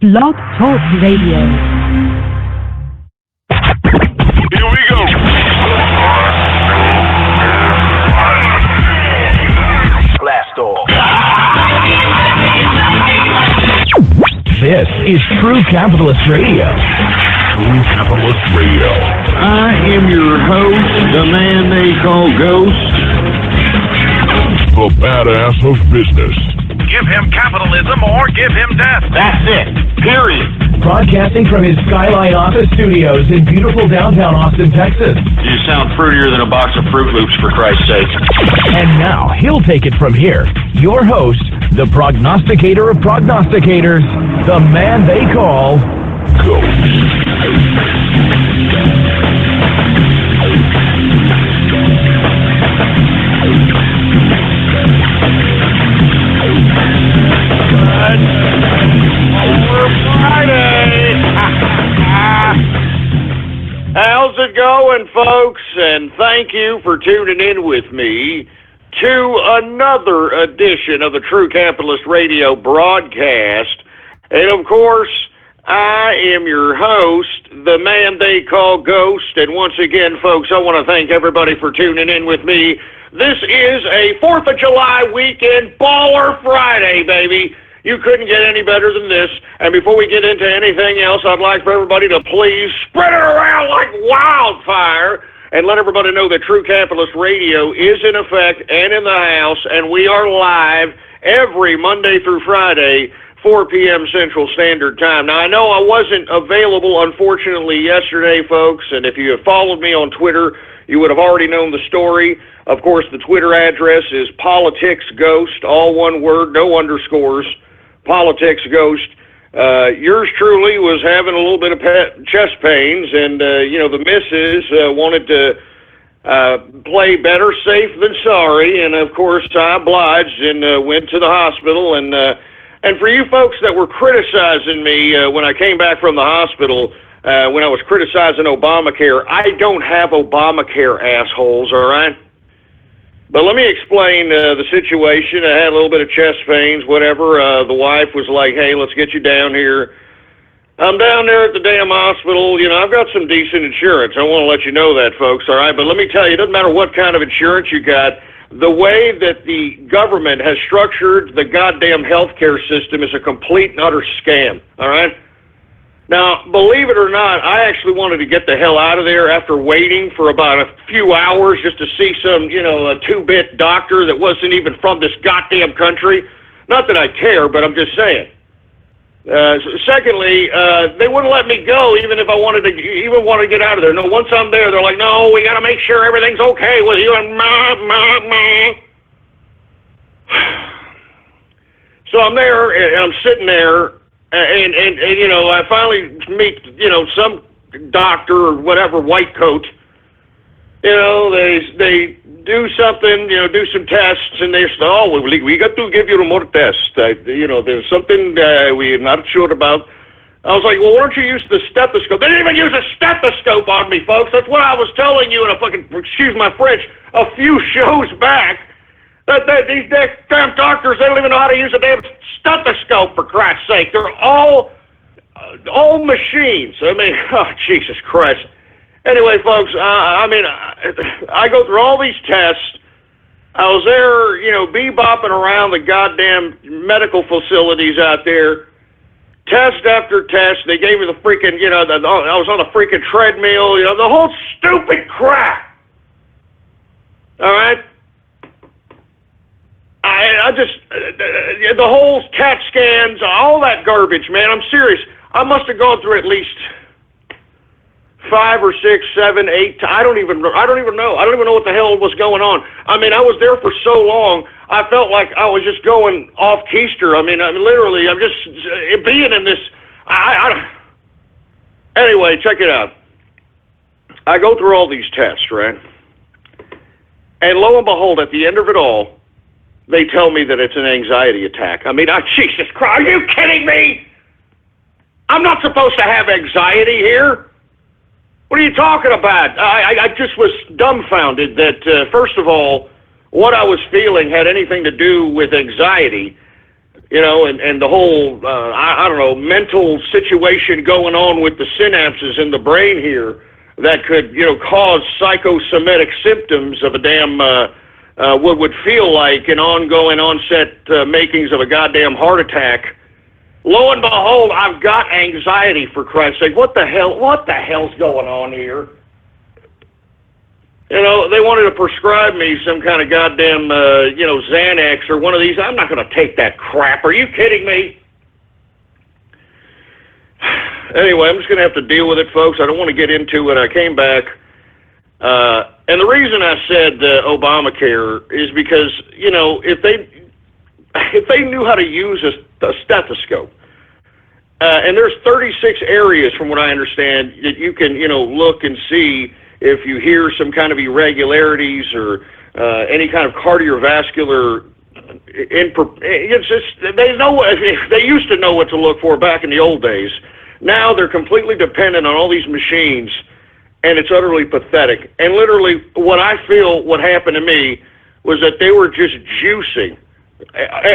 Blog Talk Radio. Here we go. Blast off. This is True Capitalist Radio. True Capitalist Radio. I am your host, the man they call Ghost. The badass of business. Give him capitalism or give him death. That's it. Period. Broadcasting from his Skyline office studios in beautiful downtown Austin, Texas. You sound fruitier than a box of Fruit Loops, for Christ's sake. And now, he'll take it from here. Your host, the prognosticator of prognosticators, the man they call Ghost. Friday. How's it going, folks? And thank you for tuning in with me to another edition of the True Capitalist Radio broadcast. And of course, I am your host, the man they call Ghost. And once again, folks, I want to thank everybody for tuning in with me. This is a 4th of July weekend baller Friday, baby. You couldn't get any better than this. And before we get into anything else, I'd like for everybody to please spread it around like wildfire and let everybody know that True Capitalist Radio is in effect and in the house, and we are live every Monday through Friday, 4 p.m. Central Standard Time. Now, I know I wasn't available, unfortunately, yesterday, folks, and if you have followed me on Twitter, you would have already known the story. Of course, the Twitter address is PoliticsGhost, all one word, no underscores. Politics Ghost. Yours truly was having a little bit of chest pains, and the missus wanted to play better safe than sorry, and of course I obliged and went to the hospital. And for you folks that were criticizing me when I came back from the hospital, when I was criticizing Obamacare, I don't have Obamacare, assholes. All right. But let me explain the situation. I had a little bit of chest pains, whatever. The wife was like, hey, let's get you down here. I'm down there at the damn hospital. You know, I've got some decent insurance. I want to let you know that, folks, all right? But let me tell you, it doesn't matter what kind of insurance you got. The way that the government has structured the goddamn healthcare system is a complete and utter scam, all right? Now, believe it or not, I actually wanted to get the hell out of there after waiting for about a few hours just to see some, a two-bit doctor that wasn't even from this goddamn country. Not that I care, but I'm just saying. Secondly, they wouldn't let me go even if I wanted to get out of there. No, once I'm there, they're like, no, we got to make sure everything's okay with you, and So I'm there, and I'm sitting there, and I finally meet, some doctor or whatever, white coat. They do something, do some tests, and they say, oh, we got to give you more tests. There's something we're not sure about. I was like, well, why don't you use the stethoscope? They didn't even use a stethoscope on me, folks. That's what I was telling you in a fucking, excuse my French, a few shows back. These damn doctors, they don't even know how to use a damn stethoscope, for Christ's sake. They're all machines. I mean, oh, Jesus Christ. Anyway, folks, I go through all these tests. I was there, bebopping around the goddamn medical facilities out there. Test after test. They gave me the freaking, I was on a freaking treadmill, the whole stupid crap. All right? I just, the whole CAT scans, all that garbage, man, I'm serious. I must have gone through at least 5 or 6, 7, 8, I don't even know. I don't even know what the hell was going on. I mean, I was there for so long, I felt like I was just going off keister. I'm just being in this, Anyway, check it out. I go through all these tests, right? And lo and behold, at the end of it all, they tell me that it's an anxiety attack. I mean, Jesus Christ, are you kidding me? I'm not supposed to have anxiety here. What are you talking about? I just was dumbfounded that, first of all, what I was feeling had anything to do with anxiety. and the whole, I don't know, mental situation going on with the synapses in the brain here that could, cause psychosomatic symptoms of a damn, what would feel like an ongoing onset makings of a goddamn heart attack. Lo and behold, I've got anxiety, for Christ's sake. What the hell's going on here? They wanted to prescribe me some kind of goddamn, Xanax or one of these. I'm not going to take that crap. Are you kidding me? Anyway, I'm just going to have to deal with it, folks. I don't want to get into it. I came back. And the reason I said Obamacare is because, if they knew how to use a stethoscope, and there's 36 areas, from what I understand, that you can, look and see if you hear some kind of irregularities or any kind of cardiovascular, it's just, they used to know what to look for back in the old days. Now they're completely dependent on all these machines, and it's utterly pathetic. And literally, what I feel what happened to me was that they were just juicing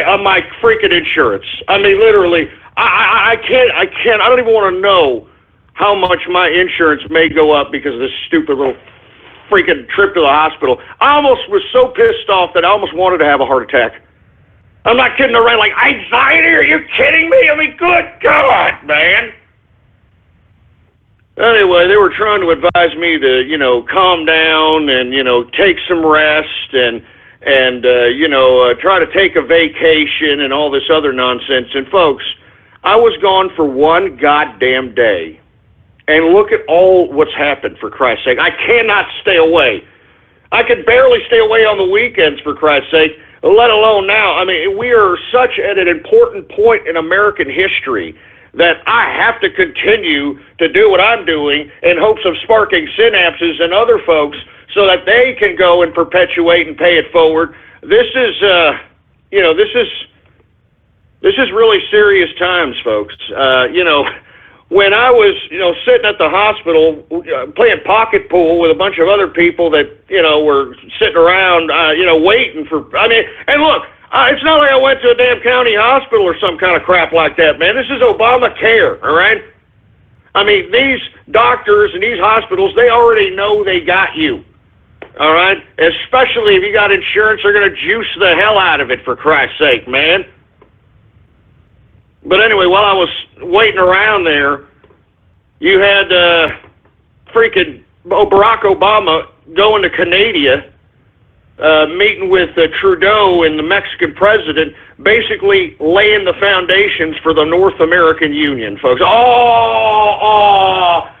on my freaking insurance. I mean, literally, I don't even want to know how much my insurance may go up because of this stupid little freaking trip to the hospital. I almost was so pissed off that I almost wanted to have a heart attack. I'm not kidding around. Like, anxiety? Are you kidding me? I mean, good God, man. Anyway, they were trying to advise me to, calm down and, take some rest and try to take a vacation and all this other nonsense. And folks, I was gone for one goddamn day. And look at all what's happened, for Christ's sake. I cannot stay away. I could barely stay away on the weekends, for Christ's sake, let alone now. I mean, we are such at an important point in American history that I have to continue to do what I'm doing in hopes of sparking synapses and other folks so that they can go and perpetuate and pay it forward. This is, this is really serious times, folks. When I was, sitting at the hospital playing pocket pool with a bunch of other people that, were sitting around, waiting for, and look, it's not like I went to a damn county hospital or some kind of crap like that, man. This is Obamacare, all right? I mean, these doctors and these hospitals, they already know they got you, all right? Especially if you got insurance, they're going to juice the hell out of it, for Christ's sake, man. But anyway, while I was waiting around there, you had freaking Barack Obama going to Canada, meeting with Trudeau and the Mexican president, basically laying the foundations for the North American Union, folks. I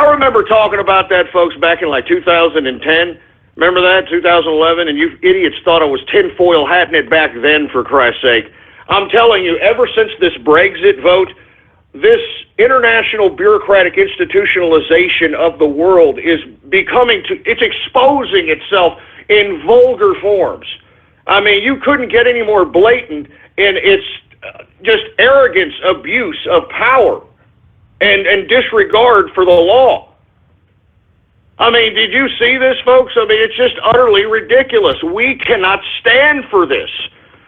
remember talking about that, folks, back in like 2010. Remember that, 2011? And you idiots thought I was tinfoil hatting it back then, for Christ's sake. I'm telling you, ever since this Brexit vote, this international bureaucratic institutionalization of the world is it's exposing itself in vulgar forms. I mean, you couldn't get any more blatant in its just arrogance, abuse of power, and disregard for the law. I mean, did you see this, folks? I mean, it's just utterly ridiculous. We cannot stand for this.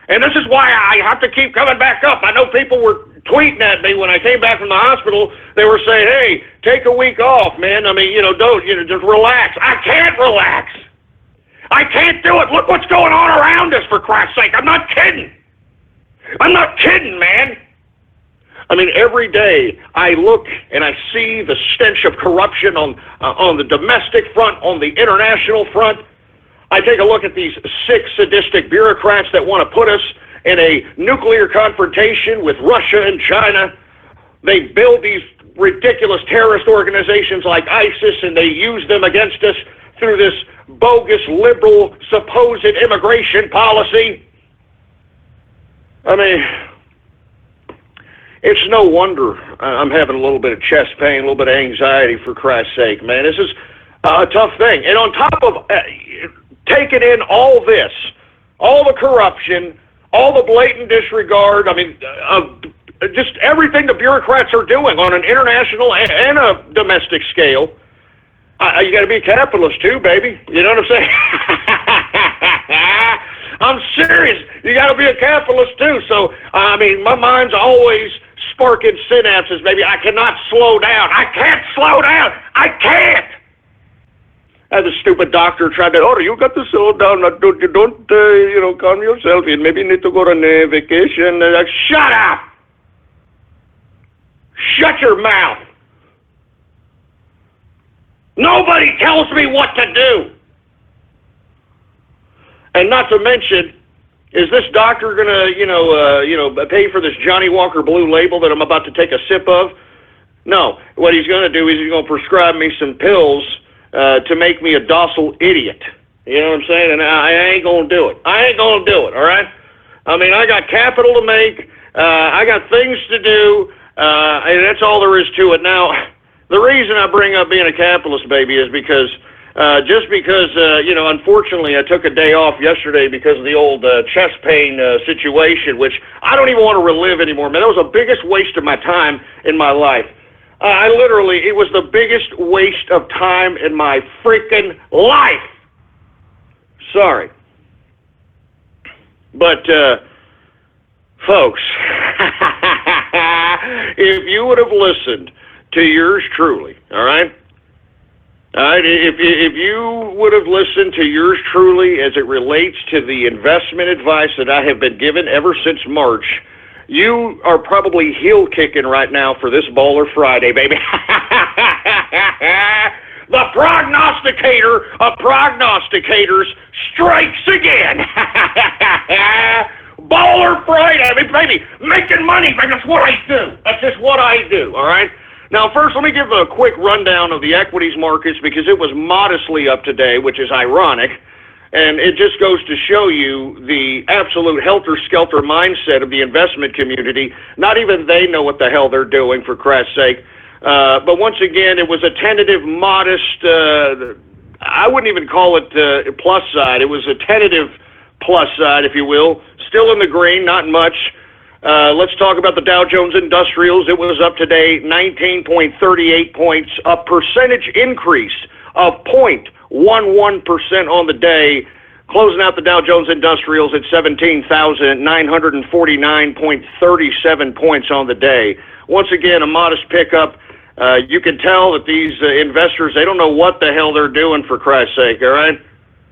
And this is why I have to keep coming back up. I know people were tweeting at me when I came back from the hospital. They were saying, hey, take a week off, man. I mean, just relax. I can't relax. I can't do it. Look what's going on around us, for Christ's sake. I'm not kidding. I'm not kidding, man. I mean, every day I look and I see the stench of corruption on the domestic front, on the international front. I take a look at these sick, sadistic bureaucrats that want to put us in a nuclear confrontation with Russia and China. They build these ridiculous terrorist organizations like ISIS, and they use them against us through this bogus, liberal, supposed immigration policy. I mean, it's no wonder I'm having a little bit of chest pain, a little bit of anxiety, for Christ's sake, man. This is a tough thing. And on top of taking in all this, all the corruption, all the blatant disregard, I mean, just everything the bureaucrats are doing on an international and a domestic scale, you got to be a capitalist too, baby. You know what I'm saying? I'm serious. You got to be a capitalist too. So, I mean, my mind's always sparking synapses, baby. I cannot slow down. I can't slow down. I can't. As a stupid doctor tried to, you got to slow down. You don't, calm yourself in. Maybe you need to go on a vacation. Shut up. Shut your mouth. Nobody tells me what to do. And not to mention, is this doctor going to, pay for this Johnny Walker Blue Label that I'm about to take a sip of? No. What he's going to do is he's going to prescribe me some pills to make me a docile idiot. You know what I'm saying? And I ain't going to do it. I ain't going to do it, all right? I mean, I got capital to make. I got things to do. And that's all there is to it. Now, the reason I bring up being a capitalist, baby, is because unfortunately I took a day off yesterday because of the old chest pain situation, which I don't even want to relive anymore, man. That was the biggest waste of my time in my life. It was the biggest waste of time in my freaking life. Sorry. But, folks, if you would have listened to yours truly, all right? All right, if you would have listened to yours truly as it relates to the investment advice that I have been given ever since March, you are probably heel kicking right now for this Baller Friday, baby. The prognosticator of prognosticators strikes again. Baller Friday, I mean, baby, making money, baby, that's what I do. That's just what I do, all right? Now, first, let me give a quick rundown of the equities markets because it was modestly up today, which is ironic, and it just goes to show you the absolute helter-skelter mindset of the investment community. Not even they know what the hell they're doing, for Christ's sake. But once again, it was a tentative, modest, I wouldn't even call it plus side. It was a tentative plus side, if you will. Still in the green, not much. Let's talk about the Dow Jones Industrials. It was up today 19.38 points, a percentage increase of 0.11% on the day, closing out the Dow Jones Industrials at 17,949.37 points on the day. Once again, a modest pickup. You can tell that these investors, they don't know what the hell they're doing, for Christ's sake, all right?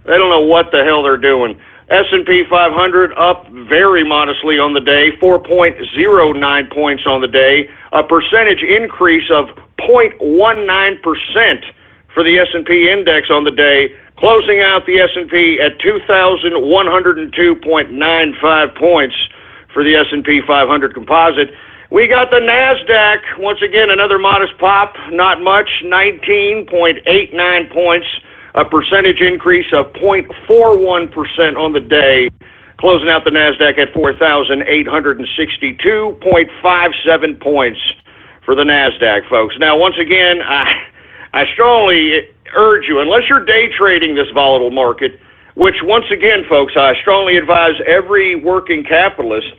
They don't know what the hell they're doing. S&P 500 up very modestly on the day, 4.09 points on the day, a percentage increase of 0.19% for the S&P index on the day, closing out the S&P at 2,102.95 points for the S&P 500 composite. We got the NASDAQ, once again, another modest pop, not much, 19.89 points, a percentage increase of 0.41% on the day, closing out the NASDAQ at 4,862.57 points for the NASDAQ, folks. Now, once again, I strongly urge you, unless you're day trading this volatile market, which, once again, folks, I strongly advise every working capitalist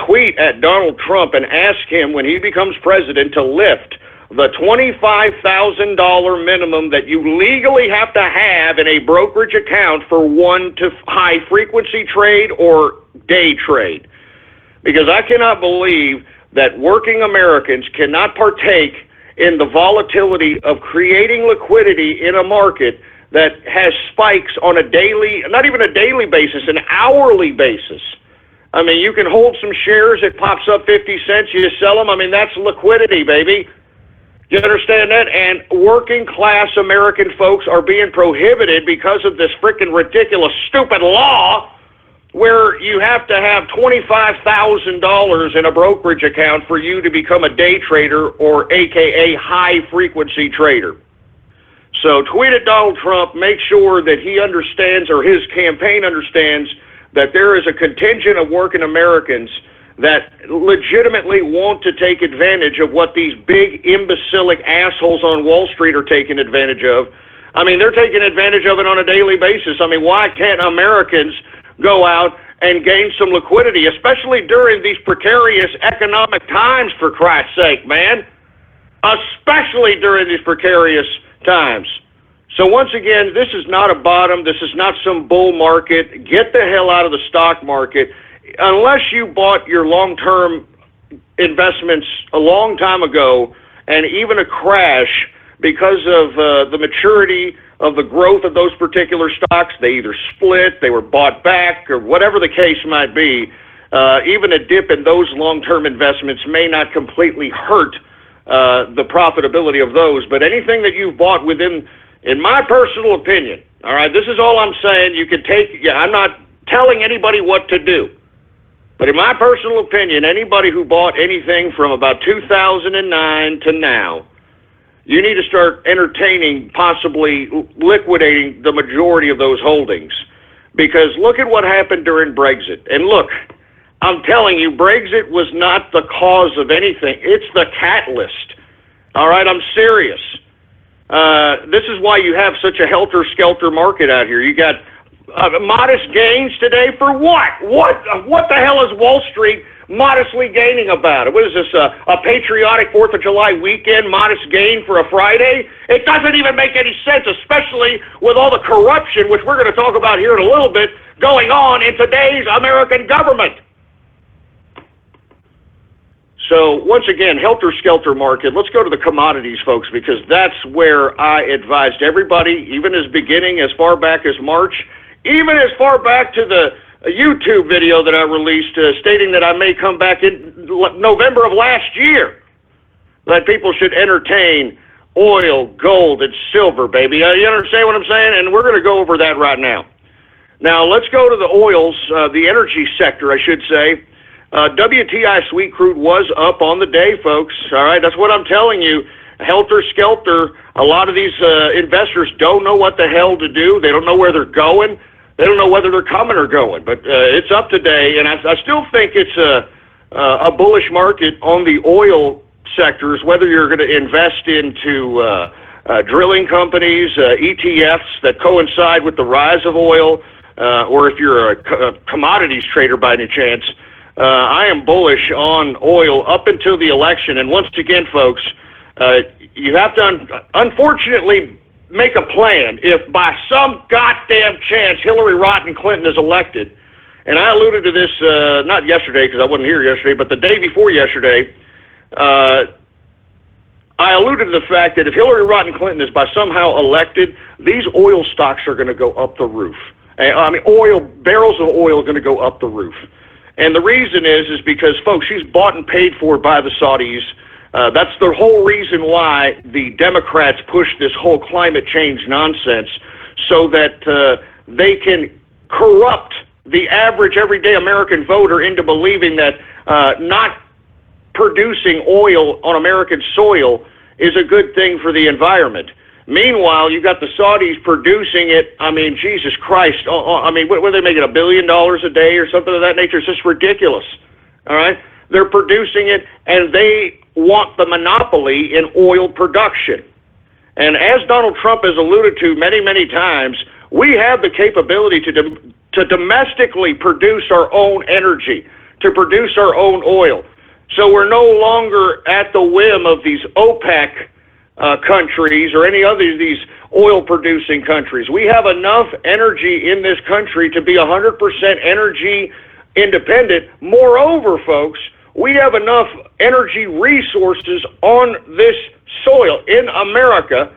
tweet at Donald Trump and ask him when he becomes president to lift the $25,000 minimum that you legally have to have in a brokerage account for one to high frequency trade or day trade. Because I cannot believe that working Americans cannot partake in the volatility of creating liquidity in a market that has spikes on a daily, not even a daily basis, an hourly basis. I mean, you can hold some shares, it pops up 50 cents, you sell them. I mean, that's liquidity, baby. You understand that? And working class American folks are being prohibited because of this freaking ridiculous, stupid law where you have to have $25,000 in a brokerage account for you to become a day trader or AKA high frequency trader. So tweet at Donald Trump, make sure that he understands or his campaign understands that there is a contingent of working Americans that legitimately want to take advantage of what these big imbecilic assholes on Wall Street are taking advantage of. I mean, they're taking advantage of it on a daily basis. I mean, why can't Americans go out and gain some liquidity, especially during these precarious economic times, for Christ's sake, man? Especially during these precarious times. So once again, this is not a bottom. This is not some bull market. Get the hell out of the stock market. Unless you bought your long-term investments a long time ago, and even a crash because of the maturity of the growth of those particular stocks, they either split, they were bought back, or whatever the case might be, even a dip in those long-term investments may not completely hurt the profitability of those. But anything that you've bought within, in my personal opinion, all right, this is all I'm saying, you can take, I'm not telling anybody what to do. But in my personal opinion, anybody who bought anything from about 2009 to now, you need to start entertaining possibly liquidating the majority of those holdings. Because look at what happened during Brexit. And look, I'm telling you, Brexit was not the cause of anything. It's the catalyst. All right, I'm serious. This is why you have such a helter-skelter market out here. You got modest gains today for what? What the hell is Wall Street modestly gaining about it? What is this, a patriotic 4th of July weekend modest gain for a Friday? It doesn't even make any sense, especially with all the corruption, which we're going to talk about here in a little bit, going on in today's American government. So once again, helter-skelter market. Let's go to the commodities, folks, because that's where I advised everybody, even as far back as March, even as far back to the YouTube video that I released stating that I may come back in November of last year, that people should entertain oil, gold, and silver, baby. You understand what I'm saying? And we're going to go over that right now. Now, let's go to the oils, the energy sector, I should say. WTI sweet crude was up on the day, folks. All right, that's what I'm telling you. Helter-skelter. A lot of these investors don't know what the hell to do. They don't know where they're going. They don't know whether they're coming or going. But it's up today, and I still think it's a bullish market on the oil sectors, whether you're going to invest into drilling companies, ETFs that coincide with the rise of oil, or if you're a commodities trader by any chance. I am bullish on oil up until the election. And once again, folks, you have to, unfortunately, make a plan. If by some goddamn chance Hillary Rodham Clinton is elected, and I alluded to this not yesterday because I wasn't here yesterday, but the day before yesterday, I alluded to the fact that if Hillary Rodham Clinton is by somehow elected, these oil stocks are going to go up the roof. I mean, barrels of oil are going to go up the roof. And the reason is because, folks, she's bought and paid for by the Saudis. That's the whole reason why the Democrats push this whole climate change nonsense, so that they can corrupt the average everyday American voter into believing that not producing oil on American soil is a good thing for the environment. Meanwhile, you got the Saudis producing it. I mean, Jesus Christ. I mean, what are they making, $1 billion a day or something of that nature? It's just ridiculous. All right? They're producing it, and they want the monopoly in oil production. And as Donald Trump has alluded to many, many times, we have the capability to domestically produce our own energy, to produce our own oil. So we're no longer at the whim of these OPEC countries or any other of these oil-producing countries. We have enough energy in this country to be 100% energy independent. Moreover, folks, we have enough energy resources on this soil in America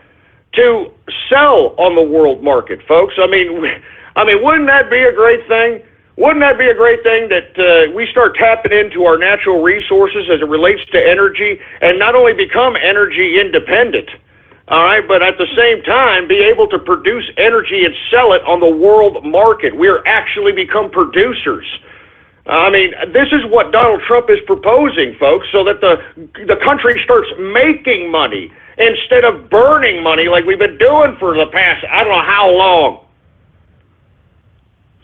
to sell on the world market, folks. I mean, wouldn't that be a great thing? Wouldn't that be a great thing that we start tapping into our natural resources as it relates to energy, and not only become energy independent, all right, but at the same time be able to produce energy and sell it on the world market? We're actually become producers. I mean, this is what Donald Trump is proposing, folks, so that the country starts making money instead of burning money like we've been doing for the past, I don't know how long.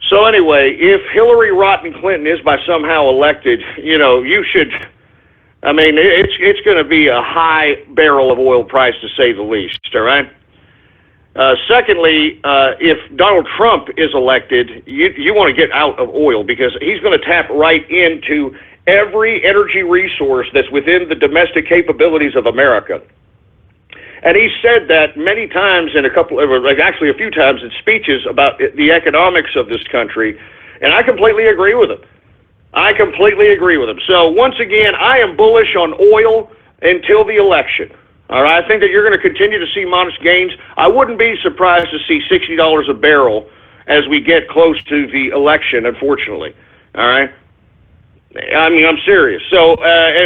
So anyway, if Hillary Rodham Clinton is by somehow elected, you should, I mean, it's going to be a high barrel of oil price to say the least, all right? Secondly, if Donald Trump is elected, you want to get out of oil, because he's going to tap right into every energy resource that's within the domestic capabilities of America. And he said that many times in actually a few times in speeches about the economics of this country, and I completely agree with him. So once again, I am bullish on oil until the election. All right, I think that you're going to continue to see modest gains. I wouldn't be surprised to see $60 a barrel as we get close to the election, unfortunately. All right? I mean, I'm serious. So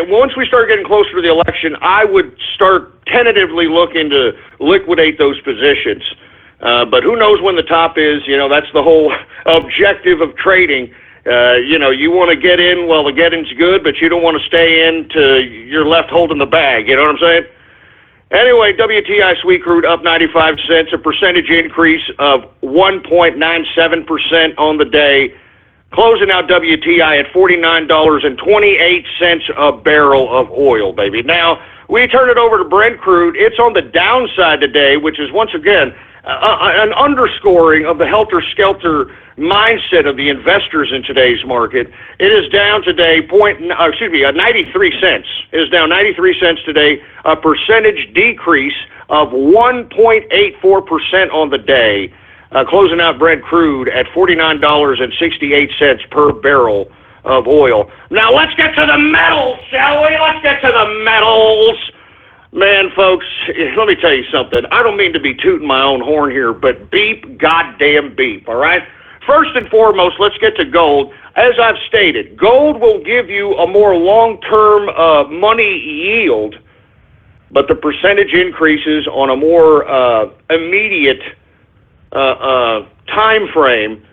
once we start getting closer to the election, I would start tentatively looking to liquidate those positions. But who knows when the top is? You know, that's the whole objective of trading. You know, you want to get in while the getting's good, but you don't want to stay in till you're left holding the bag. You know what I'm saying? Anyway, WTI sweet crude up 95 cents, a percentage increase of 1.97% on the day, closing out WTI at $49.28 a barrel of oil, baby. Now, we turn it over to Brent crude. It's on the downside today, which is once again an underscoring of the helter-skelter mindset of the investors in today's market. It is down today 93 cents. It is down 93 cents today, a percentage decrease of 1.84% on the day, closing out Brent crude at $49.68 per barrel of oil. Now let's get to the metals, shall we? Let's get to the metals. Man, folks, let me tell you something. I don't mean to be tooting my own horn here, but beep, goddamn beep, all right? First and foremost, let's get to gold. As I've stated, gold will give you a more long-term money yield, but the percentage increases on a more immediate time frame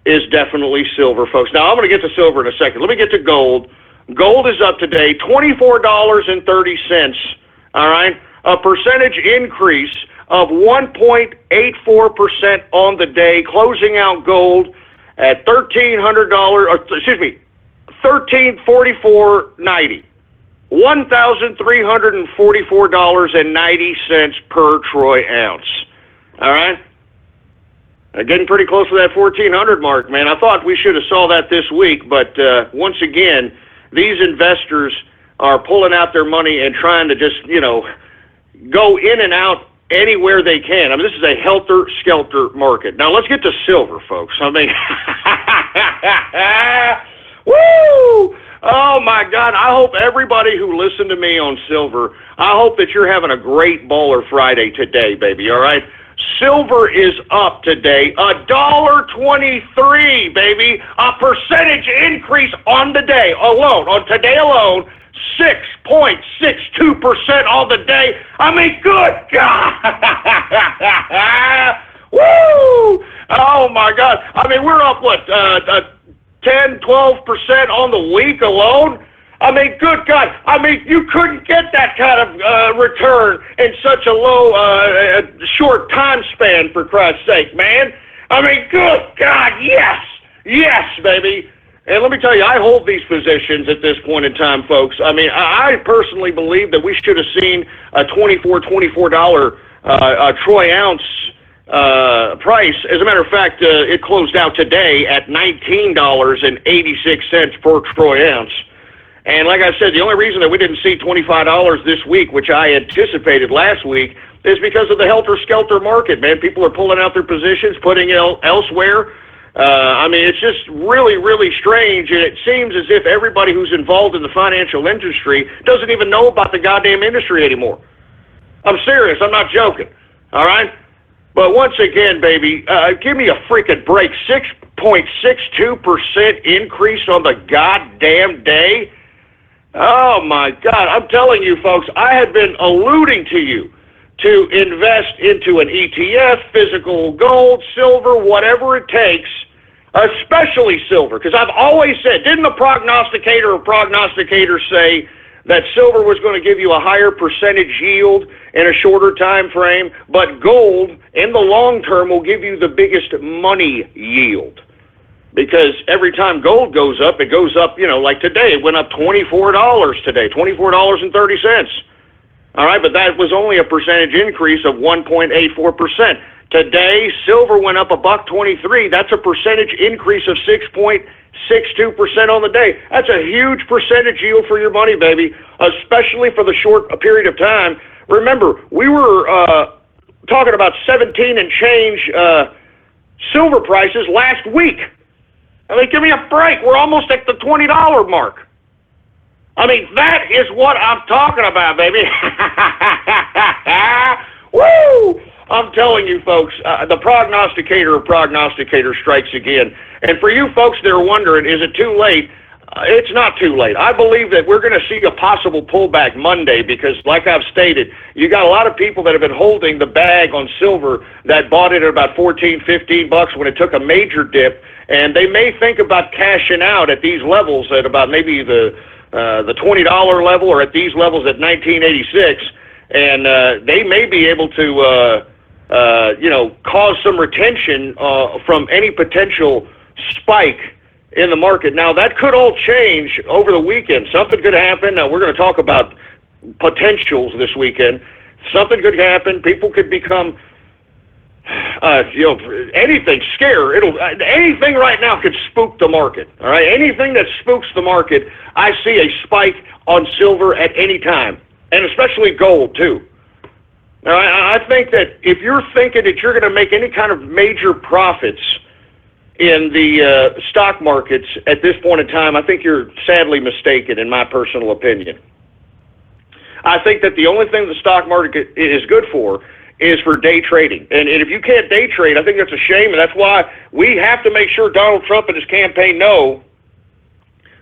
is definitely silver, folks. Now, I'm going to get to silver in a second. Let me get to gold. Gold is up today, $24.30, all right? A percentage increase of 1.84% on the day, closing out gold at $1,344.90. $1,344.90 per troy ounce. All right? Getting pretty close to that 1,400 mark, man. I thought we should have saw that this week, but once again, these investors are pulling out their money and trying to just, you know, go in and out anywhere they can. I mean, this is a helter-skelter market. Now, let's get to silver, folks. I mean, woo! Oh, my God. I hope everybody who listened to me on silver, I hope that you're having a great Baller Friday today, baby, all right? Silver is up today, $1.23, baby, a percentage increase on the day alone, on today alone, 6.62% on the day. I mean, good God. Woo! Oh, my God. I mean, we're up, 10, 12% on the week alone? I mean, good God. I mean, you couldn't get that kind of return in such a low, short time span, for Christ's sake, man. I mean, good God, yes. Yes, baby. And let me tell you, I hold these positions at this point in time, folks. I mean, I personally believe that we should have seen a $24 troy ounce price. As a matter of fact, it closed out today at $19.86 per troy ounce. And like I said, the only reason that we didn't see $25 this week, which I anticipated last week, is because of the helter-skelter market, man. People are pulling out their positions, putting elsewhere. I mean, it's just really, really strange, and it seems as if everybody who's involved in the financial industry doesn't even know about the goddamn industry anymore. I'm serious. I'm not joking. All right? But once again, baby, give me a freaking break. 6.62% increase on the goddamn day? Oh, my God. I'm telling you, folks, I had been alluding to you to invest into an ETF, physical gold, silver, whatever it takes, especially silver. Because I've always said, didn't the prognosticators say that silver was going to give you a higher percentage yield in a shorter time frame, but gold in the long term will give you the biggest money yield? Because every time gold goes up, it goes up, you know, like today, it went up $24 today, $24.30. All right, but that was only a percentage increase of 1.84%. Today, silver went up $1.23. That's a percentage increase of 6.62% on the day. That's a huge percentage yield for your money, baby, especially for the short period of time Remember, we were talking about 17 and change silver prices last week. I mean, give me a break. We're almost at the $20 mark. I mean, that is what I'm talking about, baby. Woo! I'm telling you, folks, the prognosticator of prognosticators strikes again. And for you folks that are wondering, is it too late? It's not too late. I believe that we're going to see a possible pullback Monday because, like I've stated, you got a lot of people that have been holding the bag on silver that bought it at about $14, $15 when it took a major dip, and they may think about cashing out at these levels at about maybe the $20 level or at these levels at 1986, and they may be able to, cause some retention from any potential spike in the market. Now, that could all change over the weekend. Something could happen. Now, we're going to talk about potentials this weekend. Something could happen. People could become, anything, scare. Anything right now could spook the market, all right? Anything that spooks the market, I see a spike on silver at any time, and especially gold, too. Now, I think that if you're thinking that you're going to make any kind of major profits in the stock markets at this point in time, I think you're sadly mistaken, in my personal opinion. I think that the only thing the stock market is good for is for day trading. And if you can't day trade, I think that's a shame, and that's why we have to make sure Donald Trump and his campaign know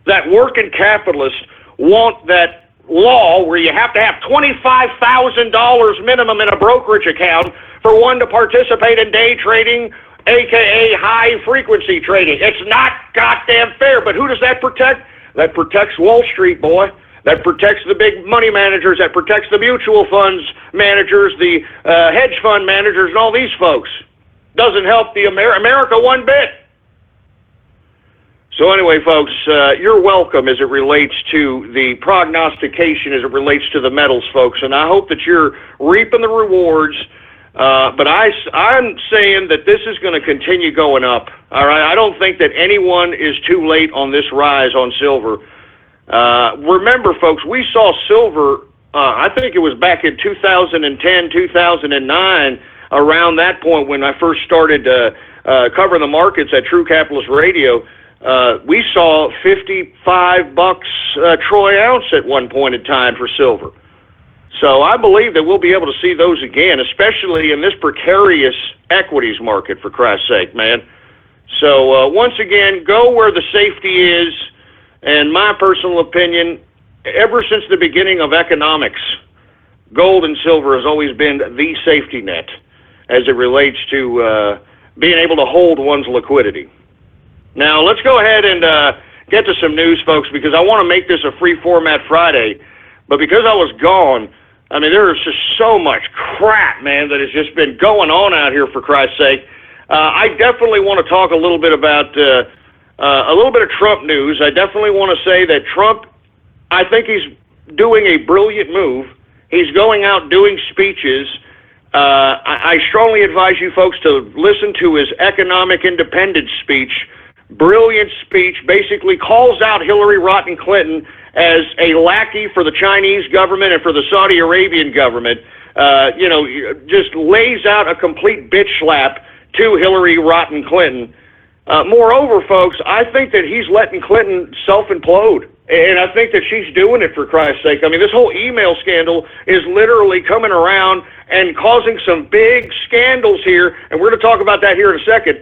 that working capitalists want that law where you have to have $25,000 minimum in a brokerage account for one to participate in day trading, a.k.a. high-frequency trading. It's not goddamn fair, but who does that protect? That protects Wall Street, boy. That protects the big money managers. That protects the mutual funds managers, the hedge fund managers, and all these folks. Doesn't help the America one bit. So anyway, folks, you're welcome as it relates to the prognostication, as it relates to the metals, folks, and I hope that you're reaping the rewards. But I'm saying that this is going to continue going up. All right, I don't think that anyone is too late on this rise on silver. Remember, folks, we saw silver. I think it was back in 2010, 2009, around that point when I first started covering the markets at True Capitalist Radio. We saw $55 troy ounce at one point in time for silver. So I believe that we'll be able to see those again, especially in this precarious equities market, for Christ's sake, man. So once again, go where the safety is. And my personal opinion, ever since the beginning of economics, gold and silver has always been the safety net as it relates to being able to hold one's liquidity. Now, let's go ahead and get to some news, folks, because I want to make this a free format Friday. But because I was gone, I mean, there is just so much crap, man, that has just been going on out here, for Christ's sake. I definitely want to talk a little bit about a little bit of Trump news. I definitely want to say that Trump, I think he's doing a brilliant move. He's going out doing speeches. I strongly advise you folks to listen to his economic independence speech. Brilliant speech, basically calls out Hillary Rodham Clinton as a lackey for the Chinese government and for the Saudi Arabian government. Just lays out a complete bitch slap to Hillary Rodham Clinton. Moreover, folks, I think that he's letting Clinton self-implode. And I think that she's doing it, for Christ's sake. I mean, this whole email scandal is literally coming around and causing some big scandals here. And we're going to talk about that here in a second.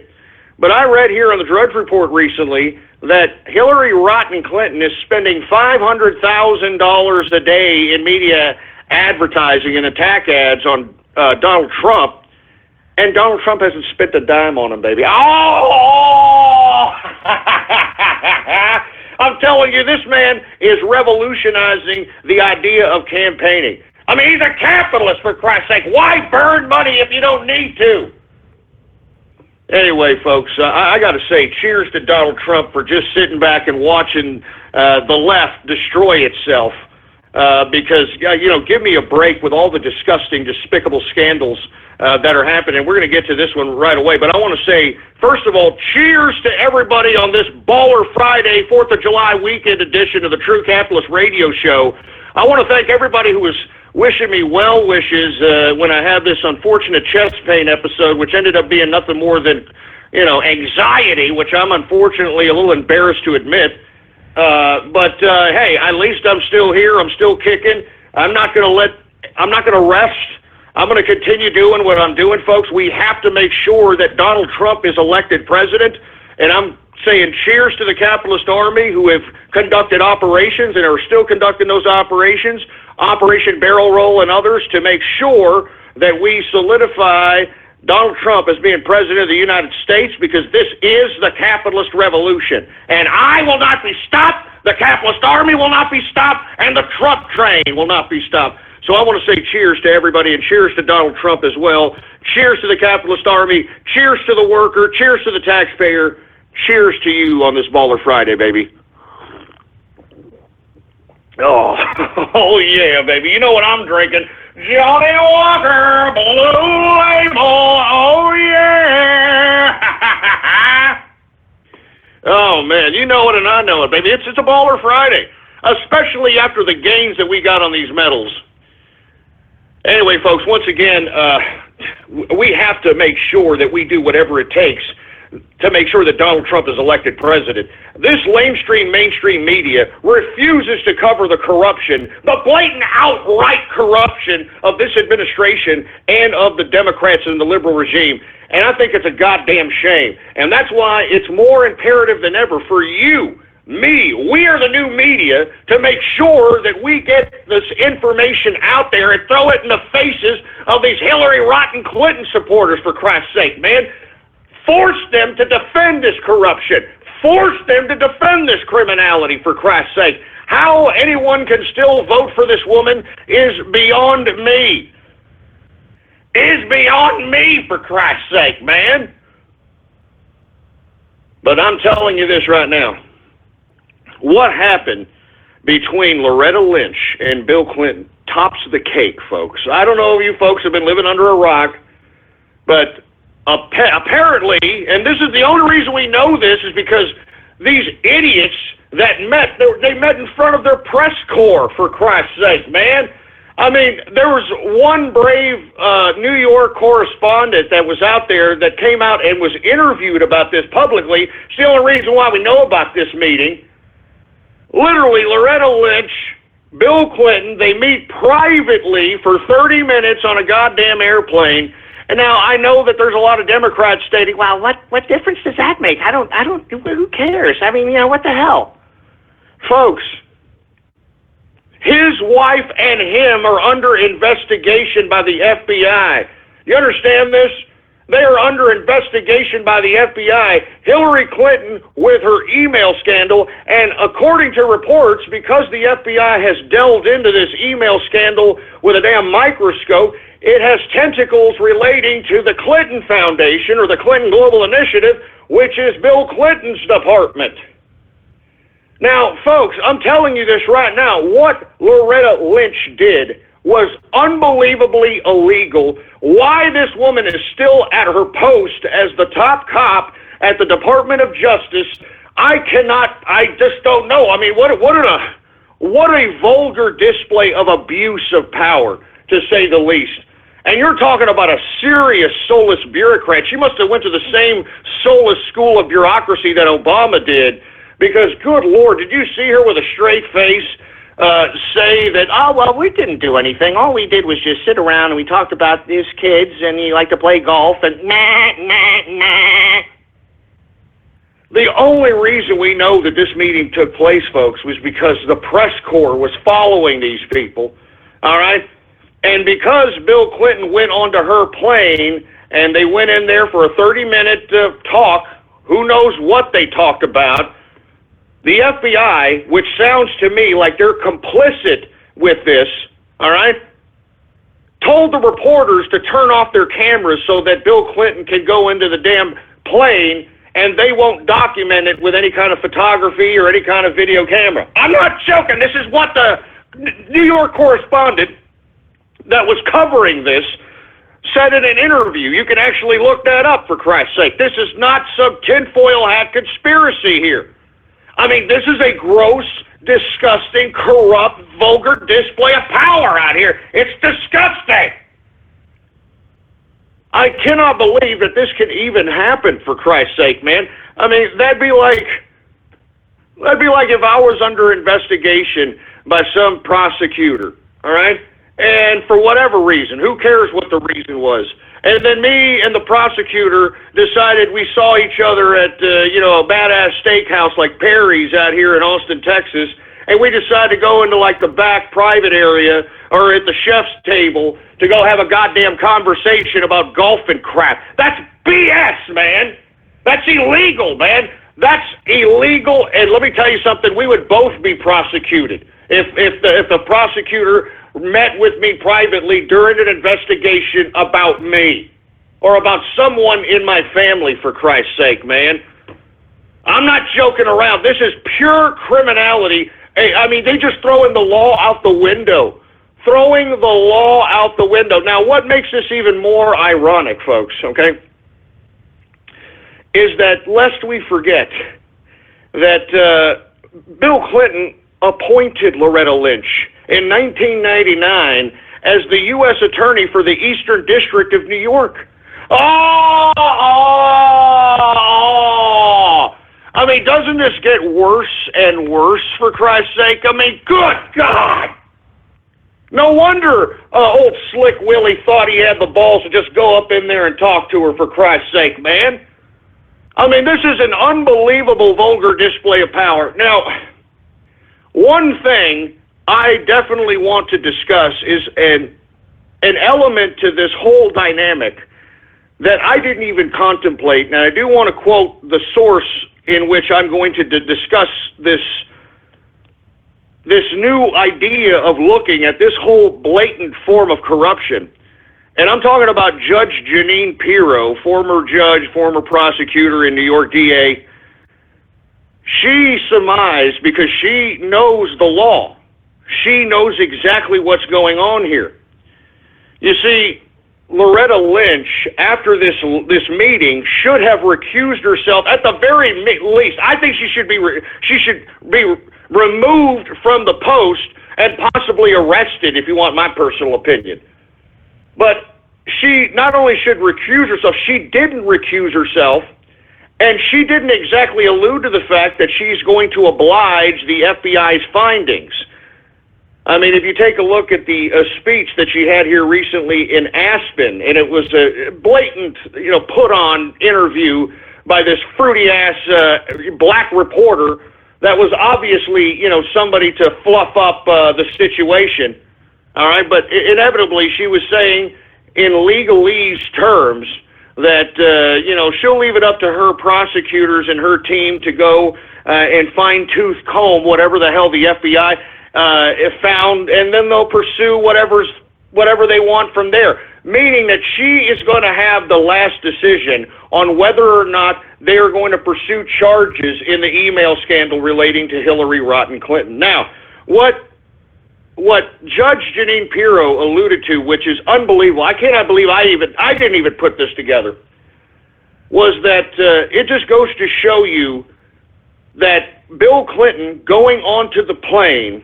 But I read here on the Drudge Report recently that Hillary Rodham Clinton is spending $500,000 a day in media advertising and attack ads on Donald Trump, and Donald Trump hasn't spent a dime on him, baby. Oh! I'm telling you, this man is revolutionizing the idea of campaigning. I mean, he's a capitalist, for Christ's sake. Why burn money if you don't need to? Anyway, folks, I got to say, cheers to Donald Trump for just sitting back and watching the left destroy itself. Because, give me a break with all the disgusting, despicable scandals that are happening. We're going to get to this one right away. But I want to say, first of all, cheers to everybody on this Baller Friday, 4th of July weekend edition of the True Capitalist Radio Show. I want to thank everybody who was wishing me well wishes when I had this unfortunate chest pain episode, which ended up being nothing more than, anxiety, which I'm unfortunately a little embarrassed to admit. But hey, at least I'm still here. I'm still kicking. I'm not going to rest. I'm going to continue doing what I'm doing, folks. We have to make sure that Donald Trump is elected president, and I'm saying cheers to the capitalist army who have conducted operations and are still conducting those operations, Operation Barrel Roll and others, to make sure that we solidify Donald Trump as being president of the United States, because this is the capitalist revolution. And I will not be stopped, the capitalist army will not be stopped, and the Trump train will not be stopped. So I want to say cheers to everybody, and cheers to Donald Trump as well. Cheers to the capitalist army. Cheers to the worker. Cheers to the taxpayer. Cheers to you on this Baller Friday, baby. Oh yeah, baby. You know what I'm drinking? Johnny Walker Blue Label. Oh yeah. Oh man, you know it and I know it, baby. It's a Baller Friday, especially after the gains that we got on these medals. Anyway, folks, once again, we have to make sure that we do whatever it takes to make sure that Donald Trump is elected president. This mainstream media refuses to cover the corruption, the blatant, outright corruption of this administration and of the Democrats and the liberal regime. And I think it's a goddamn shame. And that's why it's more imperative than ever for you, me, we are the new media, to make sure that we get this information out there and throw it in the faces of these Hillary Rotten Clinton supporters, for Christ's sake, man. Force them to defend this corruption. Force them to defend this criminality, for Christ's sake. How anyone can still vote for this woman is beyond me. Is beyond me, for Christ's sake, man. But I'm telling you this right now. What happened between Loretta Lynch and Bill Clinton tops the cake, folks. I don't know if you folks have been living under a rock, but apparently, and this is the only reason we know this, is because these idiots that they met in front of their press corps, for Christ's sake, man. I mean, there was one brave New York correspondent that was out there that came out and was interviewed about this publicly. It's the only reason why we know about this meeting. Literally, Loretta Lynch, Bill Clinton, they meet privately for 30 minutes on a goddamn airplane. And now I know that there's a lot of Democrats stating, "Well, what difference does that make? I don't. Who cares? I mean, what the hell, folks." His wife and him are under investigation by the FBI. You understand this? They are under investigation by the FBI. Hillary Clinton with her email scandal, and according to reports, because the FBI has delved into this email scandal with a damn microscope, it has tentacles relating to the Clinton Foundation, or the Clinton Global Initiative, which is Bill Clinton's department. Now, folks, I'm telling you this right now. What Loretta Lynch did was unbelievably illegal. Why this woman is still at her post as the top cop at the Department of Justice, I just don't know. I mean, what a vulgar display of abuse of power, to say the least. And you're talking about a serious, soulless bureaucrat. She must have went to the same soulless school of bureaucracy that Obama did, because, good Lord, did you see her with a straight face say that, "Oh, well, we didn't do anything. All we did was just sit around and we talked about these kids and you like to play golf and nah." The only reason we know that this meeting took place, folks, was because the press corps was following these people, all right? And because Bill Clinton went onto her plane and they went in there for a 30-minute talk, who knows what they talked about, the FBI, which sounds to me like they're complicit with this, all right, told the reporters to turn off their cameras so that Bill Clinton can go into the damn plane and they won't document it with any kind of photography or any kind of video camera. I'm not joking. This is what the New York correspondent that was covering this said in an interview. You can actually look that up, for Christ's sake. This is not some tinfoil hat conspiracy here. I mean, this is a gross disgusting, corrupt, vulgar display of power out here. It's disgusting. I cannot believe that this can even happen, for Christ's sake, man. I mean, that'd be like if I was under investigation by some prosecutor, all right? And for whatever reason, who cares what the reason was? And then me and the prosecutor decided we saw each other at, a badass steakhouse like Perry's out here in Austin, Texas, and we decided to go into like the back private area or at the chef's table to go have a goddamn conversation about golf and crap. That's BS, man. That's illegal, man. That's illegal, and let me tell you something, we would both be prosecuted. If the prosecutor met with me privately during an investigation about me or about someone in my family, for Christ's sake, man. I'm not joking around. This is pure criminality. I mean, they just throwing the law out the window. Throwing the law out the window. Now, what makes this even more ironic, folks, okay, is that lest we forget that Bill Clinton appointed Loretta Lynch in 1999 as the U.S. Attorney for the Eastern District of New York. Oh! I mean, doesn't this get worse and worse, for Christ's sake? I mean, good God! No wonder old Slick Willie thought he had the balls to just go up in there and talk to her, for Christ's sake, man. I mean, this is an unbelievable vulgar display of power. Now, one thing I definitely want to discuss is an element to this whole dynamic that I didn't even contemplate. And I do want to quote the source in which I'm going to discuss this new idea of looking at this whole blatant form of corruption. And I'm talking about Judge Jeanine Pirro, former judge, former prosecutor in New York DA. She surmised, because she knows the law, she knows exactly what's going on here. You see, Loretta Lynch, after this meeting, should have recused herself at the very least. I think she should be removed from the post and possibly arrested, if you want my personal opinion. But she not only should recuse herself, she didn't recuse herself, and she didn't exactly allude to the fact that she's going to oblige the FBI's findings. I mean, if you take a look at the speech that she had here recently in Aspen, and it was a blatant, put-on interview by this fruity-ass black reporter that was obviously, somebody to fluff up the situation, all right? But inevitably, she was saying in legalese terms that, she'll leave it up to her prosecutors and her team to go and fine-tooth comb whatever the hell the FBI found, and then they'll pursue whatever they want from there, meaning that she is going to have the last decision on whether or not they are going to pursue charges in the email scandal relating to Hillary Rotten Clinton. Now, what Judge Jeanine Pirro alluded to, which is unbelievable, I cannot believe I didn't even put this together, was that it just goes to show you that Bill Clinton going onto the plane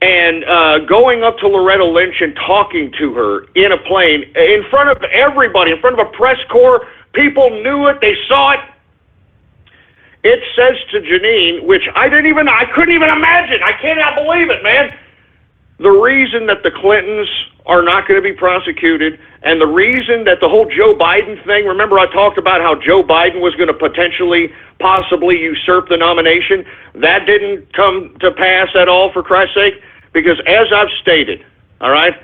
and going up to Loretta Lynch and talking to her in a plane, in front of everybody, in front of a press corps, people knew it, they saw it. It says to Jeanine, which I couldn't even imagine, I cannot believe it, man. The reason that the Clintons are not going to be prosecuted, and the reason that the whole Joe Biden thing, remember I talked about how Joe Biden was going to possibly usurp the nomination? That didn't come to pass at all, for Christ's sake, because as I've stated, all right,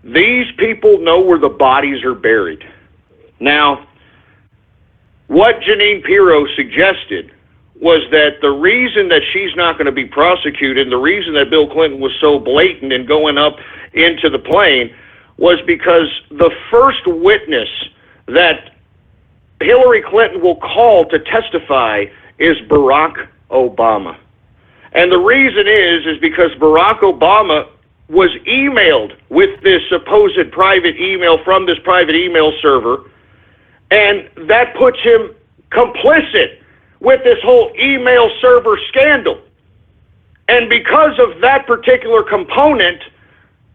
these people know where the bodies are buried. Now, what Jeanine Pirro suggested was that the reason that she's not going to be prosecuted, and the reason that Bill Clinton was so blatant in going up into the plane, was because the first witness that Hillary Clinton will call to testify is Barack Obama. And the reason is because Barack Obama was emailed with this supposed private email from this private email server, and that puts him complicit with this whole email server scandal. And because of that particular component,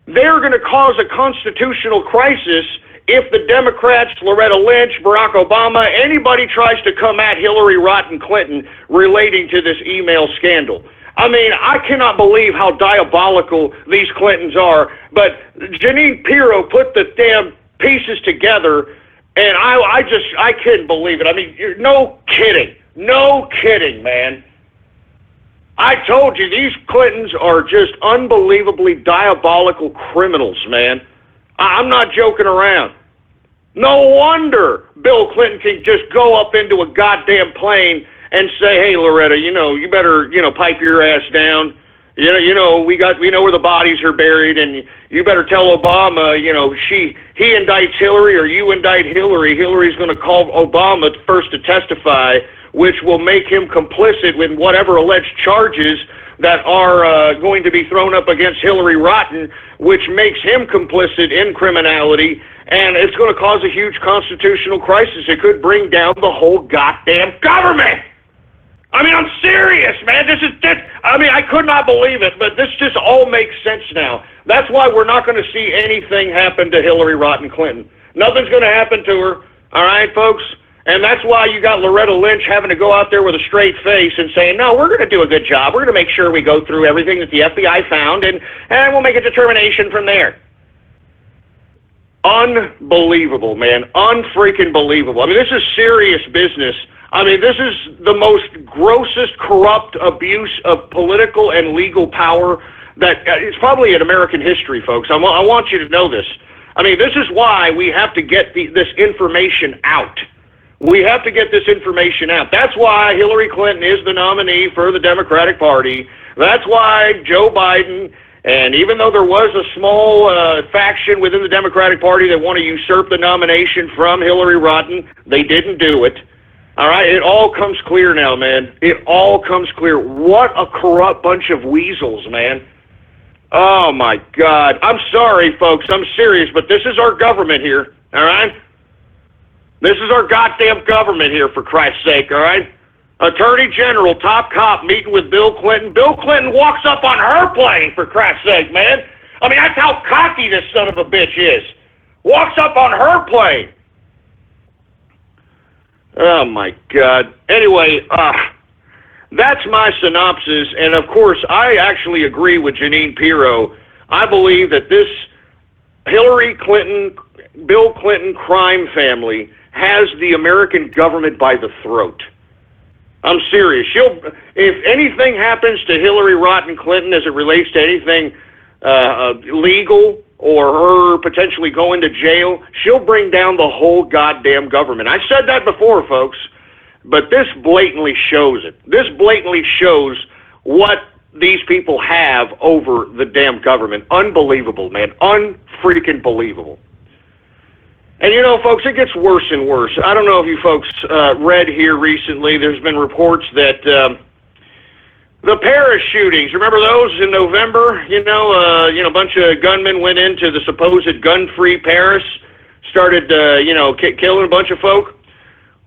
they're going to cause a constitutional crisis if the Democrats, Loretta Lynch, Barack Obama, anybody tries to come at Hillary Rodham Clinton relating to this email scandal. I mean, I cannot believe how diabolical these Clintons are, but Jeanine Pirro put the damn pieces together, and I couldn't believe it. I mean, no kidding, man. I told you, these Clintons are just unbelievably diabolical criminals, man. I'm not joking around. No wonder Bill Clinton can just go up into a goddamn plane and say, "Hey, Loretta, you better, pipe your ass down. We know where the bodies are buried, and you better tell Obama, he indicts Hillary or you indict Hillary. Hillary's going to call Obama first to testify, which will make him complicit with whatever alleged charges that are going to be thrown up against Hillary Rodham, which makes him complicit in criminality, and it's going to cause a huge constitutional crisis. It could bring down the whole goddamn government." I mean, I'm serious, man. I could not believe it, but this just all makes sense now. That's why we're not going to see anything happen to Hillary Rodham Clinton. Nothing's going to happen to her, all right, folks? And that's why you got Loretta Lynch having to go out there with a straight face and saying, "No, we're going to do a good job. We're going to make sure we go through everything that the FBI found, and we'll make a determination from there." Unbelievable, man. Unfreaking believable. I mean, this is serious business. I mean, this is the most grossest, corrupt abuse of political and legal power that it's probably in American history, folks. I want you to know this. I mean, this is why we have to get this information out. We have to get this information out. That's why Hillary Clinton is the nominee for the Democratic Party. That's why Joe Biden, and even though there was a small faction within the Democratic Party that want to usurp the nomination from Hillary Rodham, they didn't do it. All right, it all comes clear now, man. It all comes clear. What a corrupt bunch of weasels, man. Oh, my God. I'm sorry, folks. I'm serious, but this is our government here, all right? This is our goddamn government here, for Christ's sake, all right? Attorney General, top cop, meeting with Bill Clinton. Bill Clinton walks up on her plane, for Christ's sake, man. I mean, that's how cocky this son of a bitch is. Walks up on her plane. Oh, my God. Anyway, that's my synopsis, and of course, I actually agree with Jeanine Pirro. I believe that this Hillary Clinton, Bill Clinton crime family has the American government by the throat. I'm serious. If anything happens to Hillary Rodham Clinton as it relates to anything legal or her potentially going to jail, she'll bring down the whole goddamn government. I said that before, folks, but this blatantly shows it. This blatantly shows what these people have over the damn government. Unbelievable, man. Unfreaking believable. And folks, it gets worse and worse. I don't know if you folks read here recently, there's been reports that the Paris shootings, remember those in November? A bunch of gunmen went into the supposed gun-free Paris, started, killing a bunch of folk.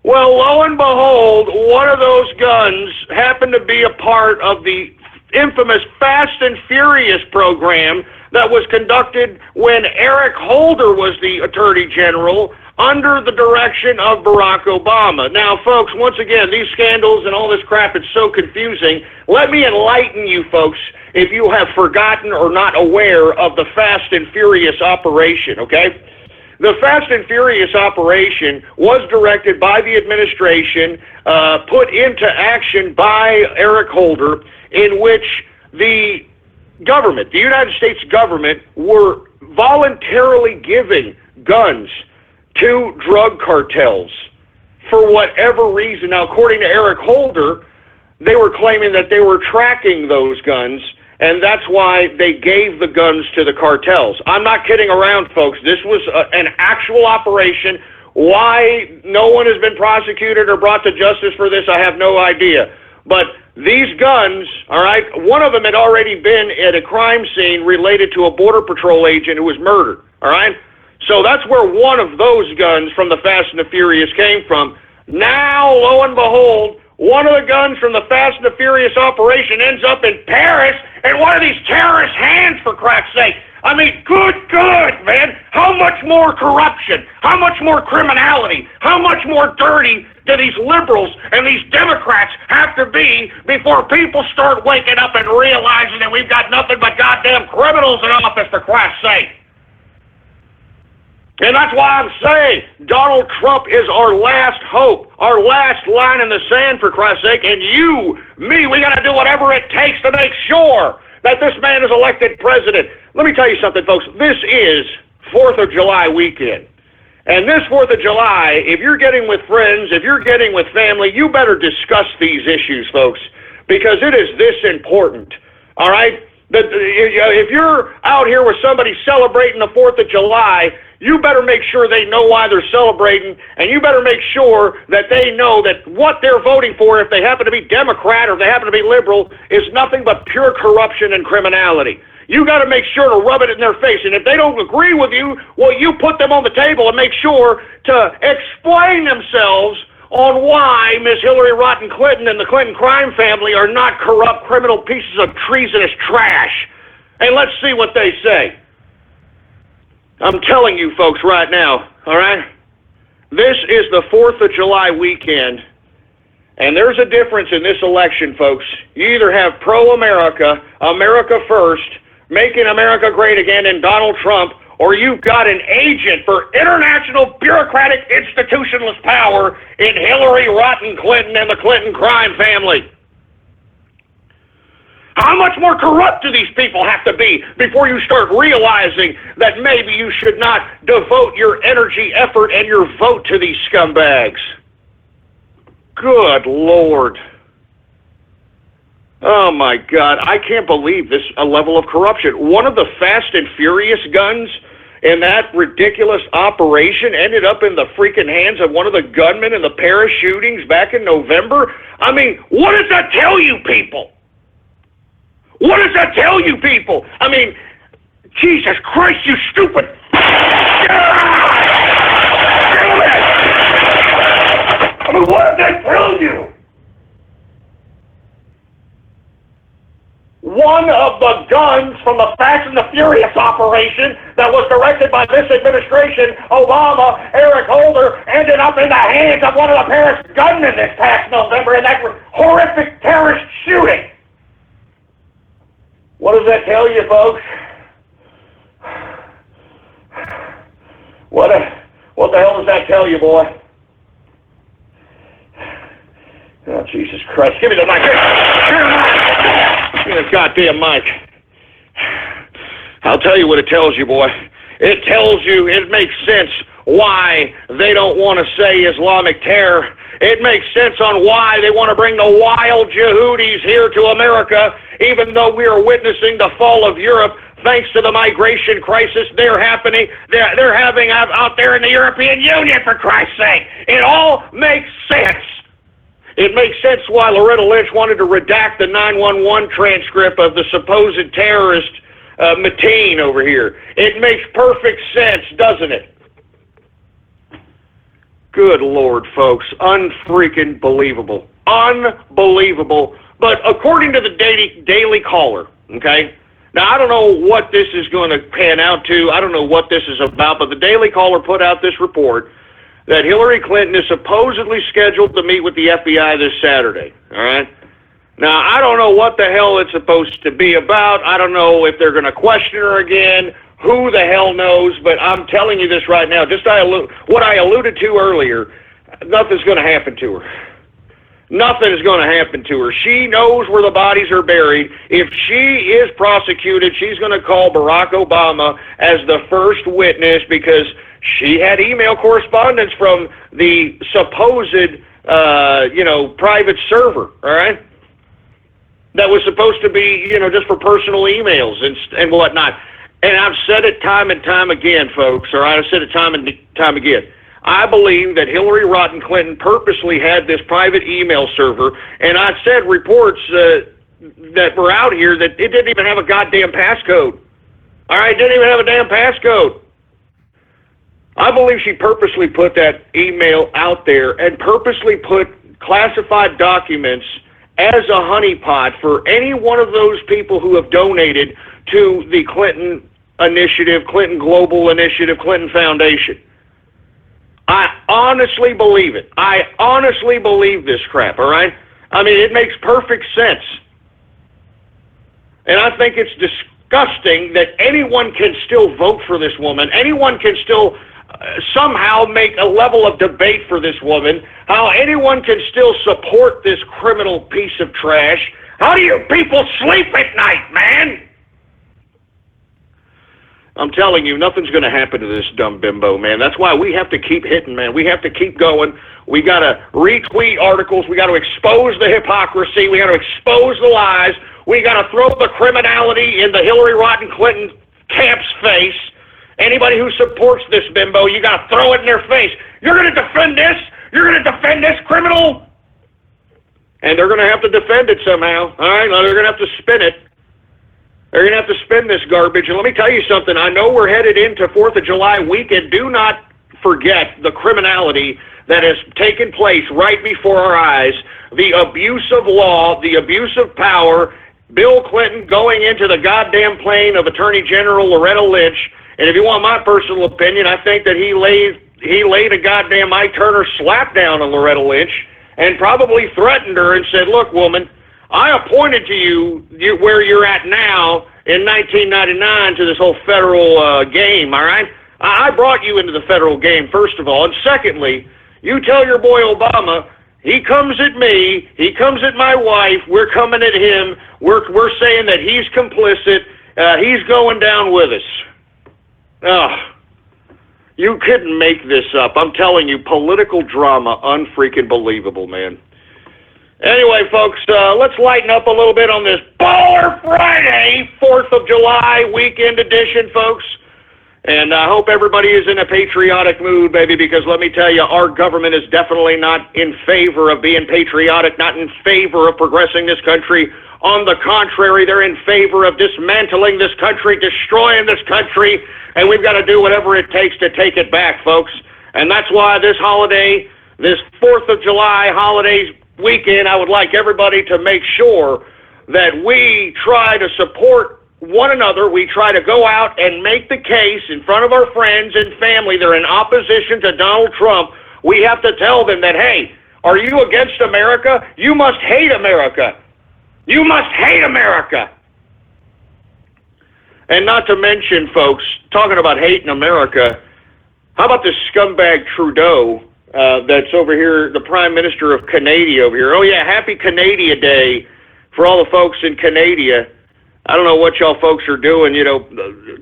Well, lo and behold, one of those guns happened to be a part of the infamous Fast and Furious program that was conducted when Eric Holder was the Attorney General under the direction of Barack Obama. Now, folks, once again, these scandals and all this crap, it's so confusing. Let me enlighten you folks if you have forgotten or not aware of the Fast and Furious operation, okay? The Fast and Furious operation was directed by the administration, put into action by Eric Holder, in which the government, the United States government, were voluntarily giving guns to drug cartels for whatever reason. Now, according to Eric Holder, they were claiming that they were tracking those guns, and that's why they gave the guns to the cartels. I'm not kidding around, folks. This was an actual operation. Why no one has been prosecuted or brought to justice for this, I have no idea. But these guns, all right, one of them had already been at a crime scene related to a Border Patrol agent who was murdered, all right? So that's where one of those guns from the Fast and the Furious came from. Now, lo and behold, one of the guns from the Fast and the Furious operation ends up in Paris in one of these terrorist hands, for crack's sake. I mean, good, man. How much more corruption? How much more criminality? How much more dirty do these liberals and these Democrats have to be before people start waking up and realizing that we've got nothing but goddamn criminals in office, for Christ's sake? And that's why I'm saying Donald Trump is our last hope, our last line in the sand, for Christ's sake. And you, me, we got to do whatever it takes to make sure that this man is elected president. Let me tell you something, folks. This is 4th of July weekend. And this 4th of July, if you're getting with friends, if you're getting with family, you better discuss these issues, folks, because it is this important, all right? If you're out here with somebody celebrating the 4th of July, you better make sure they know why they're celebrating, and you better make sure that they know that what they're voting for, if they happen to be Democrat or they happen to be liberal, is nothing but pure corruption and criminality. You got to make sure to rub it in their face, and if they don't agree with you, well, you put them on the table and make sure to explain themselves on why Miss Hillary Rotten Clinton and the Clinton crime family are not corrupt, criminal pieces of treasonous trash. And let's see what they say. I'm telling you folks right now, all right? This is the 4th of July weekend, and there's a difference in this election, folks. You either have pro-America, America first, making America great again, and Donald Trump, or you've got an agent for international bureaucratic institutionalist power in Hillary Rotten Clinton and the Clinton crime family. How much more corrupt do these people have to be before you start realizing that maybe you should not devote your energy, effort, and your vote to these scumbags? Good Lord. Oh my God, I can't believe this level of corruption. One of the Fast and Furious guns in that ridiculous operation ended up in the freaking hands of one of the gunmen in the Paris shootings back in November. I mean, what does that tell you people? What does that tell you people? I mean, Jesus Christ, you stupid... I mean, what does that tell you? One of the guns from the Fast and the Furious operation that was directed by this administration, Obama, Eric Holder, ended up in the hands of one of the Paris gunmen this past November in that horrific terrorist shooting. What does that tell you, folks? What the hell does that tell you, boy? Oh, Jesus Christ. Give me the mic. Give me the goddamn mic. I'll tell you what it tells you, boy. It tells you, it makes sense why they don't want to say Islamic terror. It makes sense on why they want to bring the wild Yehudis here to America, even though we are witnessing the fall of Europe thanks to the migration crisis they're having out there in the European Union, for Christ's sake. It all makes sense. It makes sense why Loretta Lynch wanted to redact the 911 transcript of the supposed terrorist Mateen over here. It makes perfect sense, doesn't it? Good Lord, folks. Unfreaking believable. Unbelievable. But according to the Daily Caller, okay? Now, I don't know what this is going to pan out to. I don't know what this is about, but the Daily Caller put out this report that Hillary Clinton is supposedly scheduled to meet with the FBI this Saturday, all right? Now, I don't know what the hell it's supposed to be about. I don't know if they're going to question her again. Who the hell knows? But I'm telling you this right now, just what I alluded to earlier, nothing's going to happen to her. Nothing is going to happen to her. She knows where the bodies are buried. If she is prosecuted, she's going to call Barack Obama as the first witness because she had email correspondence from the supposed, private server, all right? That was supposed to be, just for personal emails and whatnot. And I've said it time and time again, folks, all right? I've said it time and time again. I believe that Hillary Rotten Clinton purposely had this private email server, and I said reports that were out here that it didn't even have a goddamn passcode. All right, didn't even have a damn passcode. I believe she purposely put that email out there and purposely put classified documents as a honeypot for any one of those people who have donated to the Clinton Initiative, Clinton Global Initiative, Clinton Foundation. I honestly believe it. I honestly believe this crap, all right? I mean, it makes perfect sense. And I think it's disgusting that anyone can still vote for this woman. Anyone can still somehow make a level of debate for this woman. How anyone can still support this criminal piece of trash. How do you people sleep at night, man? I'm telling you, nothing's going to happen to this dumb bimbo, man. That's why we have to keep hitting, man. We have to keep going. We got to retweet articles. We got to expose the hypocrisy. We got to expose the lies. We got to throw the criminality in the Hillary Rodham Clinton camp's face. Anybody who supports this bimbo, you got to throw it in their face. You're going to defend this? You're going to defend this criminal? And they're going to have to defend it somehow. All right, well, they're going to have to spin it. They're going to have to spin this garbage. And let me tell you something. I know we're headed into 4th of July weekend. Do not forget the criminality that has taken place right before our eyes. The abuse of law, the abuse of power, Bill Clinton going into the goddamn plane of Attorney General Loretta Lynch. And if you want my personal opinion, I think that he laid a goddamn Ike Turner slap down on Loretta Lynch and probably threatened her and said, look, woman, I appointed to you where you're at now in 1999 to this whole federal game, all right? I brought you into the federal game, first of all. And secondly, you tell your boy Obama, he comes at me, he comes at my wife, we're coming at him, we're saying that he's complicit, he's going down with us. Ugh. You couldn't make this up. I'm telling you, political drama, unfreaking believable, man. Anyway, folks, let's lighten up a little bit on this Baller Friday, 4th of July weekend edition, folks. And I hope everybody is in a patriotic mood, baby, because let me tell you, our government is definitely not in favor of being patriotic, not in favor of progressing this country. On the contrary, they're in favor of dismantling this country, destroying this country, and we've got to do whatever it takes to take it back, folks. And that's why this holiday, this 4th of July holiday weekend, I would like everybody to make sure that we try to support one another. We try to go out and make the case in front of our friends and family. They're in opposition to Donald Trump. We have to tell them that, hey, are you against America? You must hate America. You must hate America. And not to mention, folks, talking about hating America, how about this scumbag Trudeau that's over here, the Prime Minister of Canada over here? Oh, yeah, happy Canada Day for all the folks in Canada. I don't know what y'all folks are doing, you know,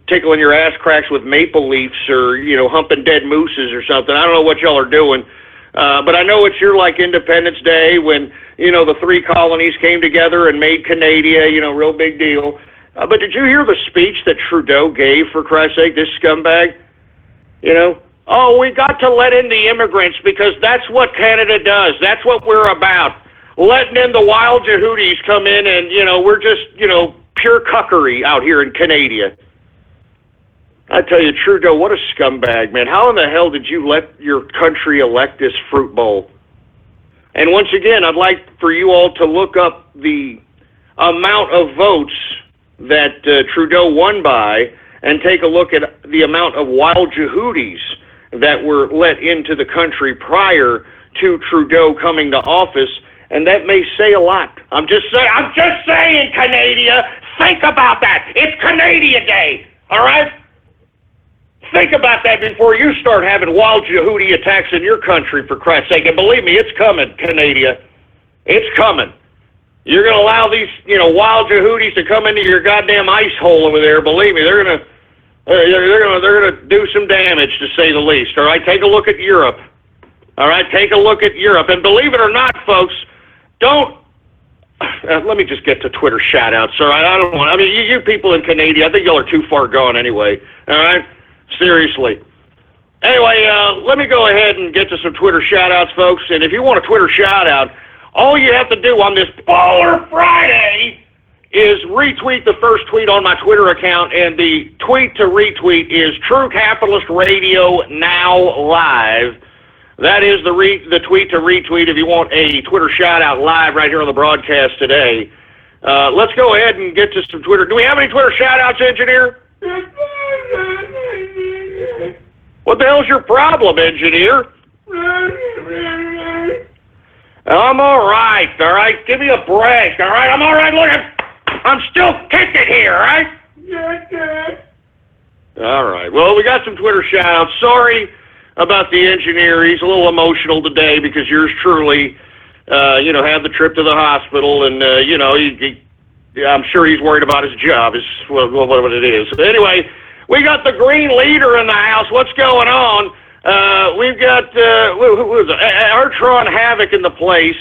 tickling your ass cracks with maple leafs or, you know, humping dead mooses or something. I don't know what y'all are doing. But I know it's your, like, Independence Day when, you know, the 3 colonies came together and made Canada, you know, real big deal. But did you hear the speech that Trudeau gave, for Christ's sake, this scumbag? You know? Oh, we got to let in the immigrants because that's what Canada does. That's what we're about. Letting in the wild Jehudis come in and, you know, we're just, you know, pure cuckery out here in Canada. I tell you, Trudeau, what a scumbag, man. How in the hell did you let your country elect this fruit bowl? And once again, I'd like for you all to look up the amount of votes that Trudeau won by and take a look at the amount of wild Jehudis that were let into the country prior to Trudeau coming to office, and that may say a lot. I'm just saying, Canada, think about that. It's Canada Day, all right? Think about that before you start having wild Jehudi attacks in your country, for Christ's sake. And believe me, it's coming, Canada. It's coming. You're going to allow these, you know, wild Jehudis to come into your goddamn ice hole over there. Believe me, they're going to do some damage, to say the least. All right, take a look at Europe. All right, take a look at Europe. And believe it or not, folks, don't. Let me just get to Twitter shout-outs. All right, I don't want. I mean, you people in Canada, I think y'all are too far gone anyway. All right, seriously. Anyway, let me go ahead and get to some Twitter shout-outs, folks. And if you want a Twitter shout-out, all you have to do on this Baller Friday is retweet the first tweet on my Twitter account, and the tweet to retweet is True Capitalist Radio Now Live. That is the tweet to retweet if you want a Twitter shout-out live right here on the broadcast today. Let's go ahead and get to some Twitter. Do we have any Twitter shout-outs, engineer? What the hell's your problem, engineer? I'm all right? Give me a break, all right? I'm all right, look, I'm still kicking here, all right? All right, well, we got some Twitter shout-outs. Sorry about the engineer. He's a little emotional today because yours truly, had the trip to the hospital, and, I'm sure he's worried about his job, is what it is. Anyway, we got the green leader in the house. What's going on? We've got Artron Havoc in the place.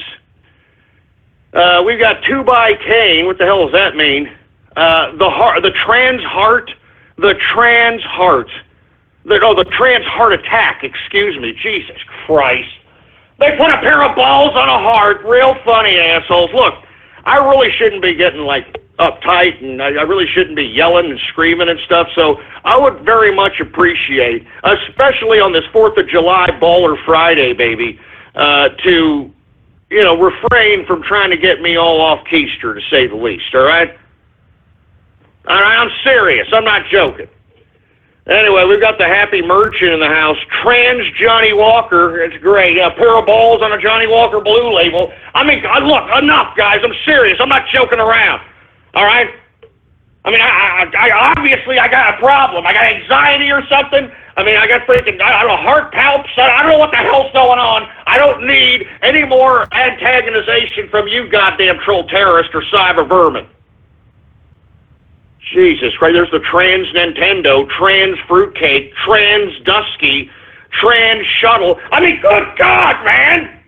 We've got 2 by Kane. What the hell does that mean? The trans heart. The trans heart attack. Excuse me. Jesus Christ. They put a pair of balls on a heart. Real funny assholes. Look, I really shouldn't be getting uptight, and I really shouldn't be yelling and screaming and stuff, so I would very much appreciate, especially on this 4th of July Baller Friday, baby, to, refrain from trying to get me all off keister, to say the least, all right? All right, I'm serious. I'm not joking. Anyway, we've got the happy merchant in the house, Trans Johnny Walker. It's great. A pair of balls on a Johnny Walker Blue label. I mean, look, enough, guys. I'm serious. I'm not joking around. All right? I mean, I obviously got a problem. I got anxiety or something. I mean, I got freaking, I don't know, heart palps. I don't know what the hell's going on. I don't need any more antagonization from you goddamn troll terrorist or cyber vermin. Jesus Christ, there's the trans Nintendo, trans fruitcake, trans Dusky, trans shuttle. I mean, good God, man!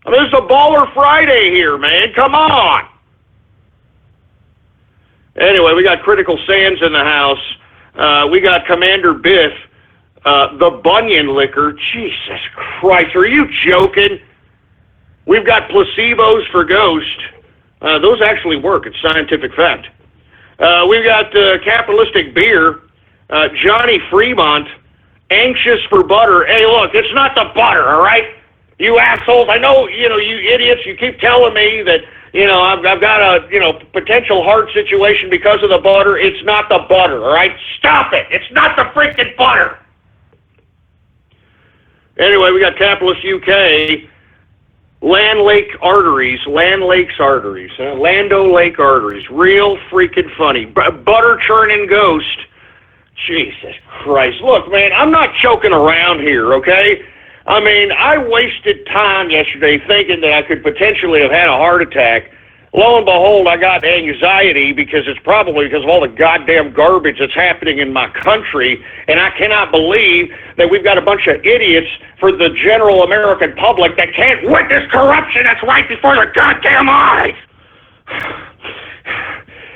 I mean, it's a Baller Friday here, man. Come on! Anyway, we got Critical Sands in the house. We got Commander Biff, the Bunyan Liquor. Jesus Christ, are you joking? We've got placebos for Ghost. Those actually work. It's scientific fact. We've got Capitalistic Beer, Johnny Fremont, Anxious for Butter. Hey, look, it's not the butter, all right? You assholes. I know, you idiots, you keep telling me that, I've got a, potential heart situation because of the butter. It's not the butter, all right? Stop it. It's not the freaking butter. Anyway, we got Capitalist UK, Land Lakes Arteries, Lando Lake Arteries. Real freaking funny. Butter churning Ghost. Jesus Christ. Look, man, I'm not joking around here, okay? I mean, I wasted time yesterday thinking that I could potentially have had a heart attack. Lo and behold, I got anxiety because it's probably because of all the goddamn garbage that's happening in my country, and I cannot believe that we've got a bunch of idiots for the general American public that can't witness corruption that's right before their goddamn eyes.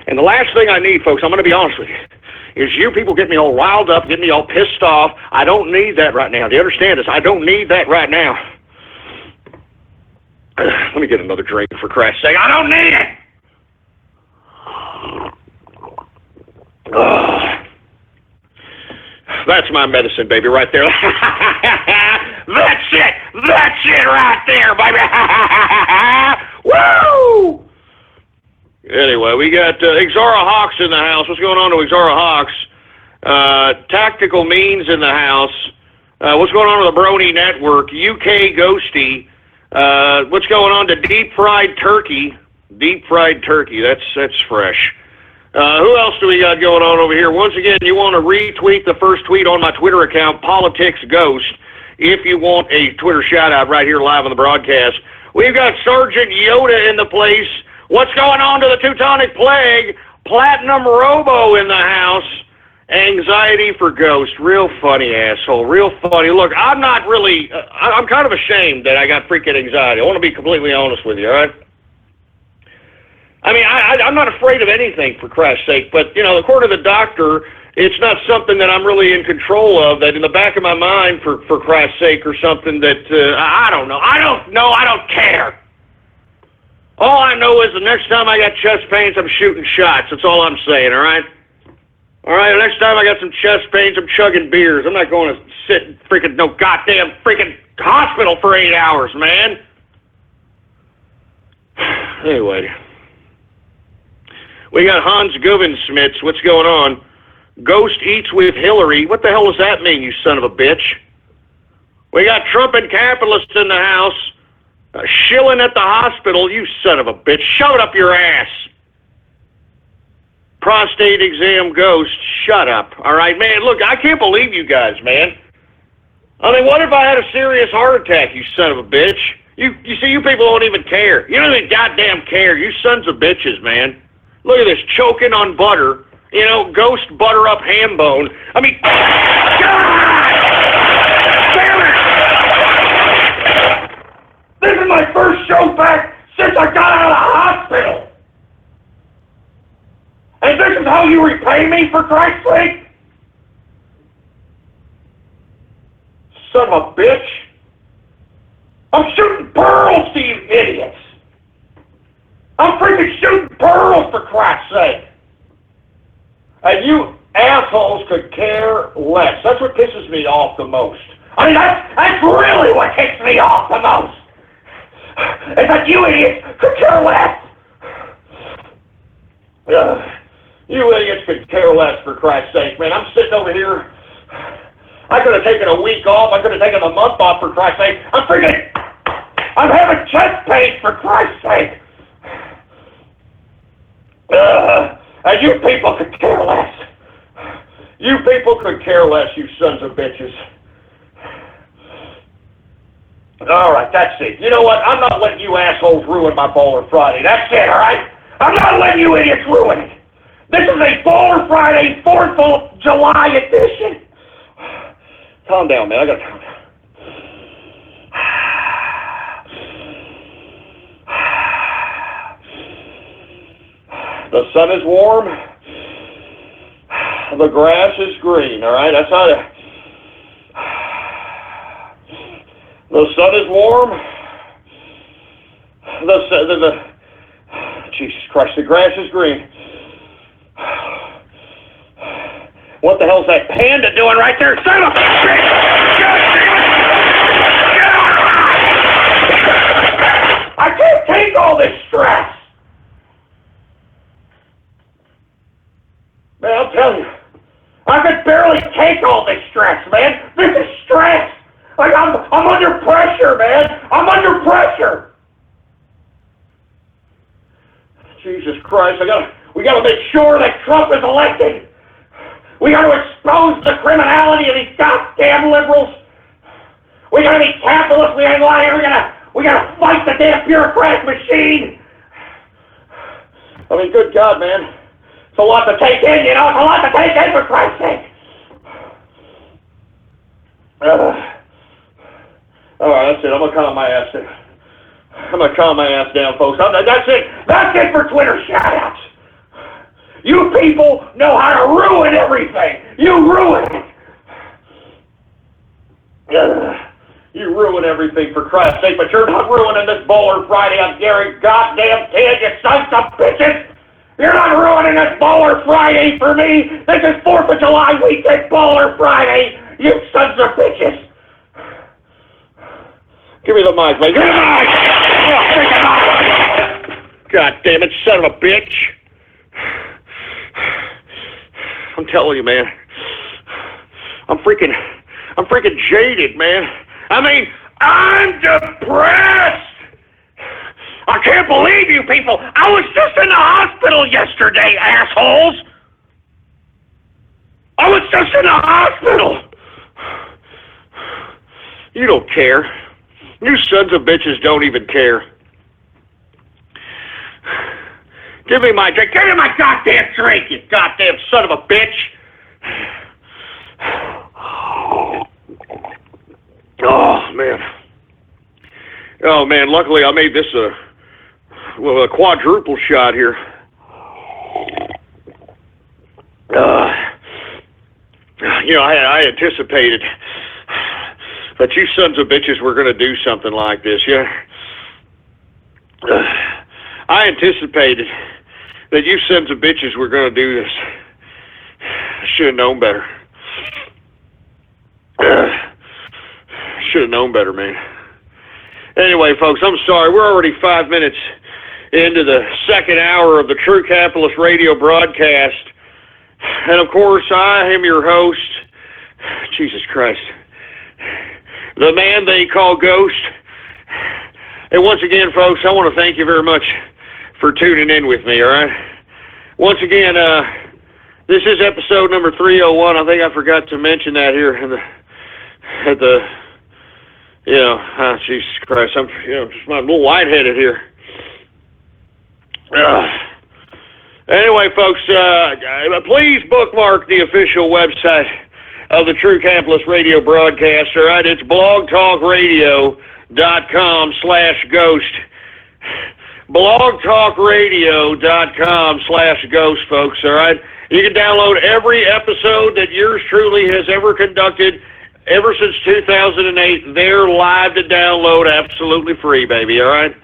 And the last thing I need, folks, I'm going to be honest with you, is you people get me all riled up, get me all pissed off. I don't need that right now. Do you understand this? I don't need that right now. Let me get another drink, for Christ's sake. I don't need it! That's my medicine, baby, right there. That's it! That's it right there, baby! Woo! Anyway, we got Exara Hawks in the house. What's going on to Exara Hawks? Tactical Means in the house. What's going on with the Brony Network? UK Ghosty. What's going on to Deep Fried Turkey? Deep Fried Turkey, that's fresh. Who else do we got going on over here? Once again, you want to retweet the first tweet on my Twitter account, Politics Ghost, if you want a Twitter shout-out right here live on the broadcast. We've got Sergeant Yoda in the place. What's going on to the Teutonic Plague? Platinum Robo in the house. Anxiety for Ghost. Real funny, asshole. Real funny. Look, I'm not really... I'm kind of ashamed that I got freaking anxiety. I want to be completely honest with you, all right? I mean, I'm not afraid of anything, for Christ's sake, but, according to the doctor, it's not something that I'm really in control of, that in the back of my mind, for Christ's sake, or something that, I don't know. I don't care. All I know is the next time I got chest pains, I'm shooting shots. That's all I'm saying, all right? All right, next time I got some chest pains, I'm chugging beers. I'm not going to sit in freaking no goddamn freaking hospital for 8 hours, man. Anyway, we got Hans Guvensmits. What's going on? Ghost eats with Hillary. What the hell does that mean, you son of a bitch? We got Trump and capitalists in the house. Shilling at the hospital, you son of a bitch. Shove it up your ass. Prostate exam ghost, shut up. All right, man, look, I can't believe you guys, man. I mean, what if I had a serious heart attack, you son of a bitch? You see, you people don't even care. You don't even goddamn care. You sons of bitches, man. Look at this, choking on butter. You know, ghost butter up ham bone. I mean, God! Damn it! This is my first show back since I got out of the hospital. And this is how you repay me, for Christ's sake? Son of a bitch. I'm shooting pearls to you idiots. I'm freaking shooting pearls, for Christ's sake. And you assholes could care less. That's what pisses me off the most. I mean, that's really what ticks me off the most. Is that you idiots could care less. You idiots could care less, for Christ's sake, man. I'm sitting over here. I could have taken a week off. I could have taken a month off, for Christ's sake. I'm having chest pain, for Christ's sake. And you people could care less. You people could care less, you sons of bitches. All right, that's it. You know what? I'm not letting you assholes ruin my Bowler Friday. That's it, all right? I'm not letting you idiots ruin it. This is a Bowler Friday 4th of July edition. Calm down, man. I gotta calm down. The sun is warm. The grass is green, all right? That's how the sun is warm. Jesus Christ, the grass is green. What the hell's that PANDA doing right there? Son of a bitch! God damn it! I can't take all this stress! Man, I'll tell you, I could barely take all this stress, man. This is stress. Like, I'm under pressure, man. I'm under pressure. Jesus Christ, we gotta make sure that Trump is elected. We gotta expose the criminality of these goddamn liberals. We gotta be capitalists. We ain't lying. We gotta fight the damn bureaucratic machine. I mean, good God, man. It's a lot to take in, you know. It's a lot to take in, for Christ's sake. All right, that's it. I'm gonna calm my ass down. I'm gonna calm my ass down, folks. That's it. That's it for Twitter shoutouts. You people know how to ruin everything. You ruin it. You ruin everything, for Christ's sake, but you're not ruining this Bowler Friday on Gary goddamn Ted, you sons of bitches. You're not ruining this Bowler Friday for me. This is 4th of July weekend Bowler Friday, you sons of bitches. Give me the mic, man. Give me the mic. Oh, take it off. God damn it, son of a bitch. I'm telling you, man. I'm freaking jaded, man. I mean, I'm depressed. I can't believe you people. I was just in the hospital yesterday, assholes. I was just in the hospital. You don't care. You sons of bitches don't even care. Give me my drink. Give me my goddamn drink, you goddamn son of a bitch. Oh, man. Oh, man, luckily I made this a quadruple shot here. You know, I anticipated that you sons of bitches were going to do something like this, yeah? I anticipated that you sons of bitches were going to do this. Should have known better. Should have known better, man. Anyway, folks, I'm sorry. We're already 5 minutes into the second hour of the True Capitalist Radio broadcast. And, of course, I am your host, Jesus Christ, the man they call Ghost. And once again, folks, I want to thank you very much for tuning in with me, all right? Once again, this is episode number 301. I think I forgot to mention that here Jesus Christ, I'm just a little lightheaded here. Anyway, folks, please bookmark the official website of the True Capitalist Radio broadcast, all right? It's blogtalkradio.com/ghost. blogtalkradio.com/ghost, folks, all right? You can download every episode that yours truly has ever conducted ever since 2008. They're live to download, absolutely free, baby, all right?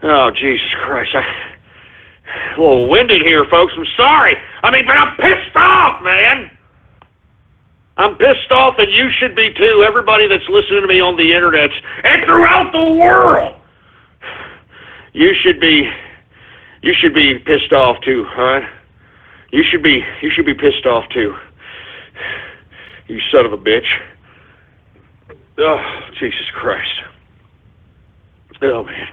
Oh, Jesus Christ. A little winded here, folks. I'm sorry. But I'm pissed off, man. I'm pissed off, and you should be too. Everybody that's listening to me on the internet and throughout the world. You should be pissed off too, all right? You should be pissed off too. You son of a bitch. Oh, Jesus Christ. Oh, man.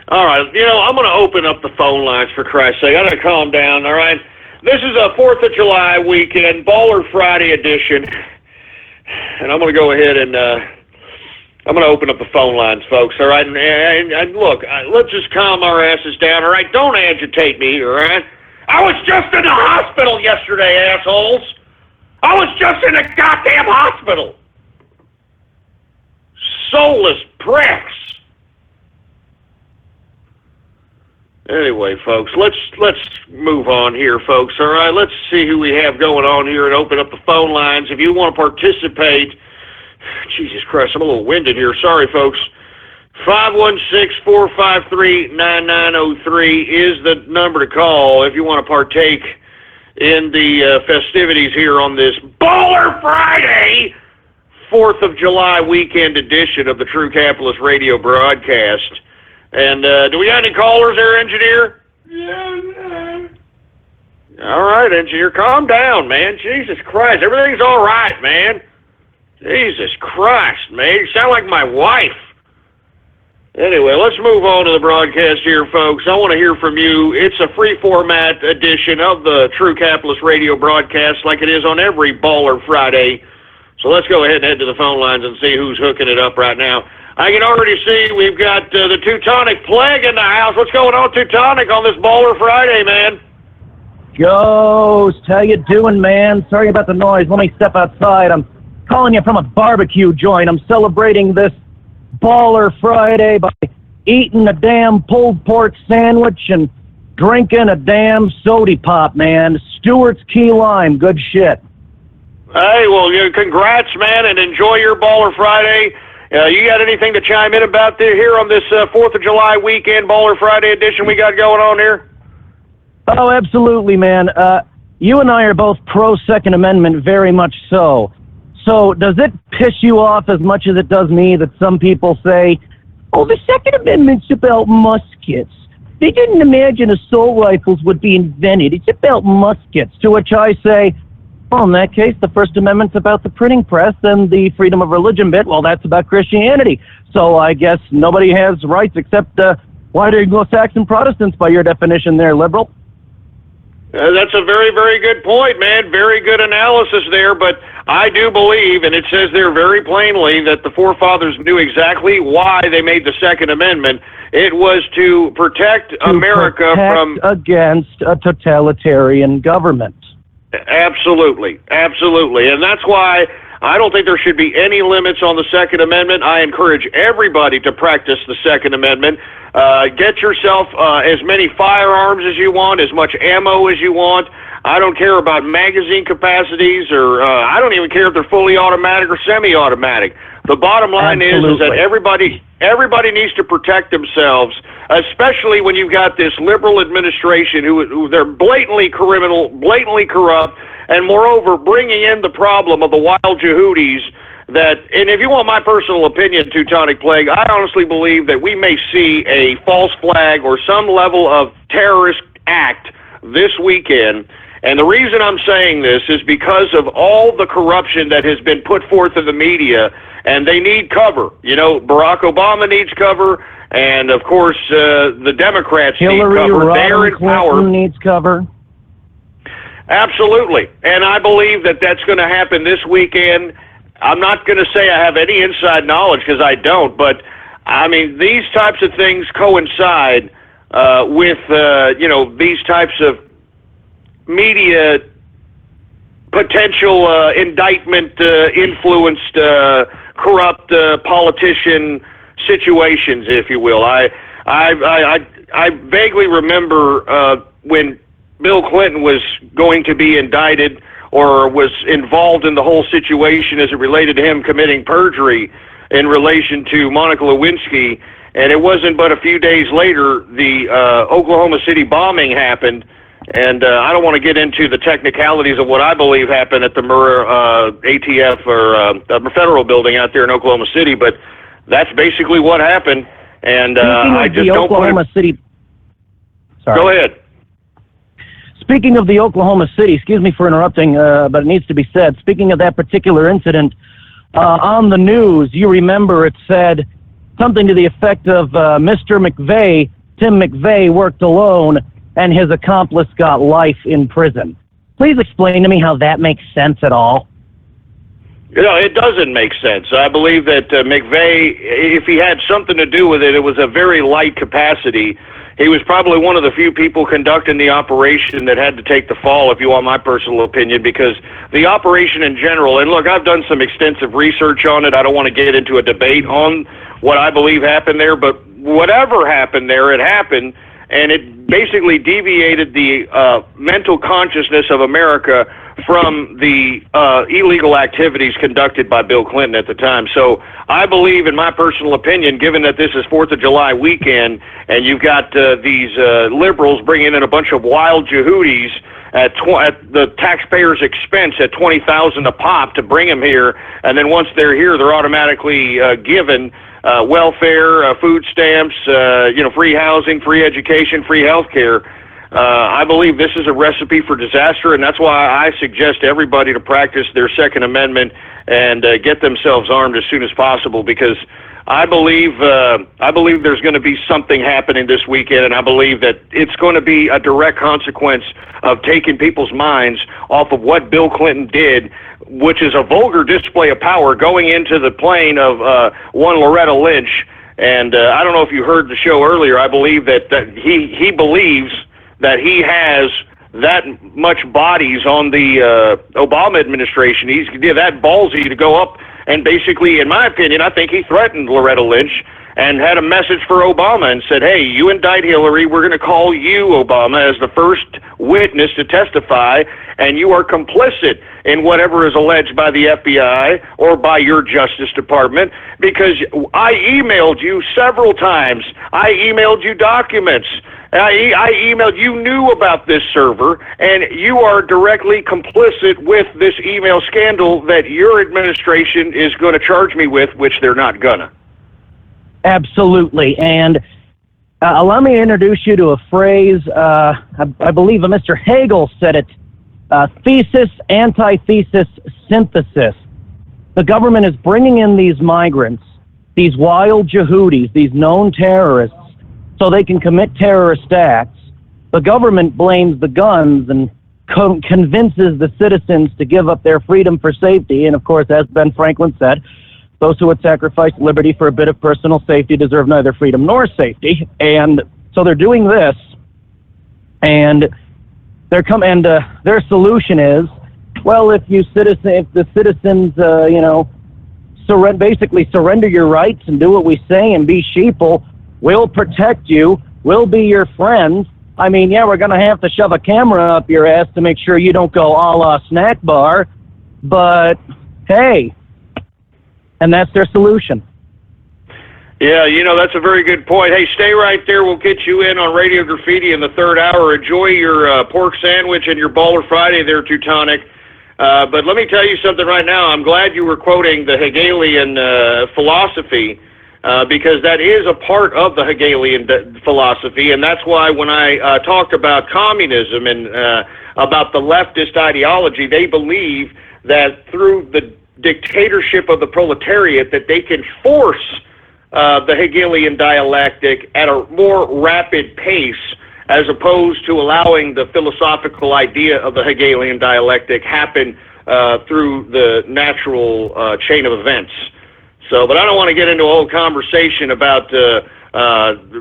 All right, I'm going to open up the phone lines for Christ's sake. I got to calm down, all right? This is a 4th of July weekend, Baller Friday edition. And I'm going to go ahead and I'm going to open up the phone lines, folks, all right? And look, let's just calm our asses down, all right? Don't agitate me, all right? I was just in the hospital yesterday, assholes. I was just in a goddamn hospital. Soulless pricks. Anyway, folks, let's move on here, folks, all right? Let's see who we have going on here and open up the phone lines. If you want to participate, Jesus Christ, I'm a little winded here. Sorry, folks. 516-453-9903 is the number to call if you want to partake in the festivities here on this Baller Friday, 4th of July weekend edition of the True Capitalist Radio broadcast. And do we got any callers there, engineer? Yeah. All right, engineer, calm down, man. Jesus Christ, everything's all right, man. Jesus Christ, man, you sound like my wife. Anyway, let's move on to the broadcast here, folks. I want to hear from you. It's a free format edition of the True Capitalist Radio broadcast like it is on every Baller Friday. So let's go ahead and head to the phone lines and see who's hooking it up right now. I can already see we've got the Teutonic Plague in the house. What's going on, Teutonic, on this Baller Friday, man? Ghost, how you doing, man? Sorry about the noise. Let me step outside. I'm calling you from a barbecue joint. I'm celebrating this Baller Friday by eating a damn pulled pork sandwich and drinking a damn soda pop, man. Stewart's Key Lime, good shit. Hey, well, congrats, man, and enjoy your Baller Friday. You got anything to chime in about here on this 4th of July weekend Baller Friday edition we got going on here? Oh, absolutely, man. You and I are both pro-Second Amendment, very much so. So does it piss you off as much as it does me that some people say, oh, the Second Amendment's about muskets. They didn't imagine assault rifles would be invented. It's about muskets. To which I say, well, in that case, the First Amendment's about the printing press, and the freedom of religion bit, well, that's about Christianity. So I guess nobody has rights except white Anglo-Saxon Protestants by your definition there, liberal. That's a very, very good point, man. Very good analysis there, but I do believe, and it says there very plainly, that the forefathers knew exactly why they made the Second Amendment. It was to protect America from against a totalitarian government. Absolutely, absolutely. And that's why I don't think there should be any limits on the Second Amendment. I encourage everybody to practice the Second Amendment. Get yourself as many firearms as you want, as much ammo as you want. I don't care about magazine capacities, or I don't even care if they're fully automatic or semi-automatic. The bottom line is that everybody needs to protect themselves, especially when you've got this liberal administration who they're blatantly criminal, blatantly corrupt, And moreover, bringing in the problem of the wild Yehudis that, and if you want my personal opinion, Teutonic Plague, I honestly believe that we may see a false flag or some level of terrorist act this weekend. And the reason I'm saying this is because of all the corruption that has been put forth in the media, and they need cover. You know, Barack Obama needs cover, and of course the Democrats need cover. They're in power. Clinton needs cover. Absolutely. And I believe that that's going to happen this weekend. I'm not going to say I have any inside knowledge because I don't, but I mean, these types of things coincide with, you know, these types of media potential indictment influenced corrupt politician situations, if you will. I vaguely remember when Bill Clinton was going to be indicted or was involved in the whole situation as it related to him committing perjury in relation to Monica Lewinsky, and it wasn't but a few days later the Oklahoma City bombing happened, and I don't want to get into the technicalities of what I believe happened at the ATF or federal building out there in Oklahoma City, but that's basically what happened, and I just don't want to... Sorry. Go ahead. Speaking of the Oklahoma City, excuse me for interrupting, but it needs to be said. Speaking of that particular incident, on the news, you remember it said something to the effect of Mr. McVeigh, Tim McVeigh, worked alone and his accomplice got life in prison. Please explain to me how that makes sense at all. You know, it doesn't make sense. I believe that McVeigh, if he had something to do with it, it was a very light capacity. He was probably one of the few people conducting the operation that had to take the fall, if you want my personal opinion, because the operation in general, and look, I've done some extensive research on it. I don't want to get into a debate on what I believe happened there, but whatever happened there, it happened, and it basically deviated the mental consciousness of America from the illegal activities conducted by Bill Clinton at the time. So I believe, in my personal opinion, given that this is 4th of July weekend, and you've got these liberals bringing in a bunch of wild Yehudis at the taxpayers' expense at $20,000 a pop to bring them here, and then once they're here, they're automatically given welfare, food stamps, you know, free housing, free education, free health care. I believe this is a recipe for disaster, and that's why I suggest everybody to practice their Second Amendment and get themselves armed as soon as possible, because I believe there's going to be something happening this weekend, and I believe that it's going to be a direct consequence of taking people's minds off of what Bill Clinton did, which is a vulgar display of power, going into the plane of one Loretta Lynch. And I don't know if you heard the show earlier. I believe that he believes that he has that much bodies on the Obama administration. He's that ballsy to go up and basically, in my opinion, I think he threatened Loretta Lynch and had a message for Obama and said, hey, you indict Hillary, we're going to call you, Obama, as the first witness to testify, and you are complicit in whatever is alleged by the FBI or by your Justice Department, because I emailed you several times. I emailed you documents. I emailed, you knew about this server, and you are directly complicit with this email scandal that your administration is going to charge me with, which they're not gonna. Absolutely. And allow me to introduce you to a phrase, I believe Mr. Hegel said it, thesis, antithesis, synthesis. The government is bringing in these migrants, these wild Yehudis, these known terrorists, so they can commit terrorist acts. The government blames the guns and convinces the citizens to give up their freedom for safety. And of course, as Ben Franklin said, those who would sacrifice liberty for a bit of personal safety deserve neither freedom nor safety. And so they're doing this, and their solution is, well, if the citizens, basically surrender your rights and do what we say and be sheeple, we'll protect you, we'll be your friends. I mean, yeah, we're going to have to shove a camera up your ass to make sure you don't go a la snack bar, but hey, and that's their solution. Yeah, that's a very good point. Hey, stay right there. We'll get you in on Radio Graffiti in the third hour. Enjoy your pork sandwich and your Baller Friday there, Teutonic. But let me tell you something right now. I'm glad you were quoting the Hegelian philosophy, because that is a part of the Hegelian philosophy, and that's why when I talked about communism and about the leftist ideology, they believe that through the dictatorship of the proletariat that they can force the Hegelian dialectic at a more rapid pace, as opposed to allowing the philosophical idea of the Hegelian dialectic happen through the natural chain of events. So, but I don't want to get into a whole conversation about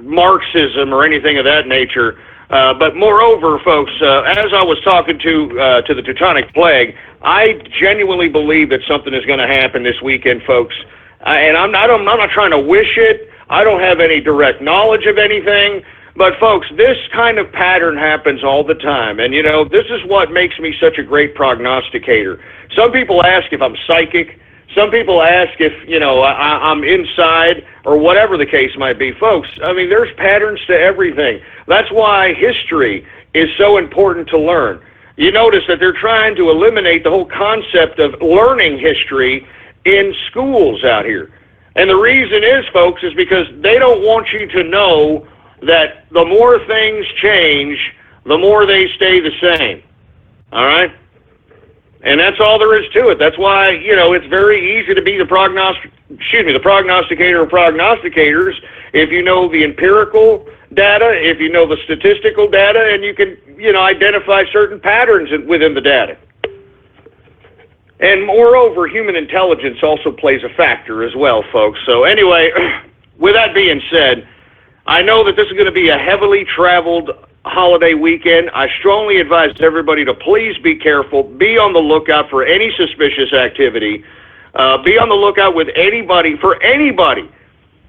Marxism or anything of that nature. But moreover, folks, as I was talking to the Teutonic Plague, I genuinely believe that something is going to happen this weekend, folks. And I'm not trying to wish it. I don't have any direct knowledge of anything. But, folks, this kind of pattern happens all the time. And, you know, this is what makes me such a great prognosticator. Some people ask if I'm psychic. Some people ask if, you know, I'm inside or whatever the case might be. Folks, I mean, there's patterns to everything. That's why history is so important to learn. You notice that they're trying to eliminate the whole concept of learning history in schools out here. And the reason is, folks, is because they don't want you to know that the more things change, the more they stay the same. All right? And that's all there is to it. That's why, you know, it's very easy to be the prognosticator of prognosticators if you know the empirical data, if you know the statistical data, and you can, you know, identify certain patterns within the data. And moreover, human intelligence also plays a factor as well, folks. So anyway, with that being said, I know that this is going to be a heavily traveled holiday weekend. I strongly advise everybody to please be careful, be on the lookout for any suspicious activity, be on the lookout with anybody, for anybody.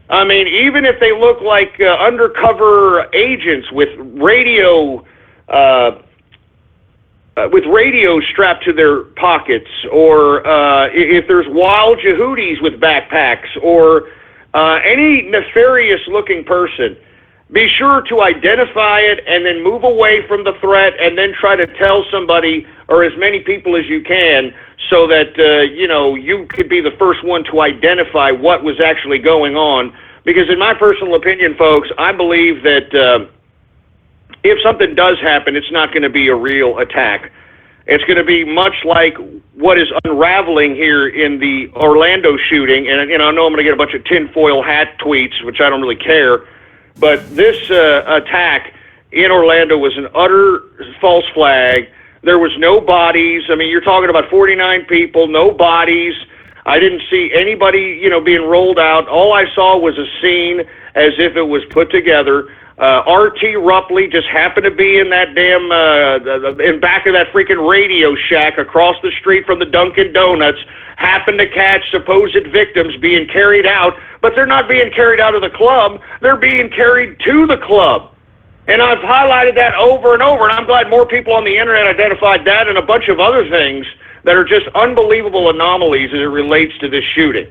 I mean, even if they look like undercover agents with radio strapped to their pockets, or if there's wild Yehudis with backpacks, or any nefarious-looking person, be sure to identify it and then move away from the threat, and then try to tell somebody or as many people as you can, so that you know, you could be the first one to identify what was actually going on. Because in my personal opinion, folks, I believe that if something does happen, it's not going to be a real attack. It's going to be much like what is unraveling here in the Orlando shooting. And, you know, I know I'm going to get a bunch of tinfoil hat tweets, which I don't really care. But this attack in Orlando was an utter false flag. There was no bodies. I mean, you're talking about 49 people, no bodies. I didn't see anybody, you know, being rolled out. All I saw was a scene as if it was put together. R.T. Rupley just happened to be in that damn, in back of that freaking Radio Shack across the street from the Dunkin' Donuts, happened to catch supposed victims being carried out, but they're not being carried out of the club, they're being carried to the club. And I've highlighted that over and over, and I'm glad more people on the internet identified that and a bunch of other things that are just unbelievable anomalies as it relates to this shooting.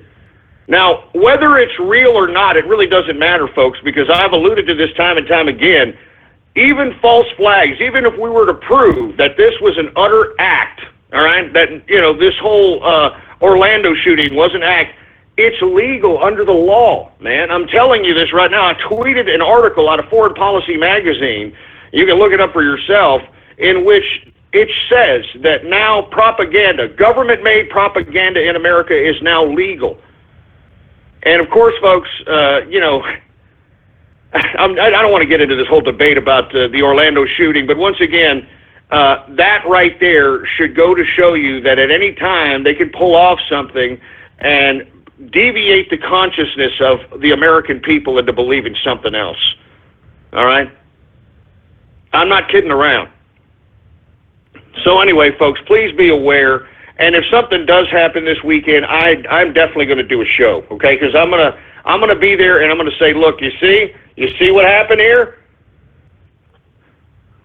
Now, whether it's real or not, it really doesn't matter, folks, because I've alluded to this time and time again. Even false flags, even if we were to prove that this was an utter act, all right, that, you know, this whole Orlando shooting was an act, it's legal under the law, man. I'm telling you this right now. I tweeted an article out of Foreign Policy magazine. You can look it up for yourself, in which it says that now propaganda, government-made propaganda in America is now legal. And, of course, folks, you know, I don't want to get into this whole debate about the Orlando shooting, but once again, that right there should go to show you that at any time they can pull off something and deviate the consciousness of the American people into believing something else. All right? I'm not kidding around. So anyway, folks, please be aware. And if something does happen this weekend, I'm definitely going to do a show, okay? Because I'm gonna be there, and I'm going to say, look, you see what happened here?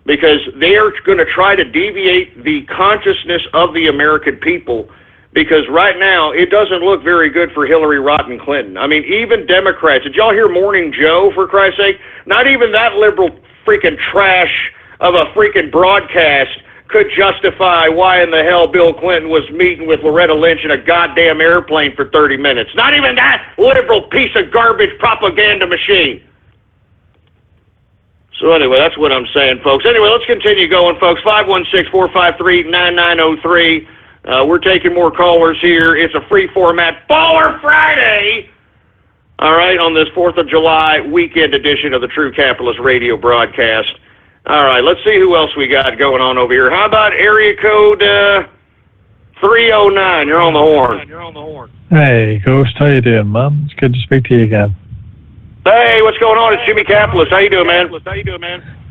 Because they're going to try to deviate the consciousness of the American people. Because right now, it doesn't look very good for Hillary Rotten Clinton. I mean, even Democrats. Did y'all hear Morning Joe, for Christ's sake? Not even that liberal freaking trash of a freaking broadcast could justify why in the hell Bill Clinton was meeting with Loretta Lynch in a goddamn airplane for 30 minutes. Not even that liberal piece of garbage propaganda machine. So anyway, that's what I'm saying, folks. Anyway, let's continue going, folks. 516-453-9903. We're taking more callers here. It's a free format Baller Friday. All right, on this 4th of July weekend edition of the True Capitalist Radio broadcast. All right, let's see who else we got going on over here. How about area code 309? You're on the horn. Hey, Ghost, how you doing, man? It's good to speak to you again. Hey, what's going on? It's Jimmy Capitalist. How you doing, man?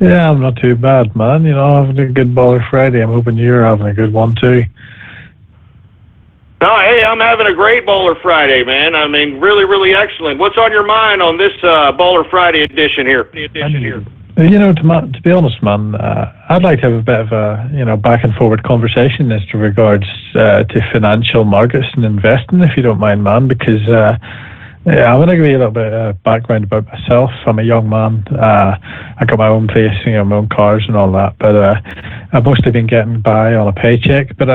Yeah, I'm not too bad, man. You know, having a good Baller Friday. I'm hoping you're having a good one, too. Oh, hey, I'm having a great Baller Friday, man. I mean, really, really excellent. What's on your mind on this Baller Friday edition here? You know, to be honest, man, I'd like to have a bit of a, back and forward conversation as to regards to financial markets and investing, if you don't mind, man, because I'm going to give you a little bit of background about myself. I'm a young man. I got my own place, my own cars and all that, but I've mostly been getting by on a paycheck. But,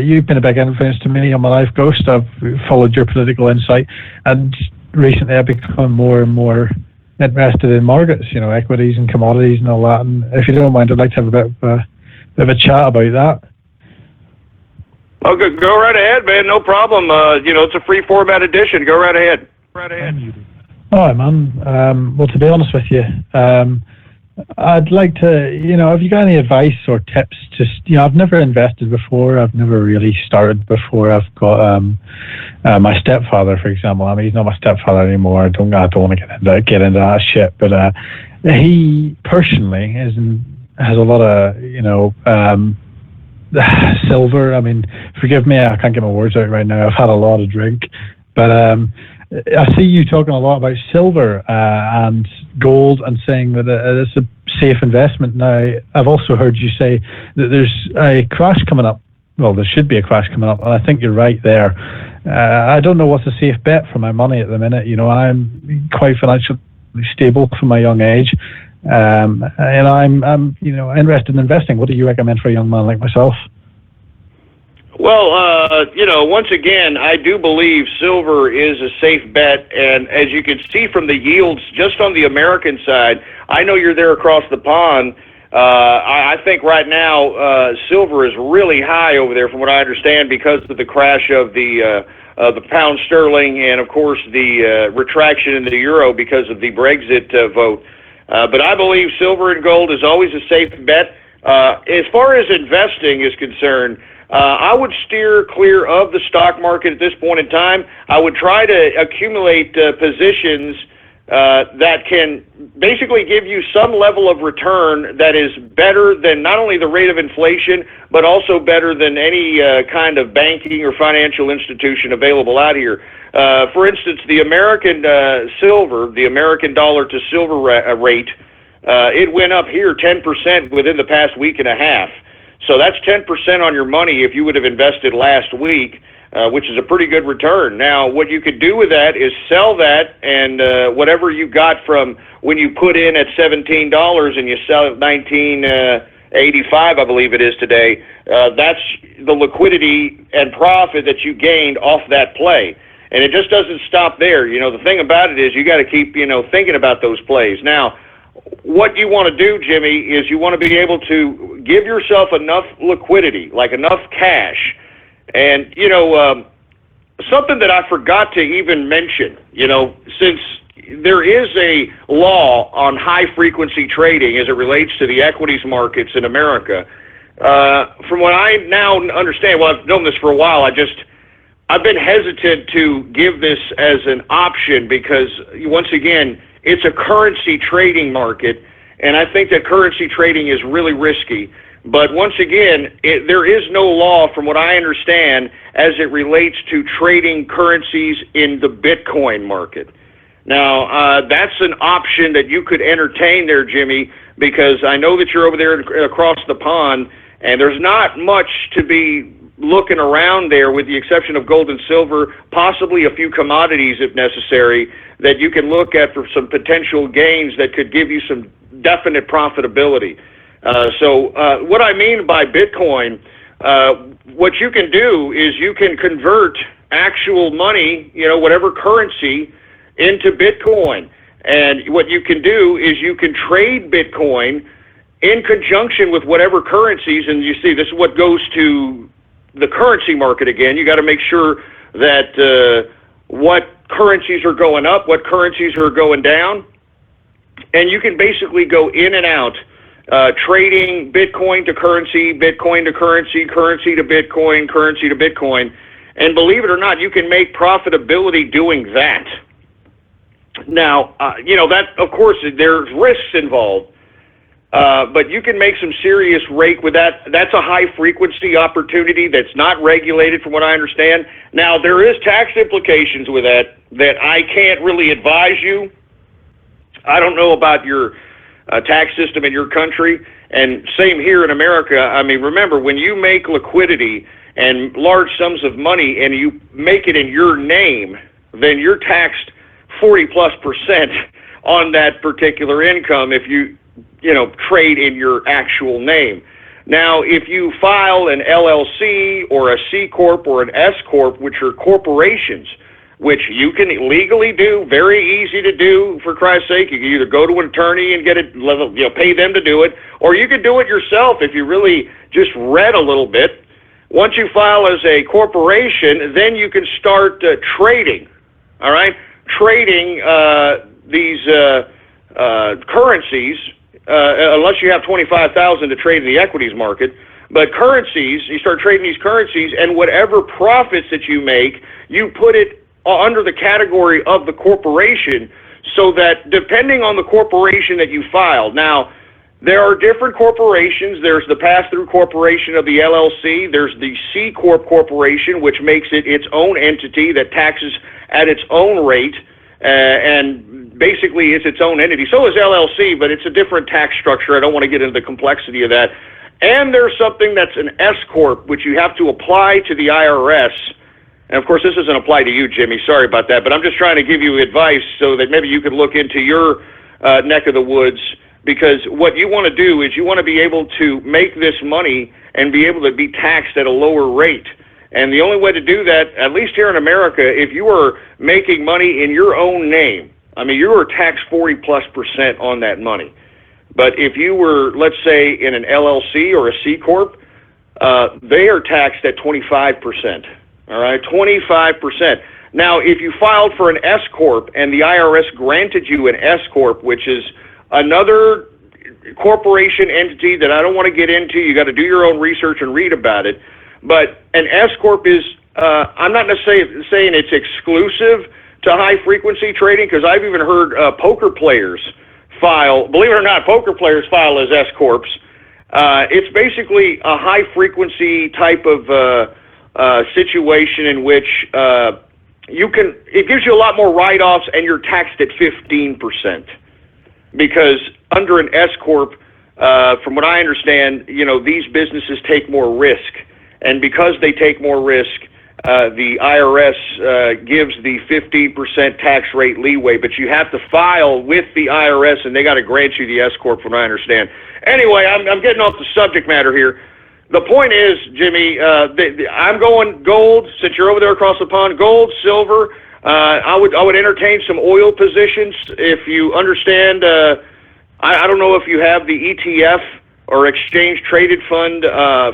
you've been a big influence to me on my life, Ghost. I've followed your political insight, and recently I've become more and more interested in markets, equities and commodities and all that. And if you don't mind, I'd like to have a bit of a chat about that. Oh, go right ahead, man. No problem. It's a free format edition. Go right ahead. All right, man. Well, to be honest with you, I'd like to, have you got any advice or tips? I've never invested before. I've never really started before. I've got my stepfather, for example. I mean, he's not my stepfather anymore. I don't want to get into that shit. But he personally has a lot of, silver. I mean, forgive me, I can't get my words out right now. I've had a lot of drink, but I see you talking a lot about silver and gold and saying that it's a safe investment. Now, I've also heard you say that there's a crash coming up. Well, there should be a crash coming up, and I think you're right there. I don't know what's a safe bet for my money at the minute. I'm quite financially stable from my young age, and I'm interested in investing. What do you recommend for a young man like myself? Well, once again, I do believe silver is a safe bet, and as you can see from the yields just on the American side, I know you're there across the pond. I think right now silver is really high over there, from what I understand, because of the crash of the pound sterling and, of course, the retraction in the euro because of the Brexit vote. But I believe silver and gold is always a safe bet. As far as investing is concerned, I would steer clear of the stock market at this point in time. I would try to accumulate positions that can basically give you some level of return that is better than not only the rate of inflation, but also better than any kind of banking or financial institution available out here. For instance, the American silver, the American dollar to silver rate, it went up here 10% within the past week and a half. So that's 10% on your money if you would have invested last week, which is a pretty good return. Now, what you could do with that is sell that, and whatever you got from when you put in at $17 and you sell at $19.85, I believe it is today, that's the liquidity and profit that you gained off that play. And it just doesn't stop there. The thing about it is you got to keep, thinking about those plays. Now, what you want to do, Jimmy, is you want to be able to give yourself enough liquidity, like enough cash. And, something that I forgot to even mention, since there is a law on high-frequency trading as it relates to the equities markets in America, from what I now understand, well, I've known this for a while, I've been hesitant to give this as an option because, once again, it's a currency trading market, and I think that currency trading is really risky. But once again, there is no law, from what I understand, as it relates to trading currencies in the Bitcoin market. Now, that's an option that you could entertain there, Jimmy, because I know that you're over there across the pond, and there's not much to be looking around there, with the exception of gold and silver, possibly a few commodities if necessary, that you can look at for some potential gains that could give you some definite profitability. So what I mean by Bitcoin, what you can do is you can convert actual money, whatever currency, into Bitcoin. And what you can do is you can trade Bitcoin in conjunction with whatever currencies, and you see this is what goes to the currency market again. You got to make sure that what currencies are going up, what currencies are going down, and you can basically go in and out, trading Bitcoin to currency, Bitcoin to currency, currency to Bitcoin, currency to Bitcoin, and believe it or not, you can make profitability doing that. Now, that, of course, there's risks involved, but you can make some serious rake with that. That's a high-frequency opportunity that's not regulated, from what I understand. Now, there is tax implications with that I can't really advise you. I don't know about your tax system in your country, and same here in America. I mean, remember, when you make liquidity and large sums of money and you make it in your name, then you're taxed 40+% on that particular income if you trade in your actual name. Now, if you file an LLC or a C Corp or an S Corp, which are corporations, which you can legally do, very easy to do, for Christ's sake. You can either go to an attorney and get it, pay them to do it, or you can do it yourself if you really just read a little bit. Once you file as a corporation, then you can start trading, all right? Trading these currencies, unless you have $25,000 to trade in the equities market. But currencies, you start trading these currencies, and whatever profits that you make, you put it under the category of the corporation, so that depending on the corporation that you filed. Now, there are different corporations. There's the pass-through corporation of the LLC. There's the C Corp corporation, which makes it its own entity that taxes at its own rate, and basically it's its own entity. So is LLC, but it's a different tax structure. I don't want to get into the complexity of that. And there's something that's an S Corp, which you have to apply to the IRS. And, of course, this doesn't apply to you, Jimmy. Sorry about that. But I'm just trying to give you advice so that maybe you could look into your neck of the woods, because what you want to do is you want to be able to make this money and be able to be taxed at a lower rate. And the only way to do that, at least here in America, if you are making money in your own name, I mean, you are taxed 40+% on that money. But if you were, let's say, in an LLC or a C Corp, they are taxed at 25%. All right, 25%. Now, if you filed for an S Corp and the IRS granted you an S Corp, which is another corporation entity that I don't want to get into, you got to do your own research and read about it. But an S Corp is, I'm not necessarily saying it's exclusive to high-frequency trading, because I've even heard poker players file, believe it or not, poker players file as S Corps. It's basically a high-frequency type of situation in which it gives you a lot more write-offs, and you're taxed at 15%. Because under an S Corp, from what I understand, these businesses take more risk. And because they take more risk, the IRS gives the 15% tax rate leeway, but you have to file with the IRS, and they got to grant you the S Corp, from what I understand. Anyway, I'm getting off the subject matter here. The point is, Jimmy, I'm going gold, since you're over there across the pond. Gold, silver. I would entertain some oil positions if you understand. I don't know if you have the ETF or exchange traded fund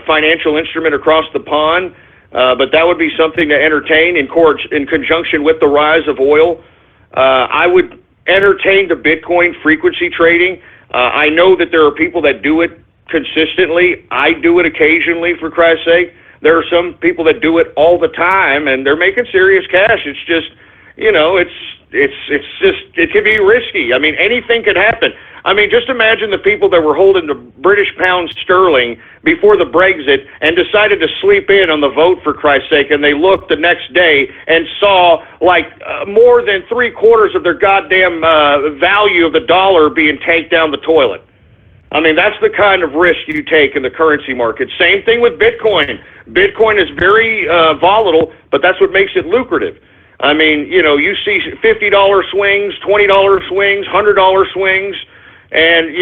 financial instrument across the pond, but that would be something to entertain in conjunction with the rise of oil. I would entertain the Bitcoin frequency trading. I know that there are people that do it consistently. I do it occasionally, for Christ's sake. There are some people that do it all the time, and they're making serious cash. It's just, it can be risky. I mean, anything could happen. I mean, just imagine the people that were holding the British pound sterling before the Brexit and decided to sleep in on the vote, for Christ's sake, and they looked the next day and saw more than 3/4 of their goddamn value of the dollar being tanked down the toilet. I mean, that's the kind of risk you take in the currency market. Same thing with Bitcoin. Bitcoin is very volatile, but that's what makes it lucrative. I mean, you see $50 swings, $20 swings, $100 swings. And,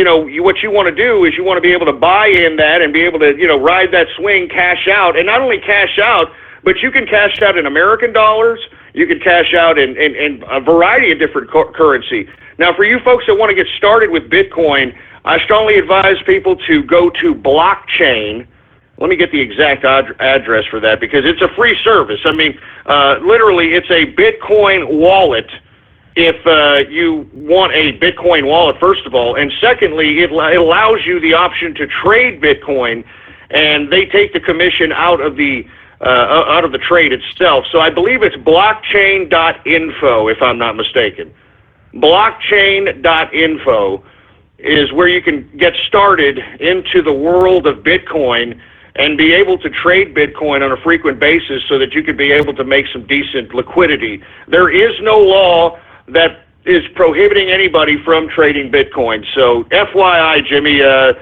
what you want to do is you want to be able to buy in that and be able to, ride that swing, cash out. And not only cash out, but you can cash out in American dollars. You can cash out in a variety of different currency. Now, for you folks that want to get started with Bitcoin, I strongly advise people to go to blockchain. Let me get the exact address for that because it's a free service. I mean, literally, it's a Bitcoin wallet. If you want a Bitcoin wallet, first of all, and secondly, it allows you the option to trade Bitcoin, and they take the commission out of the trade itself. So I believe it's blockchain.info, if I'm not mistaken. Blockchain.info is where you can get started into the world of Bitcoin and be able to trade Bitcoin on a frequent basis so that you could be able to make some decent liquidity. There is no law that is prohibiting anybody from trading Bitcoin. So FYI, Jimmy, let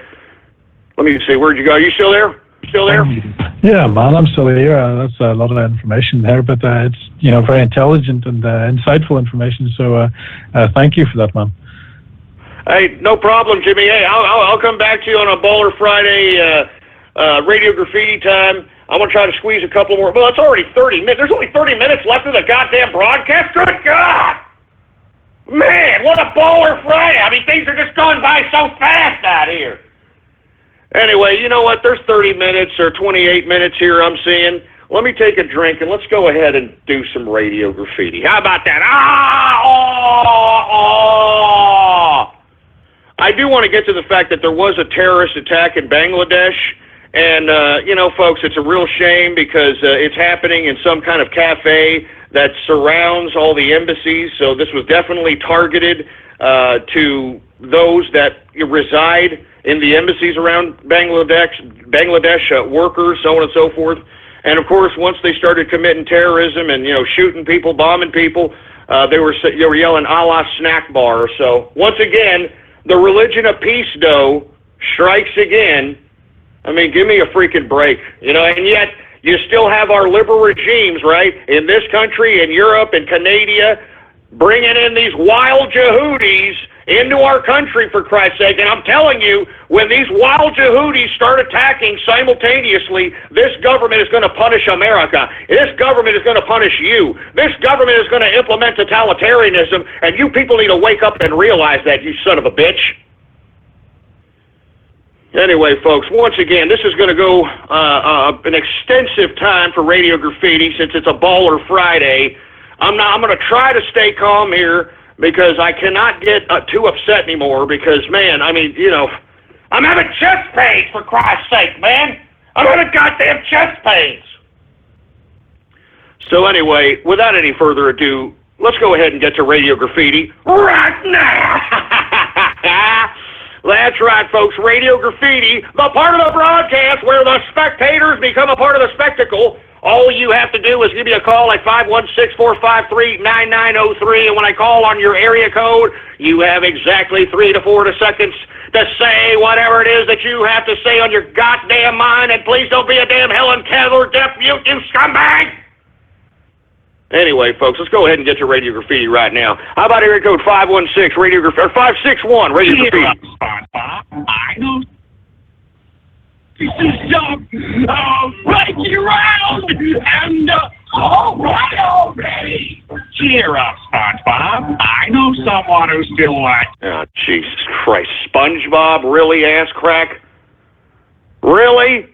me see, where'd you go? Are you still there? Still there? Yeah, man, I'm still here. That's a lot of information there, but it's very intelligent and insightful information. So thank you for that, man. Hey, no problem, Jimmy. Hey, I'll come back to you on a Baller Friday Radio Graffiti time. I'm going to try to squeeze a couple more. Well, it's already 30 minutes. There's only 30 minutes left of the goddamn broadcast. Good God! Man, what a Baller Friday. I mean, things are just going by so fast out here. Anyway, you know what? There's 30 minutes or 28 minutes here I'm seeing. Let me take a drink and let's go ahead and do some Radio Graffiti. How about that? I do want to get to the fact that there was a terrorist attack in Bangladesh. And, folks, it's a real shame because it's happening in some kind of cafe that surrounds all the embassies. So this was definitely targeted to those that reside in the embassies around Bangladesh workers, so on and so forth. And, of course, once they started committing terrorism and, shooting people, bombing people, they were yelling Allah snack bar. So, once again, the religion of peace, though, strikes again. I mean, give me a freaking break, and yet you still have our liberal regimes, right, in this country, in Europe, in Canada, bringing in these wild Yehudis into our country, for Christ's sake. And I'm telling you, when these wild Yehudis start attacking simultaneously, this government is going to punish America. This government is going to punish you. This government is going to implement totalitarianism, and you people need to wake up and realize that, you son of a bitch. Anyway, folks, once again, this is going to go an extensive time for Radio Graffiti since it's a Baller Friday. I'm going to try to stay calm here because I cannot get too upset anymore because, man, I mean, I'm having chest pains, for Christ's sake, man. I'm having goddamn chest pains. So anyway, without any further ado, let's go ahead and get to Radio Graffiti right now. That's right, folks. Radio Graffiti, the part of the broadcast where the spectators become a part of the spectacle. All you have to do is give me a call at 516-453-9903, and when I call on your area code, you have exactly 3 to 4 seconds to say whatever it is that you have to say on your goddamn mind, and please don't be a damn Helen Keller deaf mute, you scumbag! Anyway, folks, let's go ahead and get to Radio Graffiti right now. How about area code 516 Radio Graffiti, or 561 Radio Graffiti? I know. This is right around and all right already. Cheer up, SpongeBob. I know someone who's still like. Oh, Jesus Christ, SpongeBob, really, ass crack? Really?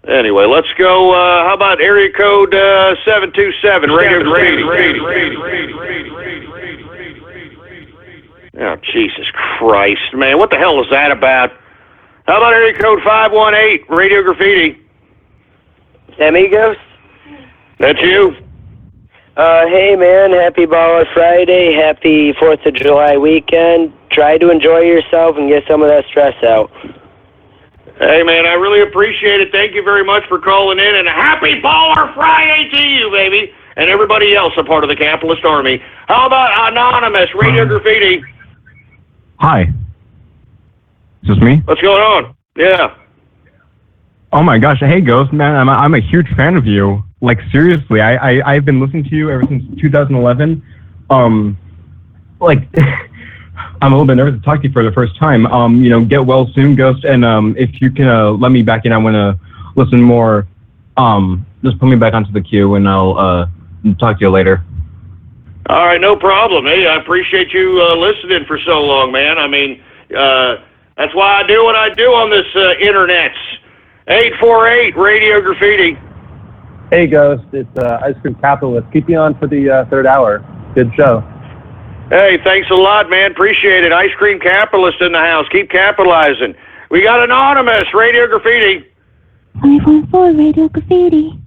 Anyway, let's go. How about area code 727 Radio Graffiti? Oh, Jesus Christ, man, what the hell is that about? How about area code 518, Radio Graffiti? Amigos? That's you? Hey, man, happy Baller Friday, happy 4th of July weekend. Try to enjoy yourself and get some of that stress out. Hey, man, I really appreciate it. Thank you very much for calling in, and happy Baller Friday to you, baby, and everybody else a part of the capitalist army. How about Anonymous, Radio Graffiti? Hi. Is this me? What's going on? Yeah. Oh my gosh! Hey, Ghost, man, I'm a huge fan of you. Like, seriously, I've been listening to you ever since 2011. Like, I'm a little bit nervous to talk to you for the first time. Get well soon, Ghost. And if you can let me back in, I want to listen more. Just put me back onto the queue, and I'll talk to you later. All right, no problem. Hey, I appreciate you listening for so long, man. I mean, that's why I do what I do on this internet. 848 Radio Graffiti. Hey, Ghost. It's Ice Cream Capitalist. Keep you on for the third hour. Good show. Hey, thanks a lot, man. Appreciate it. Ice Cream Capitalist in the house. Keep capitalizing. We got Anonymous, Radio Graffiti. 514 Radio Graffiti.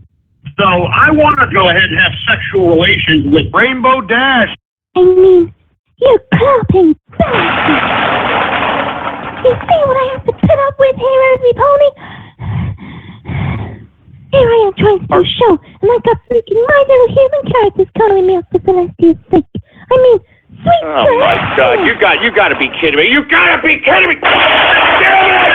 So I want to go ahead and have sexual relations with Rainbow Dash. I mean, you clapping bastard. You see what I have to put up with here, Every Pony? Here I am trying to do a show, and I got freaking my little human characters calling me up for Celestia's sake. I mean, sweet Oh my God! You got to be kidding me! You got to be kidding me! Damn it!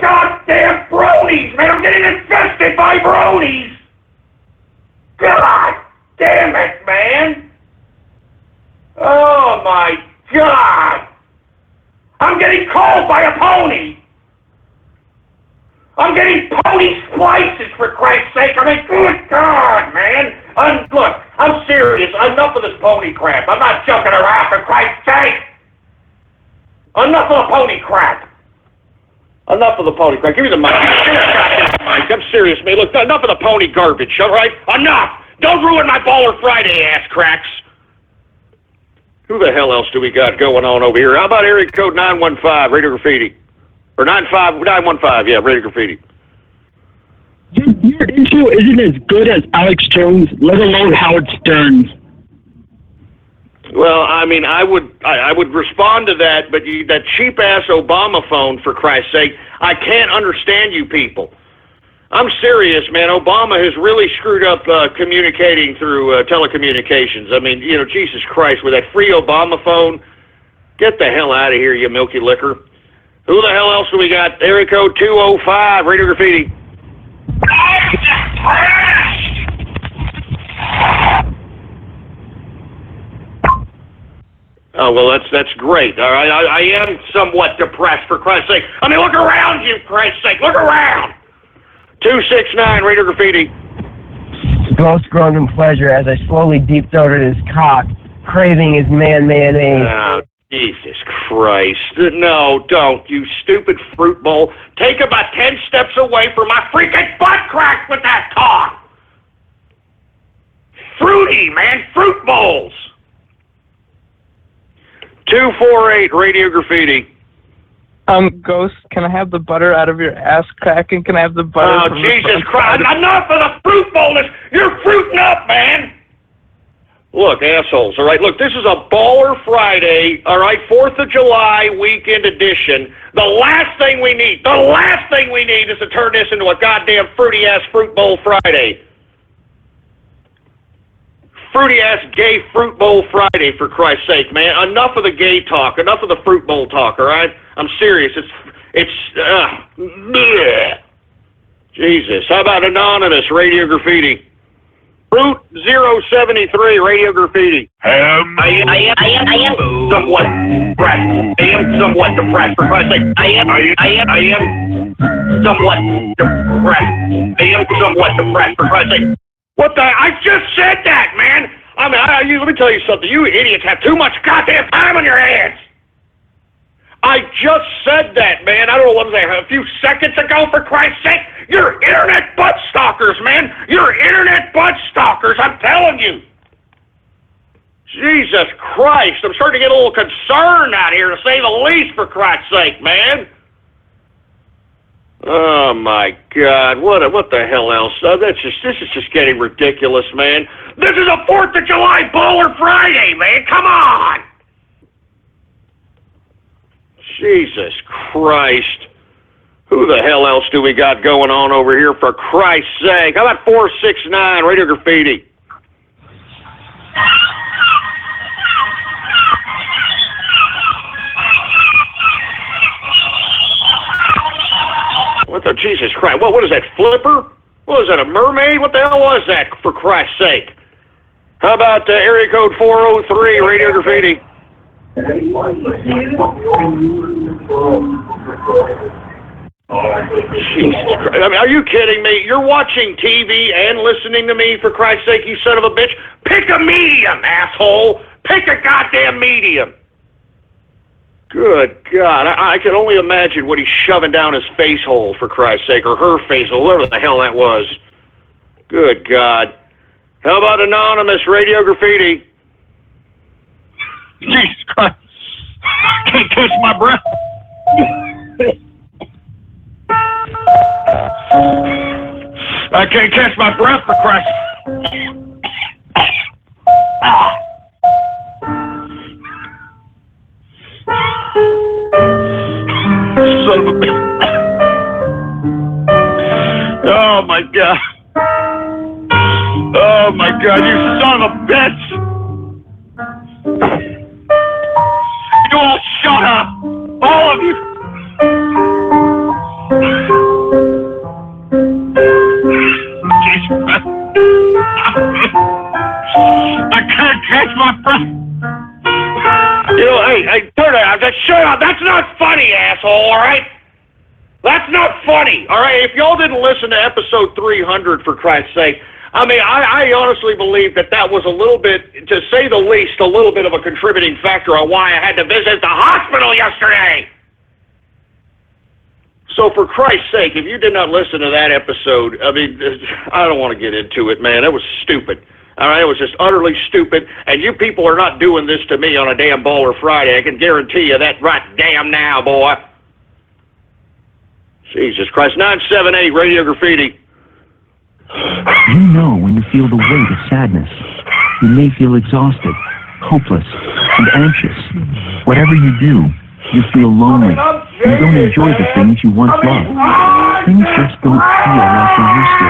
Goddamn bronies, man! I'm getting infested by bronies. God damn it, man! Oh my God! I'm getting called by a pony. I'm getting pony splices, for Christ's sake. I mean, good God, man. Look, I'm serious. Enough of this pony crap. I'm not joking around, for Christ's sake. Enough of the pony crap. Enough of the pony crap. Give me the mic. Give me that goddamn mic. I'm serious, man. Look, enough of the pony garbage, all right? Enough. Don't ruin my Baller Friday, ass cracks. Who the hell else do we got going on over here? How about area code 915, Radio Graffiti? Or 915, yeah, Radio Graffiti. Your intro isn't as good as Alex Jones, let alone Howard Stern's. Well, I mean, I would respond to that, but that cheap-ass Obama phone, for Christ's sake, I can't understand you people. I'm serious, man. Obama has really screwed up communicating through telecommunications. I mean, Jesus Christ, with that free Obama phone, get the hell out of here, you milky liquor. Who the hell else do we got? Area code 205, Radio Graffiti. Oh, well, that's great. All right, I am somewhat depressed, for Christ's sake. I mean, look around you, for Christ's sake. Look around. 269, Radio Graffiti. Ghost groaned in pleasure as I slowly deep-throated his cock, craving his mayonnaise. Oh, Jesus Christ. No, don't, you stupid fruit bowl. Take about 10 steps away from my freaking butt crack with that talk. Fruity, man, fruit bowls. 248, Radio Graffiti. Ghost, can I have the butter out of your ass crack, and can I have the butter Oh, from Jesus the Christ. Enough of the fruit boldness. You're fruiting up, man. Look, assholes, all right? Look, this is a Baller Friday, all right? 4th of July weekend edition. The last thing we need is to turn this into a goddamn fruity-ass fruit bowl Friday. Fruity-ass gay fruit bowl Friday, for Christ's sake, man. Enough of the gay talk. Enough of the fruit bowl talk, all right? I'm serious. Bleh. Jesus. How about Anonymous, Radio Graffiti? Fruit 073, Radio Graffiti. I am somewhat depressed, for Christ's sake. I am somewhat depressed, for Christ's sake. What the? I just said that, man. I mean, let me tell you something. You idiots have too much goddamn time on your hands. I just said that, man. I don't know what was that, a few seconds ago, for Christ's sake. You're internet butt stalkers, man. You're internet butt stalkers, I'm telling you. Jesus Christ. I'm starting to get a little concerned out here, to say the least, for Christ's sake, man. Oh my God! What the hell else? This is just getting ridiculous, man. This is a 4th of July Baller Friday, man. Come on! Jesus Christ! Who the hell else do we got going on over here? For Christ's sake! How about 469 Radio Graffiti? What the Jesus Christ? What is that, Flipper? What was that, a mermaid? What the hell was that, for Christ's sake? How about area code 403, Radio Graffiti? Jesus Christ. I mean, are you kidding me? You're watching TV and listening to me, for Christ's sake, you son of a bitch. Pick a medium, asshole. Pick a goddamn medium. Good God. I can only imagine what he's shoving down his face hole, for Christ's sake, or her face hole, whatever the hell that was. Good God. How about Anonymous, Radio Graffiti? Jesus Christ. I can't catch my breath. I can't catch my breath, for Christ. Son of a bitch. Oh my God. Oh my God, you son of a bitch. You all shut up. All of you. I can't catch my breath. You know, hey, turn it out. Shut up. That's not funny, asshole, all right? That's not funny, all right? If y'all didn't listen to episode 300, for Christ's sake, I mean, I honestly believe that was a little bit, to say the least, a little bit of a contributing factor on why I had to visit the hospital yesterday. So, for Christ's sake, if you did not listen to that episode, I mean, I don't want to get into it, man. It was stupid. All right, it was just utterly stupid, and you people are not doing this to me on a damn Baller Friday. I can guarantee you that right damn now, boy. Jesus Christ. 978 Radio Graffiti. You know when you feel the weight of sadness. You may feel exhausted, hopeless, and anxious. Whatever you do, you feel lonely. You don't enjoy the things you once loved. Things just don't feel like they used to.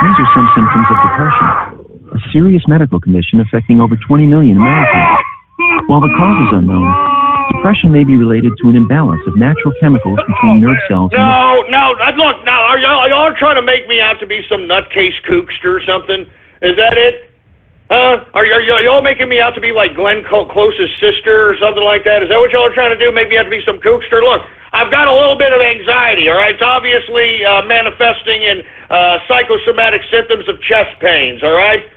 These are some symptoms of depression, a serious medical condition affecting over 20 million Americans. While the cause is unknown, depression may be related to an imbalance of natural chemicals between nerve cells. No, look, now, are y'all trying to make me out to be some nutcase kookster or something? Is that it? Are y'all making me out to be like Glenn Close's sister or something like that? Is that what y'all are trying to do? Make me out to be some kookster? Look, I've got a little bit of anxiety, all right? It's obviously manifesting in psychosomatic symptoms of chest pains, all right?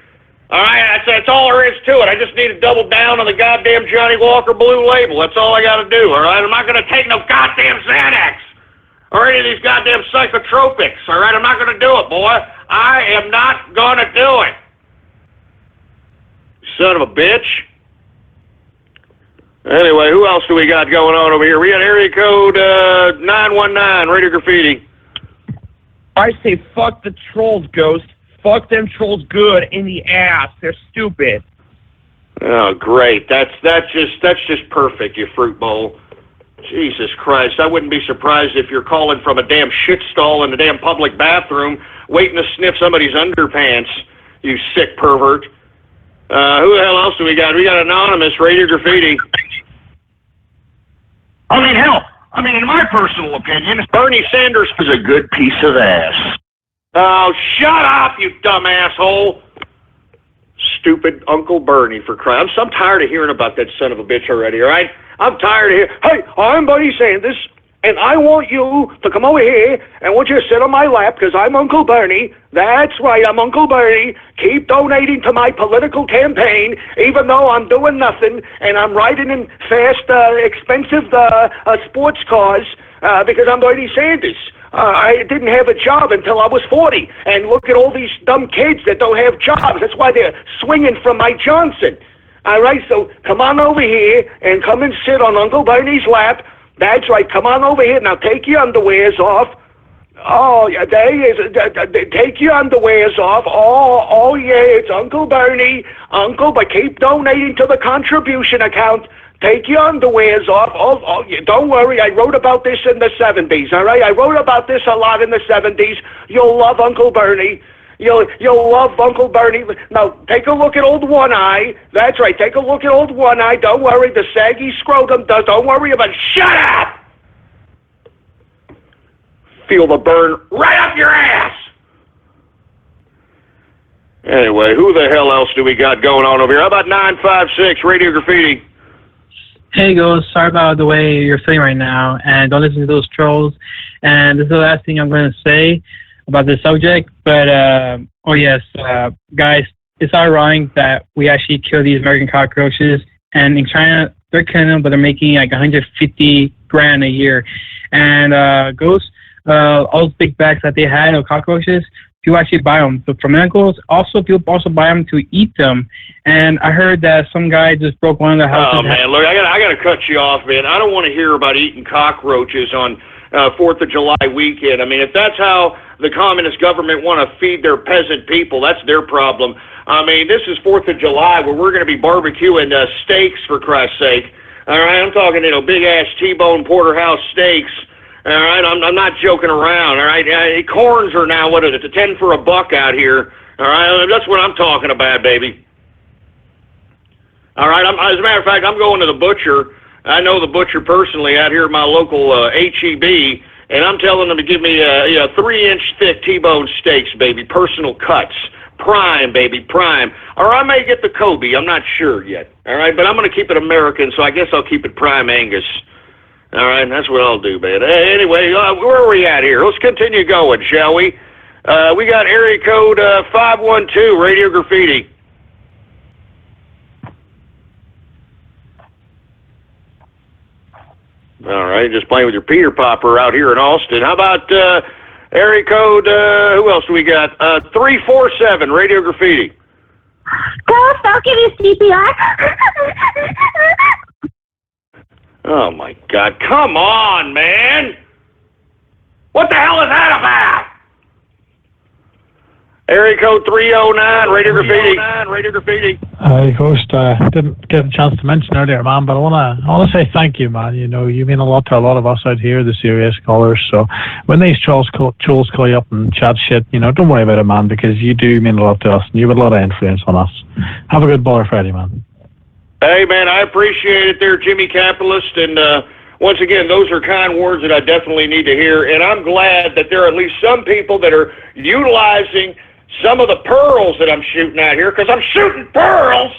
All right, that's all there is to it. I just need to double down on the goddamn Johnny Walker Blue Label. That's all I got to do, all right? I'm not going to take no goddamn Xanax or any of these goddamn psychotropics, all right? I'm not going to do it, boy. I am not going to do it. Son of a bitch. Anyway, who else do we got going on over here? We got area code 919, Radio Graffiti. I say fuck the trolls, Ghost. Fuck them trolls good in the ass. They're stupid. Oh, great. That's just perfect, you fruit bowl. Jesus Christ. I wouldn't be surprised if you're calling from a damn shit stall in the damn public bathroom waiting to sniff somebody's underpants, you sick pervert. Who the hell else do we got? We got Anonymous, Radio Graffiti. I mean, hell, in my personal opinion, Bernie Sanders is a good piece of ass. Oh, shut up, you dumb asshole. Stupid Uncle Bernie, for crying. I'm tired of hearing about that son of a bitch already, all right? I'm tired of hearing, hey, I'm Bernie Sanders, and I want you to come over here, and I want you to sit on my lap, because I'm Uncle Bernie. That's right, I'm Uncle Bernie. Keep donating to my political campaign, even though I'm doing nothing, and I'm riding in fast, expensive sports cars, because I'm Bernie Sanders. I didn't have a job until I was 40, and look at all these dumb kids that don't have jobs. That's why they're swinging from my Johnson. All right, so come on over here and come and sit on Uncle Bernie's lap. That's right, come on over here. Now take your underwears off. Oh, there he is. Take your underwears off. Oh, yeah, it's Uncle Bernie. Uncle, but keep donating to the contribution account. Take your underwears off. Oh, don't worry. I wrote about this in the 70s, all right? I wrote about this a lot in the 70s. You'll love Uncle Bernie. You'll love Uncle Bernie. Now, take a look at old One Eye. That's right. Take a look at old One Eye. Don't worry. The saggy scrotum does. Don't worry about it. Shut up! Feel the burn right up your ass. Anyway, who the hell else do we got going on over here? How about 956 Radio Graffiti? Hey, Ghost. Sorry about the way you're feeling right now, and don't listen to those trolls. And this is the last thing I'm going to say about this subject. But, guys, it's ironic that we actually kill these American cockroaches. And in China, they're killing them, but they're making like $150,000 a year. And Ghost, all those big bags that they had of cockroaches, people actually buy them for medicals. Also, people also buy them to eat them. And I heard that some guy just broke one of the houses. Oh man, look, I gotta cut you off, man. I don't want to hear about eating cockroaches on 4th of July weekend. I mean, if that's how the communist government want to feed their peasant people, that's their problem. I mean, this is 4th of July where we're going to be barbecuing steaks, for Christ's sake. All right, I'm talking, big ass T-bone porterhouse steaks. All right, I'm not joking around. All right, corns are now, what is it, $10 for $1 out here. All right, that's what I'm talking about, baby. All right, as a matter of fact, I'm going to the butcher. I know the butcher personally out here at my local H-E-B, and I'm telling them to give me 3-inch thick T-bone steaks, baby, personal cuts. Prime, baby, prime. Or I may get the Kobe, I'm not sure yet. All right, but I'm going to keep it American, so I guess I'll keep it prime Angus. All right, that's what I'll do, man. Anyway, where are we at here? Let's continue going, shall we? We got area code 512, Radio Graffiti. All right, just playing with your Peter Popper out here in Austin. How about area code, who else do we got? 347, Radio Graffiti. Ghost, I'll give you CPR. Oh, my God. Come on, man. What the hell is that about? Area code 309, Radio Graffiti. Ghost, didn't get a chance to mention earlier, man, but I wanna say thank you, man. You mean a lot to a lot of us out here, the serious callers. So when these trolls call you up and chat shit, don't worry about it, man, because you do mean a lot to us, and you have a lot of influence on us. Have a good Baller Friday, man. Hey, man, I appreciate it there, Jimmy Capitalist, and once again, those are kind words that I definitely need to hear, and I'm glad that there are at least some people that are utilizing some of the pearls that I'm shooting out here, because I'm shooting pearls,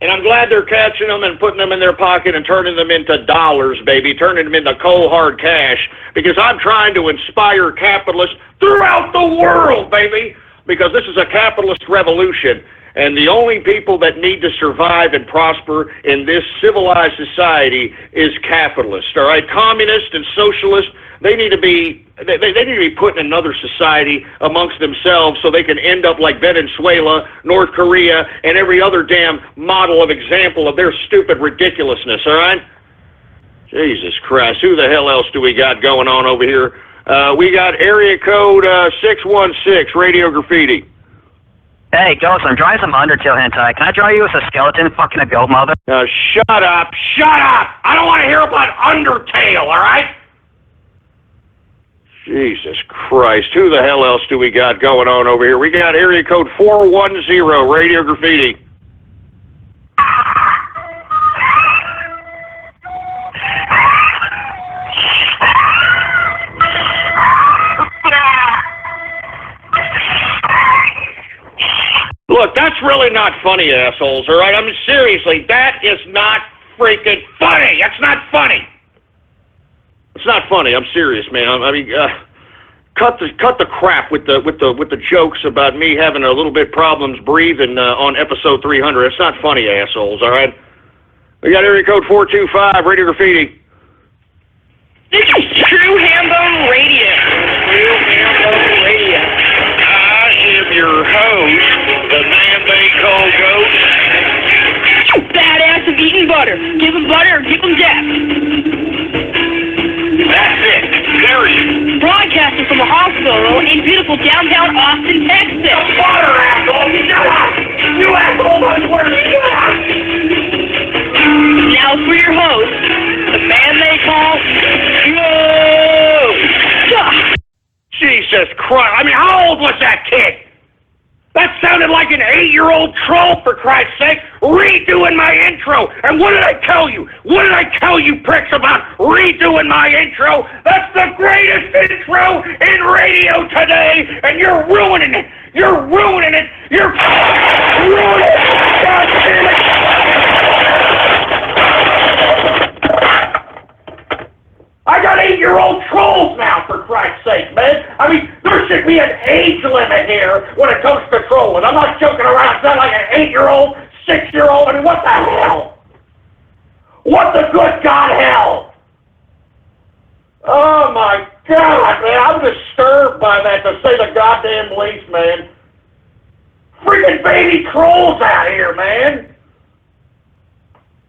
and I'm glad they're catching them and putting them in their pocket and turning them into dollars, baby, turning them into cold, hard cash, because I'm trying to inspire capitalists throughout the world, baby, because this is a capitalist revolution. And the only people that need to survive and prosper in this civilized society is capitalists, all right? Communists and socialists, they need to be put in another society amongst themselves so they can end up like Venezuela, North Korea, and every other damn model of example of their stupid ridiculousness, all right? Jesus Christ, who the hell else do we got going on over here? We got area code 616, Radio Graffiti. Hey, Ghost, I'm drawing some Undertale hentai. Can I draw you as a skeleton fucking a goat mother? Shut up! Shut up! I don't want to hear about Undertale, all right? Jesus Christ, who the hell else do we got going on over here? We got area code 410, Radio Graffiti. Look, that's really not funny, assholes, all right? I mean, seriously, that is not freaking funny. That's not funny. It's not funny. I'm serious, man. Cut the crap with the jokes about me having a little bit problems breathing on episode 300. It's not funny, assholes, all right? We got area code 425, Radio Graffiti. This is True Hambone Radio. True Hambone Radio. I am your host, the man they call Ghost. Badass of eating butter. Give him butter or give him death. That's it. Period. Broadcasting from a hospital in beautiful downtown Austin, Texas. The butter, asshole! Shut up! You asshole! I swear to God! Now for your host, the man they call Ghost. Jesus Christ! I mean, how old was that kid? That sounded like an 8-year-old troll, for Christ's sake, redoing my intro. And what did I tell you? What did I tell you, pricks, about redoing my intro? That's the greatest intro in radio today, and you're ruining it. You're ruining it! You're ruining it! God damn it! I got 8-year-old trolls now, for Christ's sake, man. I mean, there should be an age limit here when it comes to trolling. I'm not joking around. It's not like an 8-year-old, 6-year-old. I mean, what the hell? What the good God hell? Oh, my God, man. I'm disturbed by that, to say the goddamn least, man. Freaking baby trolls out here, man.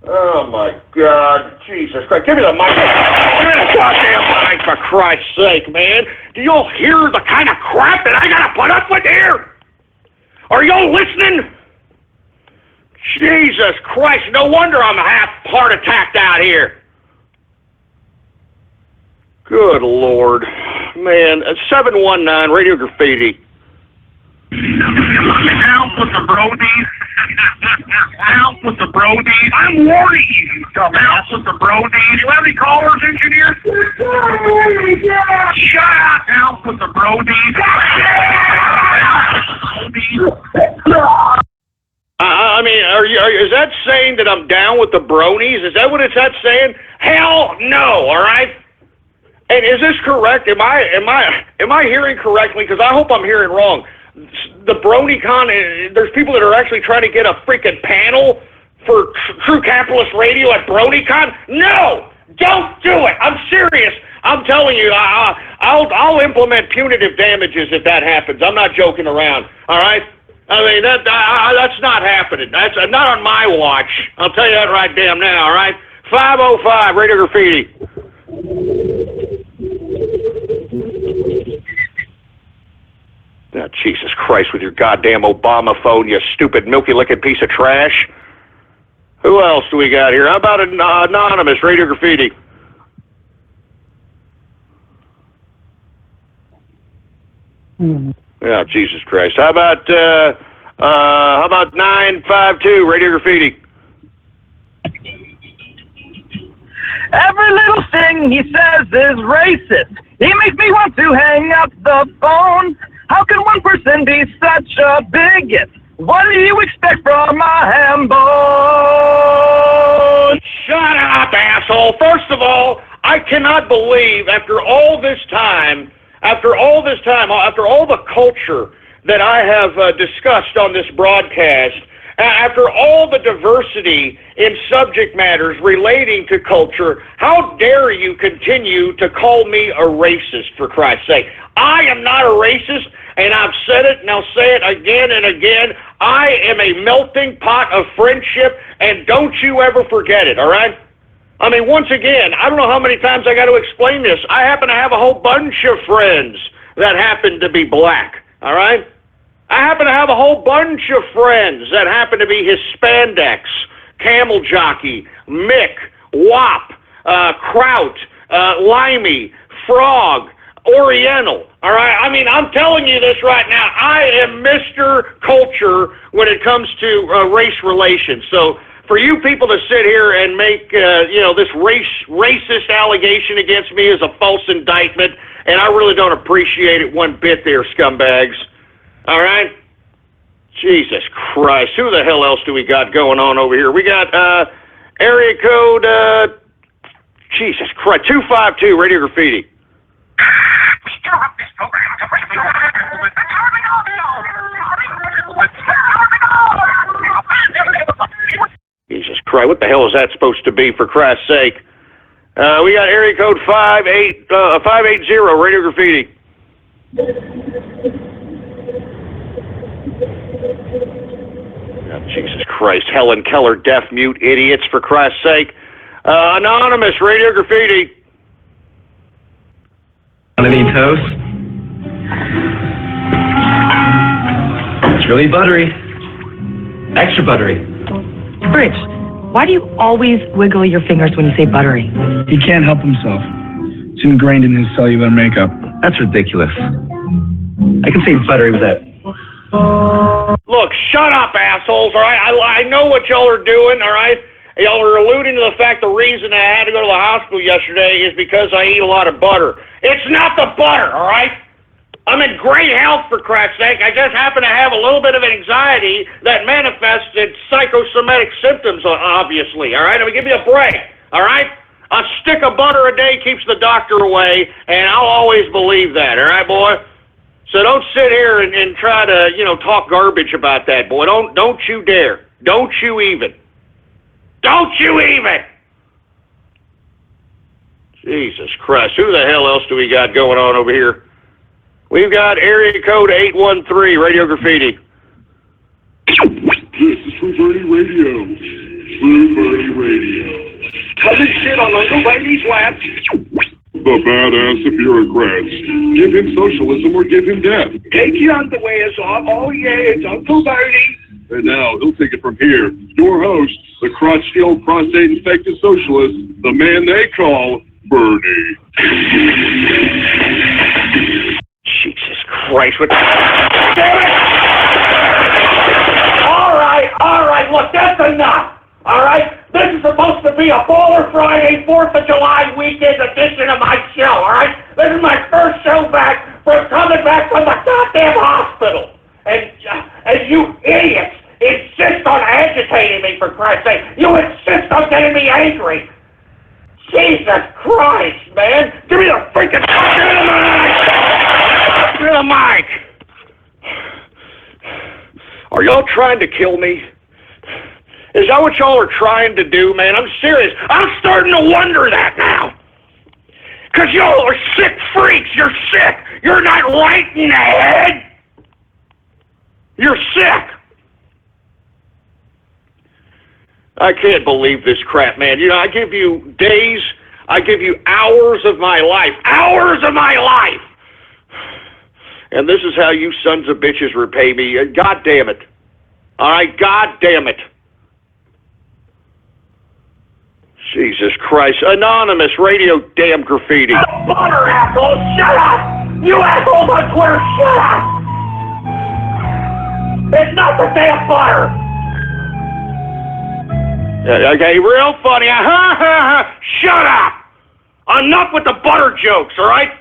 Oh, my God. Jesus Christ. Give me the mic. Give me the goddamn mic, for Christ's sake, man. Do y'all hear the kind of crap that I gotta put up with here? Are y'all listening? Jesus Christ. No wonder I'm half heart attacked out here. Good Lord. Man, 719 Radio Graffiti. Out with the brodies. Out with the brodies. I'm warning you. Out with the brodies. You have any callers, engineer? Shut up. Out with the brodies. I mean, is that saying that I'm down with the bronies? Is that what it's saying? Hell no, all right? And is this correct? Am I hearing correctly? Because I hope I'm hearing wrong. The BronyCon, there's people that are actually trying to get a freaking panel for True Capitalist Radio at BronyCon? No! Don't do it! I'm serious! I'm telling you, I'll implement punitive damages if that happens. I'm not joking around, all right? I mean, that's not happening. That's not on my watch. I'll tell you that right damn now, all right? 505, Radio Graffiti. Oh, Jesus Christ, with your goddamn Obama phone, you stupid milky-licking piece of trash. Who else do we got here? How about Anonymous, Radio Graffiti? Oh, Jesus Christ. How about 952, Radio Graffiti? Every little thing he says is racist. He makes me want to hang up the phone. How can one person be such a bigot? What do you expect from a ham bone? Shut up, asshole. First of all, I cannot believe after all the culture that I have discussed on this broadcast, after all the diversity in subject matters relating to culture, how dare you continue to call me a racist, for Christ's sake? I am not a racist, and I've said it, and I'll say it again and again. I am a melting pot of friendship, and don't you ever forget it, all right? I mean, once again, I don't know how many times I got to explain this. I happen to have a whole bunch of friends that happen to be black, all right? I happen to have a whole bunch of friends that happen to be Hispandex, Camel Jockey, Mick, Wop, Kraut, Limey, Frog, Oriental, all right? I mean, I'm telling you this right now. I am Mr. Culture when it comes to race relations. So for you people to sit here and make, this racist allegation against me is a false indictment, and I really don't appreciate it one bit there, scumbags. All right? Jesus Christ. Who the hell else do we got going on over here? We got area code, Jesus Christ, 252, Radio Graffiti. Jesus Christ, what the hell is that supposed to be, for Christ's sake? We got area code 580, Radio Graffiti. Oh, Jesus Christ, Helen Keller, deaf mute idiots, for Christ's sake. Anonymous, Radio Graffiti. Want any toast? It's really buttery. Extra buttery. Rich, why do you always wiggle your fingers when you say buttery? He can't help himself. It's ingrained in his cellular makeup. That's ridiculous. I can say buttery with that. Look, shut up, assholes, all right? I know what y'all are doing, all right? Y'all are alluding to the fact the reason I had to go to the hospital yesterday is because I eat a lot of butter. It's not the butter, all right? I'm in great health, for Christ's sake. I just happen to have a little bit of anxiety that manifests in psychosomatic symptoms, obviously, all right? I'm going to give you a break, all right? A stick of butter a day keeps the doctor away, and I'll always believe that, all right, boy? So don't sit here and try to, talk garbage about that, boy. Don't you dare. Don't you even. Don't you even. Jesus Christ. Who the hell else do we got going on over here? We've got area code 813, Radio Graffiti. This is True Birdie Radio. True Birdie Radio. Doesn't shit on Uncle Birdie's lap. The badass of bureaucrats. Give him socialism or give him death. Take your underwears off. Oh, yeah, it's Uncle Birdie. And now, he'll take it from here. Your host, the crotch-filled, prostate-infected socialist, the man they call Bernie. Jesus Christ, what... Damn it! All right, look, that's enough. All right? This is supposed to be a Baller Friday, 4th of July weekend edition of my show, all right? This is my first show back from coming back from the goddamn hospital. And you idiots insist on agitating me, for Christ's sake. You insist on getting me angry. Jesus Christ, man. Give me the freaking... Give me the mic. Are y'all trying to kill me? Is that what y'all are trying to do, man? I'm serious. I'm starting to wonder that now. Because y'all are sick freaks. You're sick. You're not right in the head. You're sick. I can't believe this crap, man. I give you days, I give you hours of my life. Hours of my life! And this is how you sons of bitches repay me. God damn it. All right, God damn it. Jesus Christ. Anonymous Radio Damn Graffiti. Butter, asshole! Shut up! You assholes on Twitter, shut up! It's not the damn butter! Okay, real funny. Shut up! Enough with the butter jokes, all right?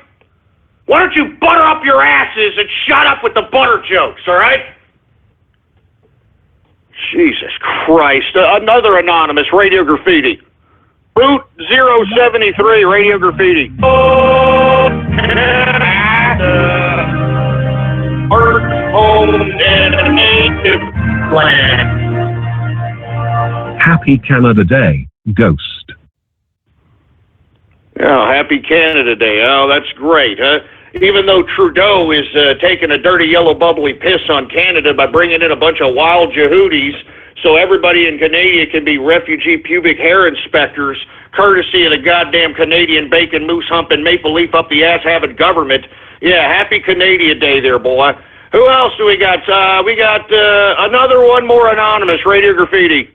Why don't you butter up your asses and shut up with the butter jokes, all right? Jesus Christ. Another anonymous Radio Graffiti. Route 073, Radio Graffiti. Happy Canada Day, Ghost. Oh, happy Canada Day. Oh, that's great, huh? Even though Trudeau is taking a dirty yellow bubbly piss on Canada by bringing in a bunch of wild Yehudis so everybody in Canada can be refugee pubic hair inspectors, courtesy of the goddamn Canadian bacon, moose humping, maple leaf up the ass having government. Yeah, happy Canadian Day there, boy. Who else do we got? We got another one more anonymous, Radio Graffiti.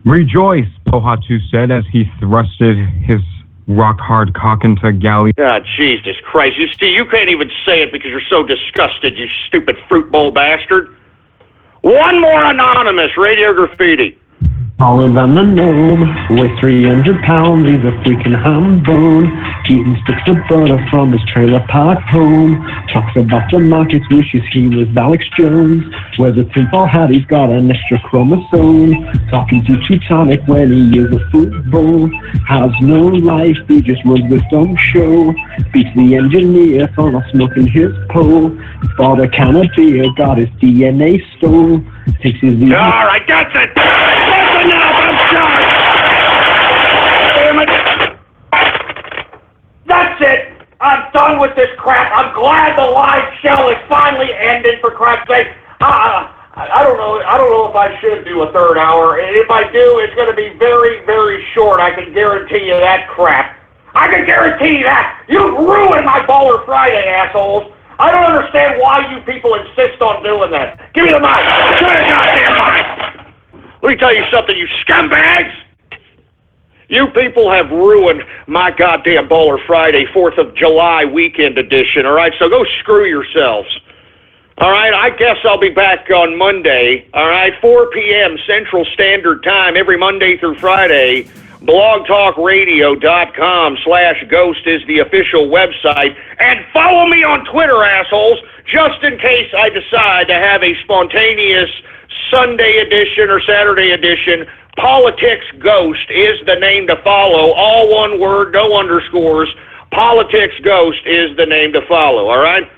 Rejoice, Pohatu said as he thrusted his rock-hard cock into Galley. God, Jesus Christ. You see, you can't even say it because you're so disgusted, you stupid fruit bowl bastard. One more anonymous, Radio Graffiti. Taller than the gnome, weighs 300 pounds, he's a freaking ham bone. Eating sticks of butter from his trailer park home. Talks about the markets, wishes he was Alex Jones. Wears a tinfoil hat, he's got an extra chromosome. Talking to Teutonic when he is a football. Has no life, he just runs the dumb show. Beats the engineer for not smoking his pole. Bought a can of beer, got his DNA stole. Takes his... All right, that's it. That's enough. I'm sorry. Damn it. That's it. I'm done with this crap. I'm glad the live show is finally ended, for Christ's sake. I don't know if I should do a third hour. And if I do, it's going to be very, very short. I can guarantee you that crap. I can guarantee you that. You ruined my Baller Friday, assholes. I don't understand why you people insist on doing that. Give me the mic. Give me the goddamn mic. Let me tell you something, you scumbags. You people have ruined my goddamn Baller Friday, 4th of July weekend edition, all right? So go screw yourselves. All right, I guess I'll be back on Monday, all right? 4 p.m. Central Standard Time every Monday through Friday blogtalkradio.com/ghost is the official website. And follow me on Twitter, assholes, just in case I decide to have a spontaneous Sunday edition or Saturday edition. Politics Ghost is the name to follow. All one word, no underscores. Politics Ghost is the name to follow, all right?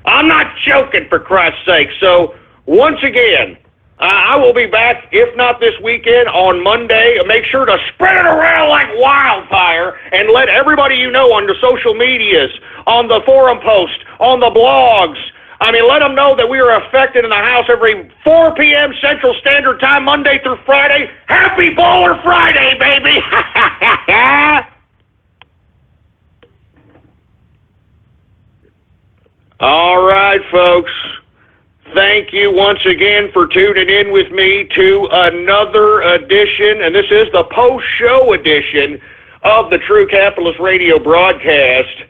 I'm not joking, for Christ's sake. So, once again, I will be back, if not this weekend, on Monday. Make sure to spread it around like wildfire and let everybody you know on the social medias, on the forum post, on the blogs. I mean, let them know that we are affected in the house every 4 p.m. Central Standard Time, Monday through Friday. Happy Baller Friday, baby! All right, folks. Thank you once again for tuning in with me to another edition, and this is the post-show edition of the True Capitalist Radio broadcast.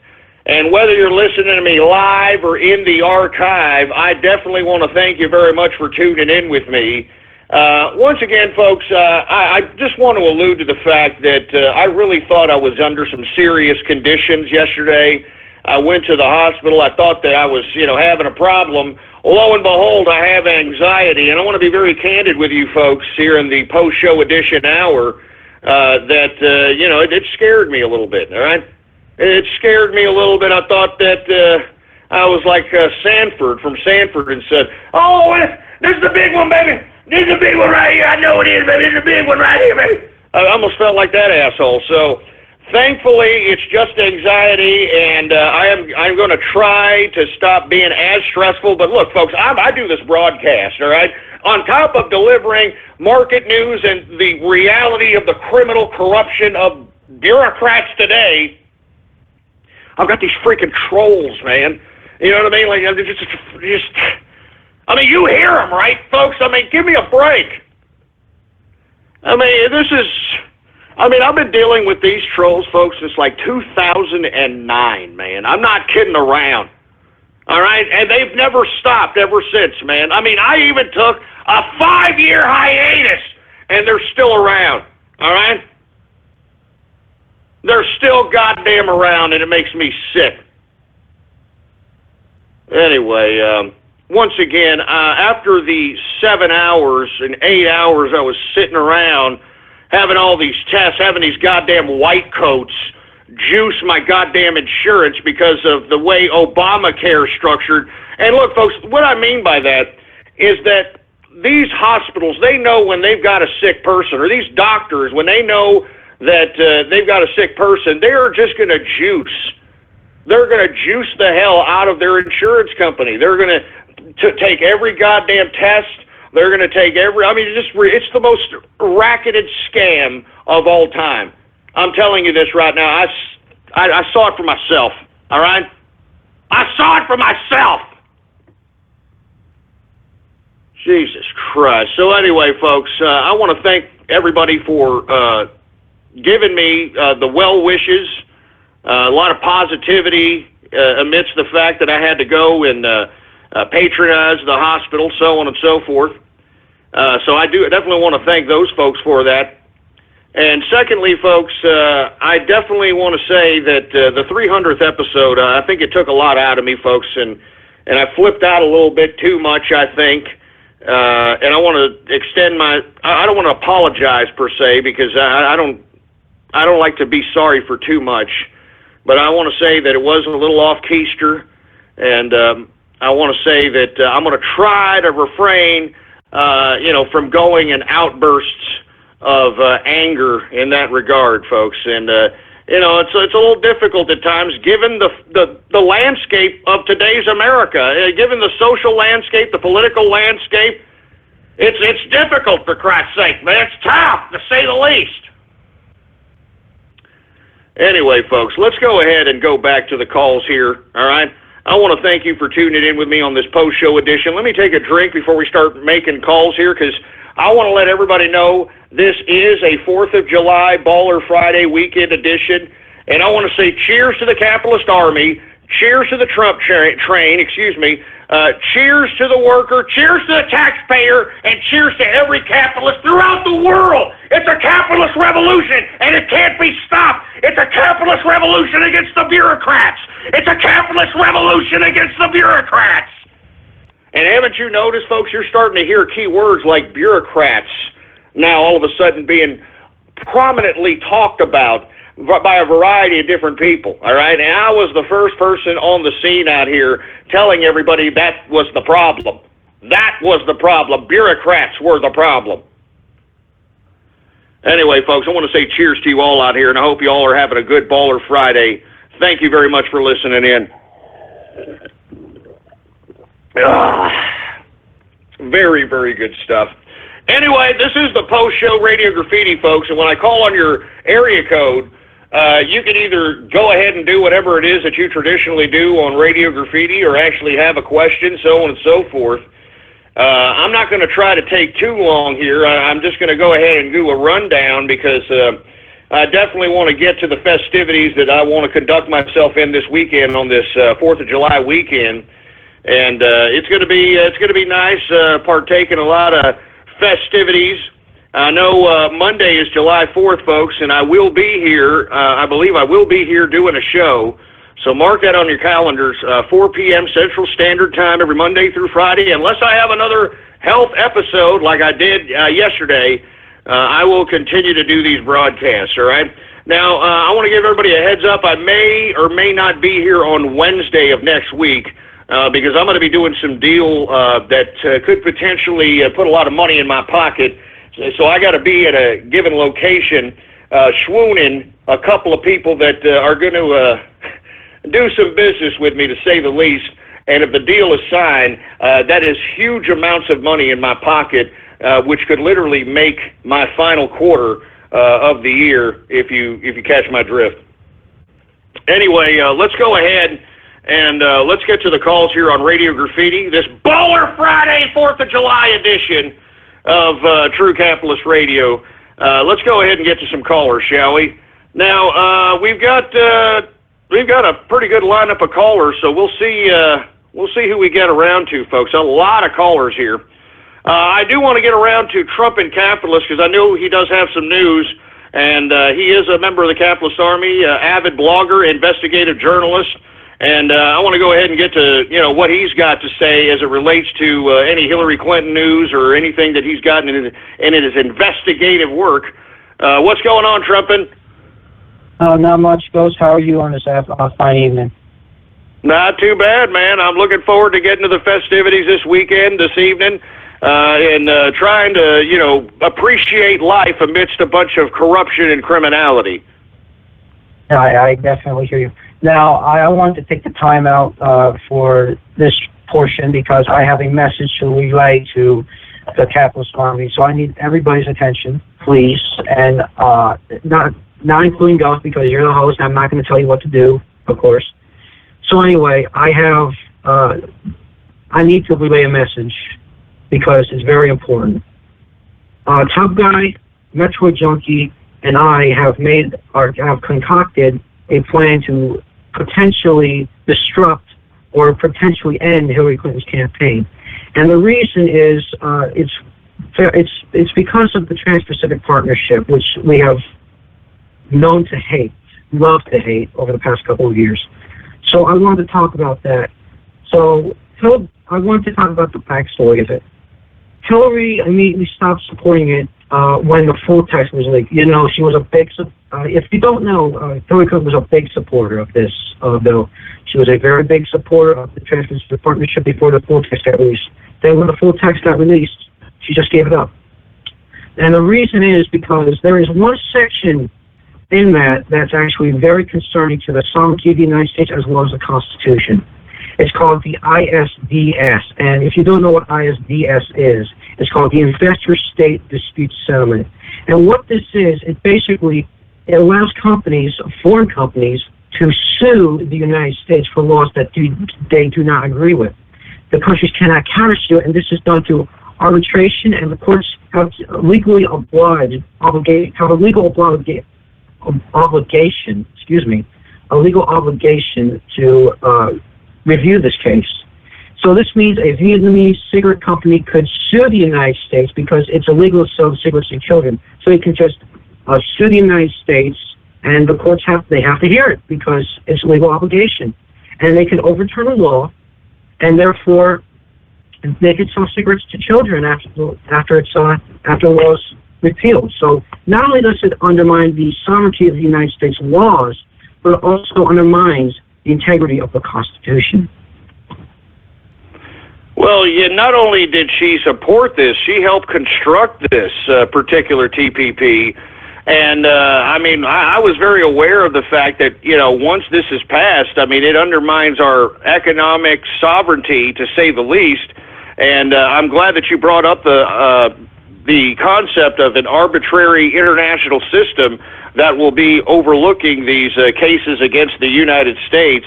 And whether you're listening to me live or in the archive, I definitely want to thank you very much for tuning in with me. Once again, folks, I just want to allude to the fact that I really thought I was under some serious conditions yesterday. I went to the hospital. I thought that I was, having a problem. Lo and behold, I have anxiety, and I want to be very candid with you folks here in the post-show edition hour it scared me a little bit, all right? It scared me a little bit. I thought that I was like Sanford from Sanford and said, "Oh, this is the big one, baby. This is the big one right here. I know it is, baby. This is the big one right here, baby." I almost felt like that asshole. So thankfully, it's just anxiety, and I'm going to try to stop being as stressful. But look, folks, I do this broadcast, all right? On top of delivering market news and the reality of the criminal corruption of bureaucrats today, I've got these freaking trolls, man. You know what I mean? Like, you hear them, right, folks? I mean, give me a break. I mean, I've been dealing with these trolls, folks, since like 2009, man. I'm not kidding around. All right? And they've never stopped ever since, man. I mean, I even took a 5-year hiatus, and they're still around. All right? They're still goddamn around, and it makes me sick. Anyway, once again, after the 7 hours and 8 hours I was sitting around having all these tests, having these goddamn white coats juice my goddamn insurance because of the way Obamacare is structured. And look, folks, what I mean by that is that these hospitals, they know when they've got a sick person, or these doctors, when they know that they've got a sick person, they're just going to juice. They're going to juice the hell out of their insurance company. They're going to take every goddamn test. They're going to take it's the most racketed scam of all time. I'm telling you this right now. I saw it for myself, all right? I saw it for myself. Jesus Christ. So anyway, folks, I want to thank everybody for giving me the well wishes, a lot of positivity amidst the fact that I had to go and patronize the hospital, so on and so forth. So I definitely want to thank those folks for that. And secondly, folks, I definitely want to say that the 300th episode, I think it took a lot out of me, folks, and I flipped out a little bit too much, I think. And I want to extend I don't want to apologize per se, because I don't like to be sorry for too much, but I want to say that it was a little off-keister, and I want to say that I'm going to try to refrain, from going in outbursts of anger in that regard, folks. And it's a little difficult at times, given the landscape of today's America, given the social landscape, the political landscape. It's difficult, for Christ's sake, man. It's tough, to say the least. Anyway, folks, let's go ahead and go back to the calls here, all right? I want to thank you for tuning in with me on this post-show edition. Let me take a drink before we start making calls here, because I want to let everybody know this is a 4th of July Baller Friday weekend edition, and I want to say cheers to the Capitalist Army, cheers to the Trump train, excuse me, cheers to the worker, cheers to the taxpayer, and cheers to every capitalist throughout the world. It's a capitalist revolution, and it can't be stopped. It's a capitalist revolution against the bureaucrats. It's a capitalist revolution against the bureaucrats. And haven't you noticed, folks, you're starting to hear key words like bureaucrats now all of a sudden being prominently talked about by a variety of different people, all right? And I was the first person on the scene out here telling everybody that was the problem. That was the problem. Bureaucrats were the problem. Anyway, folks, I want to say cheers to you all out here, and I hope you all are having a good Baller Friday. Thank you very much for listening in. Very, very good stuff. Anyway, this is the post-show Radio Graffiti, folks, and when I call on your area code, you can either go ahead and do whatever it is that you traditionally do on Radio Graffiti or actually have a question, so on and so forth. I'm not going to try to take too long here. I'm just going to go ahead and do a rundown because I definitely want to get to the festivities that I want to conduct myself in this weekend on this 4th of July weekend. And it's going to be nice partaking a lot of festivities. I know Monday is July 4th, folks, and I will be here. I believe I will be here doing a show. So mark that on your calendars, 4 p.m. Central Standard Time every Monday through Friday. Unless I have another health episode like I did yesterday, I will continue to do these broadcasts, all right? Now, I want to give everybody a heads up. I may or may not be here on Wednesday of next week. Because I'm going to be doing some deal that could potentially put a lot of money in my pocket. So I got to be at a given location, swooning a couple of people that are going to do some business with me, to say the least. And if the deal is signed, that is huge amounts of money in my pocket, which could literally make my final quarter of the year, if you catch my drift. Anyway, let's go ahead. And let's get to the calls here on Radio Graffiti, this Baller Friday 4th of July edition of True Capitalist Radio. Let's go ahead and get to some callers, shall we? Now, we've got a pretty good lineup of callers, so we'll see who we get around to, folks. A lot of callers here. I do want to get around to Trump and Capitalist because I know he does have some news, and he is a member of the Capitalist Army, avid blogger, investigative journalist. And I want to go ahead and get to, what he's got to say as it relates to any Hillary Clinton news or anything that he's gotten in his investigative work. What's going on, Trumpin? Not much, Ghost. How are you on this fine evening? Not too bad, man. I'm looking forward to getting to the festivities this weekend, this evening, and trying to, appreciate life amidst a bunch of corruption and criminality. I definitely hear you. Now, I wanted to take the time out for this portion because I have a message to relay to the Capitalist Army. So I need everybody's attention, please, and not including Ghost because you're the host. I'm not going to tell you what to do, of course. So anyway, I need to relay a message because it's very important. Tough Guy, Metroid Junkie, and I have concocted a plan to potentially disrupt or potentially end Hillary Clinton's campaign. And the reason is it's because of the Trans-Pacific Partnership, which we have known to hate, loved to hate over the past couple of years. So I wanted to talk about that. So I wanted to talk about the backstory of it. Hillary immediately stopped supporting it when the full text was leaked. She was a big, if you don't know, Hillary Clinton was a big supporter of this bill. She was a very big supporter of the Trans-Pacific Partnership before the full text got released. Then when the full text got released, she just gave it up. And the reason is because there is one section in that's actually very concerning to the sovereignty of the United States as well as the Constitution. It's called the ISDS. And if you don't know what ISDS is, it's called the Investor State Dispute Settlement. And what this is, it allows foreign companies, to sue the United States for laws that they do not agree with. The countries cannot countersue it, and this is done through arbitration, and the courts have a legal obligation, a legal obligation to review this case. So this means a Vietnamese cigarette company could sue the United States because it's illegal to sell cigarettes to children. So they can just sue the United States, and the courts have to hear it because it's a legal obligation. And they can overturn a law, and therefore they can sell cigarettes to children after the law's repealed. So not only does it undermine the sovereignty of the United States laws, but it also undermines the integrity of the Constitution. Well, not only did she support this, she helped construct this particular TPP. And, I was very aware of the fact that, once this is passed, it undermines our economic sovereignty, to say the least. And I'm glad that you brought up the concept of an arbitrary international system that will be overlooking these cases against the United States.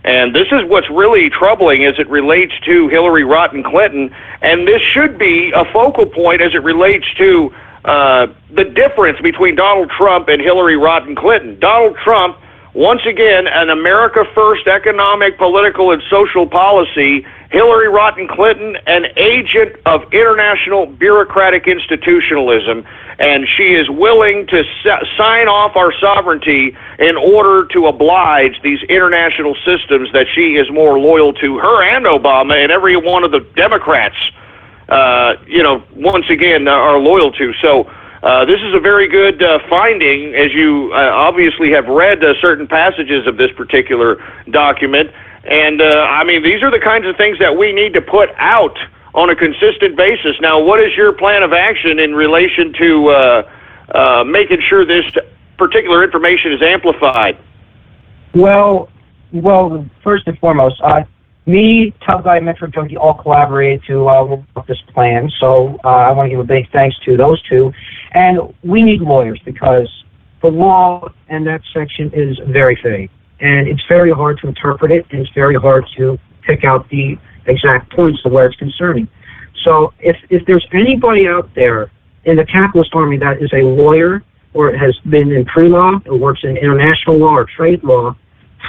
And this is what's really troubling as it relates to Hillary Rodham Clinton, and this should be a focal point as it relates to the difference between Donald Trump and Hillary Rodham Clinton. Donald Trump, once again, an America First economic, political, and social policy. Hillary Rodham Clinton, an agent of international bureaucratic institutionalism, and she is willing to sign off our sovereignty in order to oblige these international systems that she is more loyal to, her and Obama and every one of the Democrats, once again, are loyal to. So this is a very good finding, as you obviously have read certain passages of this particular document. And, these are the kinds of things that we need to put out on a consistent basis. Now, what is your plan of action in relation to making sure this particular information is amplified? Well, first and foremost, me, Tough Guy, Metro Junkie all collaborated to work up this plan. So I want to give a big thanks to those two. And we need lawyers because the law in that section is very vague. And it's very hard to interpret it, and it's very hard to pick out the exact points of where it's concerning. So if there's anybody out there in the capitalist army that is a lawyer or has been in pre-law or works in international law or trade law,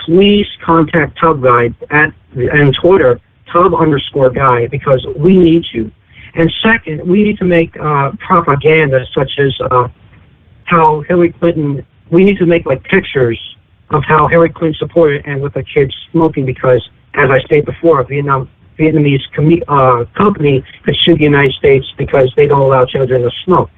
please contact Tub Guy on Twitter, Tub_Guy, because we need you. And second, we need to make propaganda such as how Hillary Clinton, we need to make pictures of how Hillary Clinton supported and with the kids smoking because, as I stated before, a Vietnamese company could sue the United States because they don't allow children to smoke.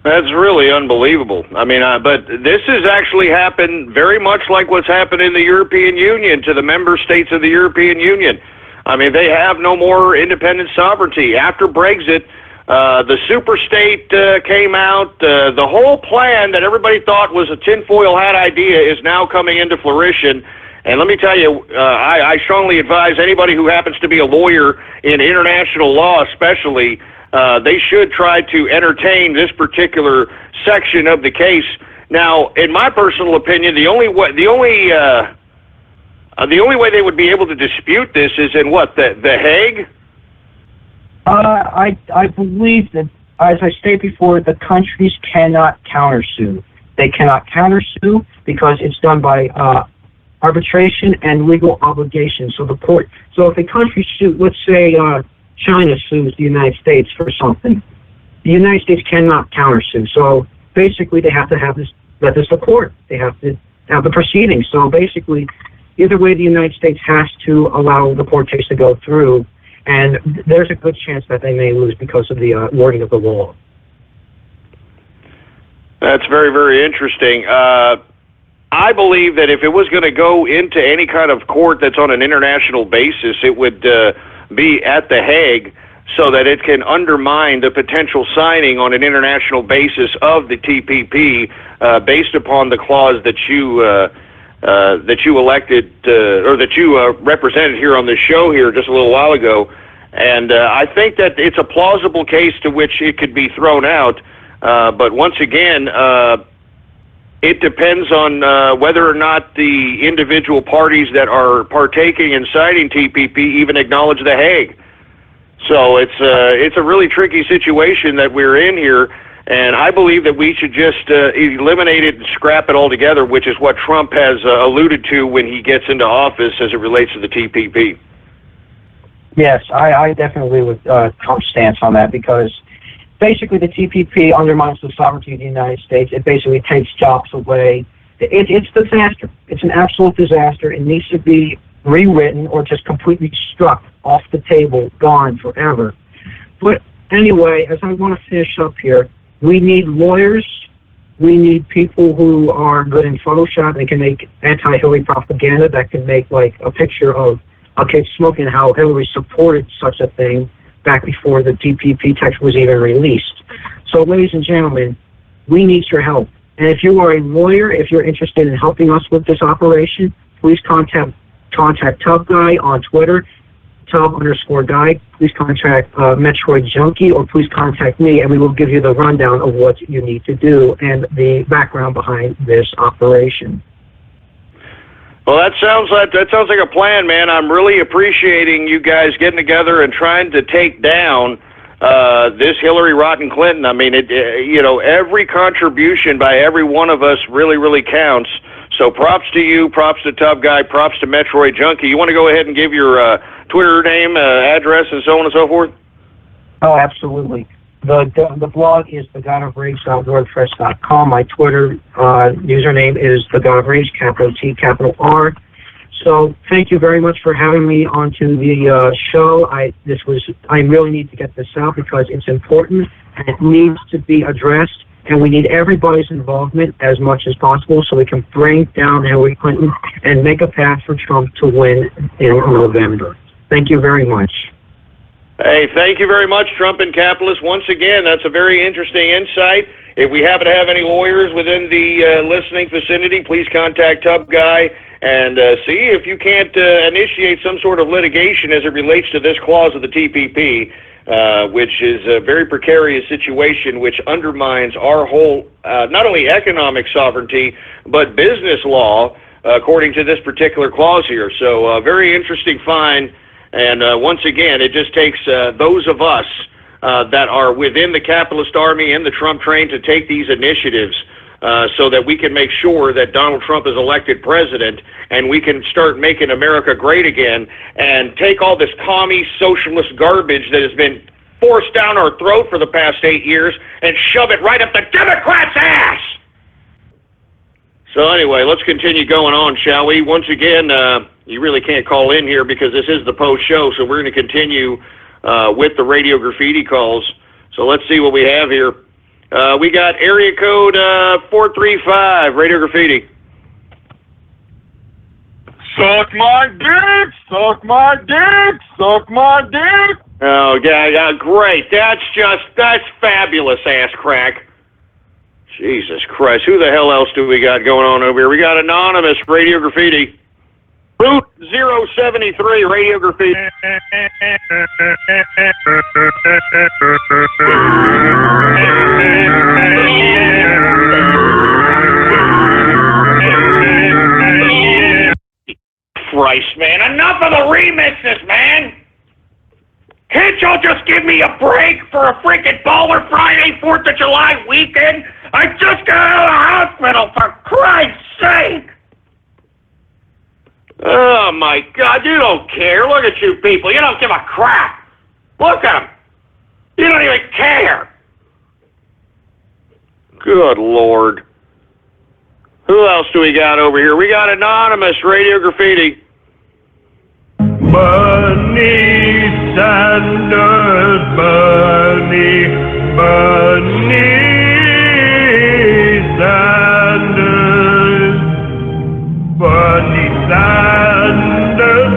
That's really unbelievable. But this has actually happened very much like what's happened in the European Union to the member states of the European Union. They have no more independent sovereignty. After Brexit, the super state came out. The whole plan that everybody thought was a tinfoil hat idea is now coming into fruition. And let me tell you, I strongly advise anybody who happens to be a lawyer in international law especially, they should try to entertain this particular section of the case. Now, in my personal opinion, the only way they would be able to dispute this is in the Hague? I believe that, as I stated before, the countries cannot countersue. They cannot countersue because it's done by arbitration and legal obligation. So if a country sues, let's say China sues the United States for something, the United States cannot countersue. So basically, they have to let this to court. They have to have the proceedings. So basically, either way, the United States has to allow the court case to go through. And there's a good chance that they may lose because of the wording of the law. That's very, very interesting. I believe that if it was going to go into any kind of court that's on an international basis, it would be at The Hague so that it can undermine the potential signing on an international basis of the TPP based upon the clause that you elected or that you represented here on the show here just a little while ago. And I think that it's a plausible case to which it could be thrown out. But once again, it depends on whether or not the individual parties that are partaking in signing TPP even acknowledge The Hague. So it's a really tricky situation that we're in here. And I believe that we should just eliminate it and scrap it altogether, which is what Trump has alluded to when he gets into office as it relates to the TPP. Yes, I definitely agree with Trump's stance on that, because basically the TPP undermines the sovereignty of the United States. It basically takes jobs away. It's a disaster. It's an absolute disaster. It needs to be rewritten or just completely struck off the table, gone forever. But anyway, as I want to finish up here, we need lawyers. We need people who are good in Photoshop. They can make anti-Hillary propaganda that can make like a picture of a kid smoking, how Hillary supported such a thing back before the TPP text was even released. So, ladies and gentlemen, we need your help. And if you are a lawyer, if you're interested in helping us with this operation, please contact Tub Guy on Twitter, Tub_Guy. Please contact Metroid Junkie, or please contact me, and we will give you the rundown of what you need to do and the background behind this operation. Well, that sounds like a plan, man. I'm really appreciating you guys getting together and trying to take down this Hillary Rotten Clinton. I mean, every contribution by every one of us really, really counts. So props to you, props to Tub Guy, props to Metroid Junkie. You want to go ahead and give your Twitter name, address, and so on and so forth? Oh, absolutely. The blog is thegodofrage.wordpress.com. My Twitter username is thegodofrage, capital T, capital R. So thank you very much for having me onto the show. I really need to get this out because it's important and it needs to be addressed. And we need everybody's involvement as much as possible so we can bring down Hillary Clinton and make a path for Trump to win in November. Thank you very much. Hey, thank you very much, Trump and Capitalist. Once again, that's a very interesting insight. If we happen to have any lawyers within the listening vicinity, please contact Tub Guy and see if you can't initiate some sort of litigation as it relates to this clause of the TPP. Which is a very precarious situation, which undermines our whole, not only economic sovereignty, but business law, according to this particular clause here. So, very interesting find. And once again, it just takes those of us that are within the capitalist army and the Trump train to take these initiatives so that we can make sure that Donald Trump is elected president and we can start making America great again and take all this commie socialist garbage that has been forced down our throat for the past 8 years and shove it right up the Democrats' ass. So anyway, let's continue going on, shall we? Once again, you really can't call in here because this is the post show, so we're going to continue with the Radio Graffiti calls. So let's see what we have here. We got area code 435, Radio Graffiti. Suck my dick, suck my dick, suck my dick. Oh, yeah, great. That's fabulous, ass crack. Jesus Christ, who the hell else do we got going on over here? We got Anonymous, Radio Graffiti. Route 073, Radio Graffiti. Christ, man, enough of the remixes, man! Can't y'all just give me a break for a freaking Baller Friday, 4th of July weekend? I just got out of the hospital, for Christ's sake! Oh, my God, you don't care. Look at you people. You don't give a crap. Look at them. You don't even care. Good Lord. Who else do we got over here? We got Anonymous, Radio Graffiti. Bernie Sanders, Bernie Sanders, Bernie Sanders,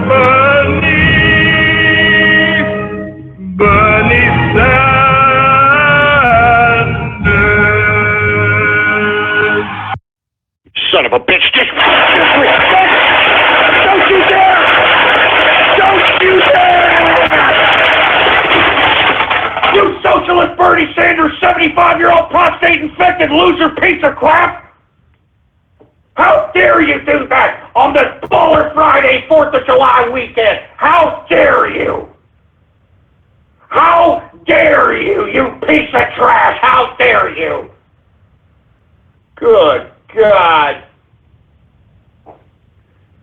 Bernie Sanders. Son of a bitch, just... Don't you dare! Don't you dare! You socialist Bernie Sanders, 75-year-old prostate-infected loser piece of crap! How dare you do that on this Baller Friday, 4th of July weekend? How dare you? How dare you, you piece of trash? How dare you? Good God.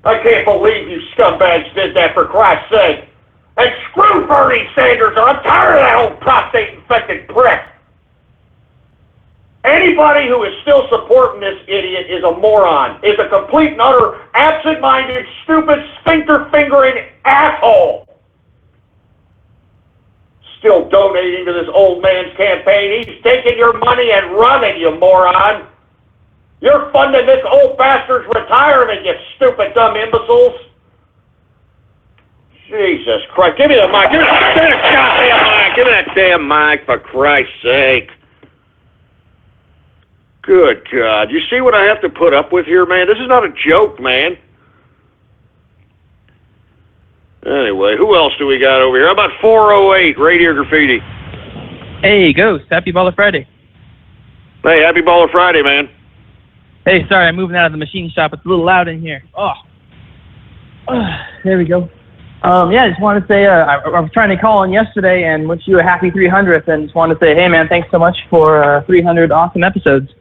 I can't believe you scumbags did that, for Christ's sake. And screw Bernie Sanders, or I'm tired of that old prostate-infected prick. Anybody who is still supporting this idiot is a moron, is a complete and utter absent-minded, stupid, sphincter-fingering asshole. Still donating to this old man's campaign. He's taking your money and running, you moron. You're funding this old bastard's retirement, you stupid, dumb imbeciles. Jesus Christ. Give me the mic. Give me the goddamn mic. Give me that damn mic, for Christ's sake. Good God. You see what I have to put up with here, man? This is not a joke, man. Anyway, who else do we got over here? How about 408, Radio Graffiti? Hey, Ghost. Happy Baller Friday. Hey, happy Baller Friday, man. Hey, sorry, I'm moving out of the machine shop. It's a little loud in here. Oh. There we go. Yeah, I just wanted to say, I was trying to call in yesterday and wish you a happy 300th, and just wanted to say, hey, man, thanks so much for 300 awesome episodes.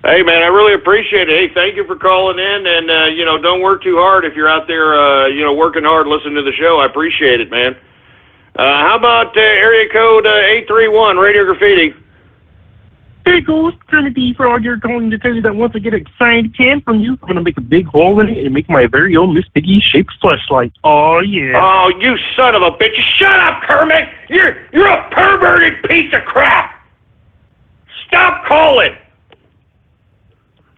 Hey, man, I really appreciate it. Hey, thank you for calling in, and, don't work too hard if you're out there, working hard listening to the show. I appreciate it, man. How about area code 831, Radio Graffiti? Hey, Ghost, Trinity Frog here, calling to tell you that once I get a signed can from you, I'm going to make a big hole in it and make my very own Miss Piggy-shaped fleshlight. Oh, yeah. Oh, you son of a bitch. Shut up, Kermit. You're a perverted piece of crap. Stop calling.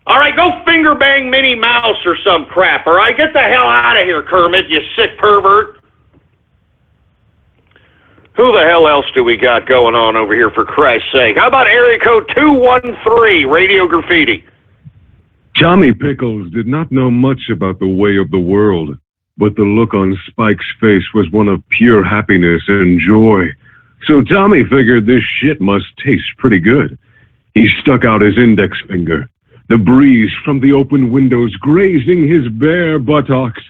All right, go finger bang Minnie Mouse or some crap, all right? Get the hell out of here, Kermit, you sick pervert. Who the hell else do we got going on over here, for Christ's sake? How about area code 213, Radio Graffiti? Tommy Pickles did not know much about the way of the world, but the look on Spike's face was one of pure happiness and joy. So Tommy figured this shit must taste pretty good. He stuck out his index finger, the breeze from the open windows grazing his bare buttocks,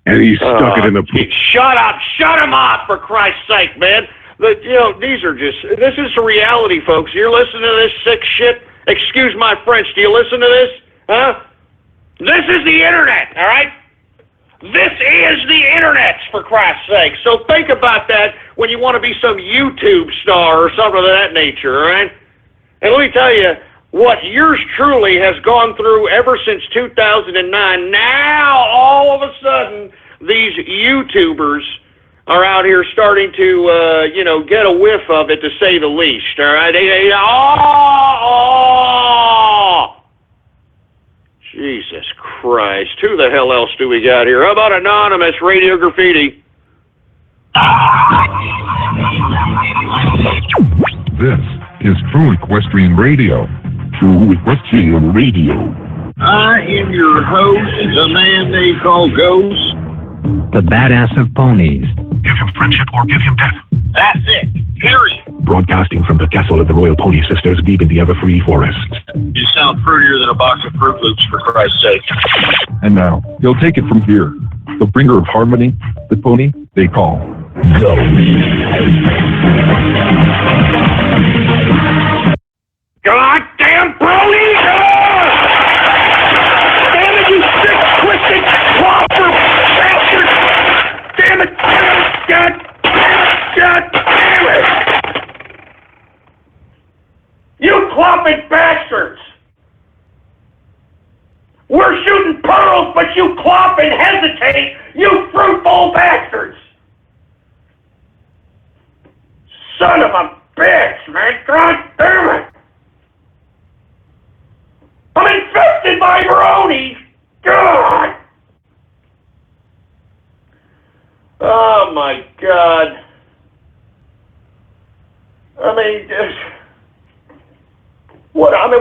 and he stuck it in the pool. Shut up! Shut him off, for Christ's sake, man! This is reality, folks. You're listening to this sick shit? Excuse my French, do you listen to this? Huh? This is the internet, all right? This is the internet, for Christ's sake. So think about that when you want to be some YouTube star or something of that nature, all right? And let me tell you, what yours truly has gone through ever since 2009, now all of a sudden these YouTubers are out here starting to, get a whiff of it, to say the least, all right? Jesus Christ, who the hell else do we got here? How about Anonymous, Radio Graffiti? This is True Equestrian Radio. True Equestrian Radio. I am your host, the man they call Ghost. The badass of ponies. Give him friendship or give him death. That's it. Period. Broadcasting from the castle of the Royal Pony Sisters deep in the ever-free forest. You sound prettier than a box of Fruit Loops, for Christ's sake. And now, he'll take it from here. The bringer of harmony, the pony they call Ghost. Goddamn brony! Damn it, you sick, twisted, clobber bastard! Damn it! God damn it! You clopping bastards! We're shooting pearls, but you clop and hesitate, you fruitful bastards! Son of a bitch, man! God damn it! I'm infested by bronies! God! Oh my God.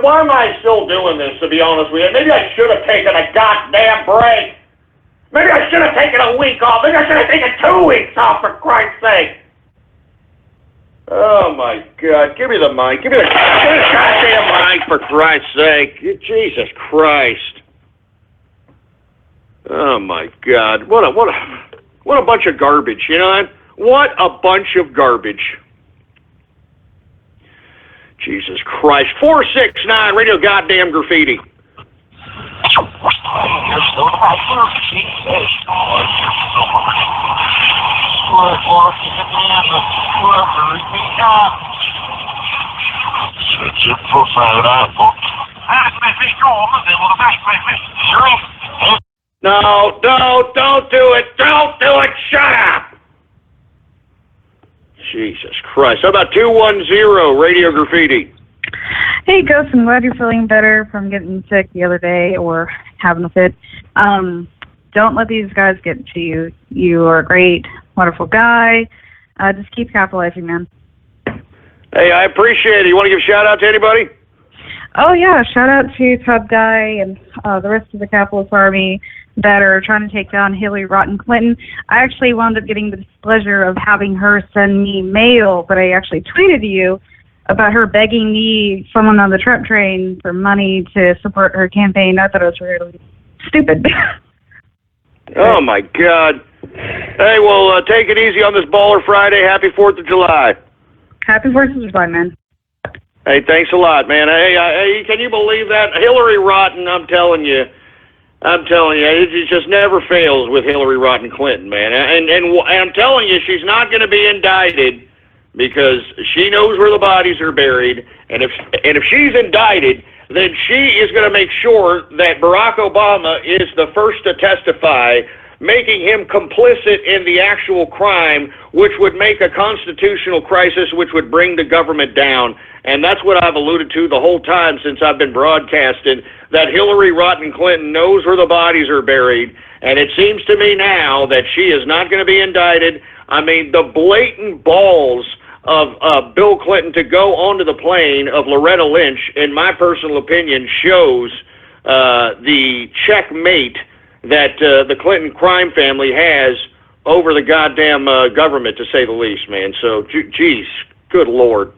Why am I still doing this, to be honest with you? Maybe I should have taken a goddamn break. Maybe I should have taken a week off. Maybe I should have taken 2 weeks off, for Christ's sake. Oh my God, give me the mic. Give me the goddamn mic, for Christ's sake. Jesus Christ. Oh my God, what a bunch of garbage, you know that? What a bunch of garbage. Jesus Christ. 469 Radio Goddamn Graffiti. No, don't do it. Don't do it. Shut up. Jesus Christ. How about 210 Radio Graffiti? Hey, Ghost, I'm glad you're feeling better from getting sick the other day or having a fit. Don't let these guys get to you. You are a great, wonderful guy. Just keep capitalizing, man. Hey, I appreciate it. You want to give a shout-out to anybody? Oh, yeah. Shout out to Tub Guy and the rest of the Capitalist Army that are trying to take down Hillary Rotten Clinton. I actually wound up getting the displeasure of having her send me mail, but I actually tweeted to you about her begging me, someone on the Trump train, for money to support her campaign. I thought it was really stupid. Oh, my God. Hey, well, take it easy on this Baller Friday. Happy 4th of July. Happy 4th of July, man. Hey, thanks a lot, man. Hey, can you believe that? Hillary Rotten, I'm telling you, it just never fails with Hillary Rotten Clinton, man. And I'm telling you, she's not going to be indicted because she knows where the bodies are buried. And if she's indicted, then she is going to make sure that Barack Obama is the first to testify, making him complicit in the actual crime, which would make a constitutional crisis, which would bring the government down. And that's what I've alluded to the whole time since I've been broadcasting, that Hillary Rotten Clinton knows where the bodies are buried. And it seems to me now that she is not going to be indicted. I mean, the blatant balls of Bill Clinton to go onto the plane of Loretta Lynch, in my personal opinion, shows the checkmate that the Clinton crime family has over the goddamn government, to say the least, man. So, geez, good Lord.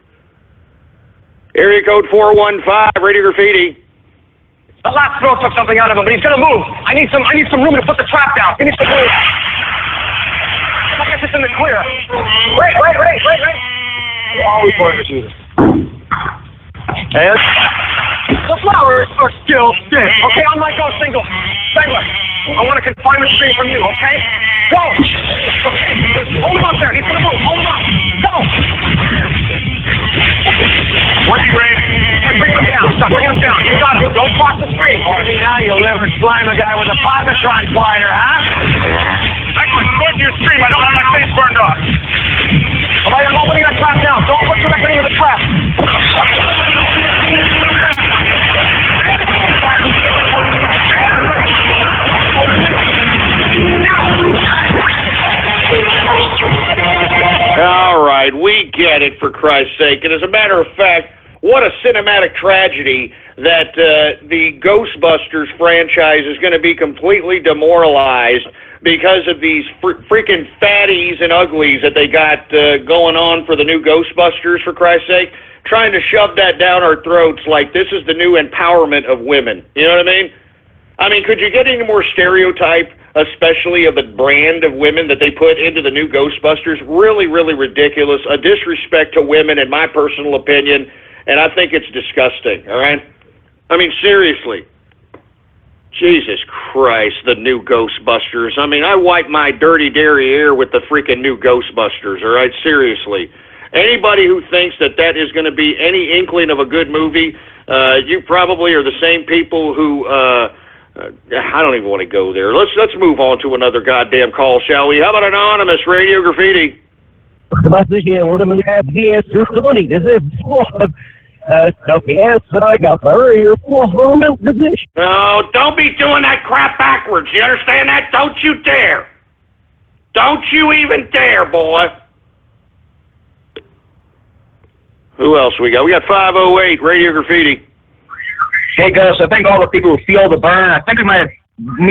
Area code 415, Radio Graffiti. The last throw took something out of him, but he's gonna move. I need some room to put the trap down. Give me some room. I guess it's in the clear. Wait. Always wanted to do this. And the flowers are still dead. Okay, on my go, single. Spangler, I want a confinement stream from you, okay? Go! Hold him up there. He's gonna move. Hold him up. Go! Where's he, Ray? Bring him down. Stop bringing him down. You got him. Don't cross the street. Now you'll never slime a guy with a positron slider, huh? I can go to your stream. I don't have my face burned off. All right, I'm opening that trap now. Don't look directly into the trap. All right, we get it, for Christ's sake. And as a matter of fact, what a cinematic tragedy that the Ghostbusters franchise is going to be completely demoralized because of these freaking fatties and uglies that they got going on for the new Ghostbusters, for Christ's sake, trying to shove that down our throats like this is the new empowerment of women. You know what I mean? I mean, could you get any more stereotype, especially of the brand of women that they put into the new Ghostbusters? Really, really ridiculous. A disrespect to women, in my personal opinion, and I think it's disgusting, all right? I mean, seriously. Jesus Christ, the new Ghostbusters. I mean, I wipe my dirty derriere with the freaking new Ghostbusters, all right? Seriously. Anybody who thinks that that is going to be any inkling of a good movie, you probably are the same people who, I don't even want to go there. Let's move on to another goddamn call, shall we? How about Anonymous, Radio Graffiti? Yes, I got the permanent position. No, don't be doing that crap backwards. You understand that? Don't you dare. Don't you even dare, boy. Who else we got? We got 508, Radio Graffiti. Hey, Gus, I think all the people who feel the burn, I think we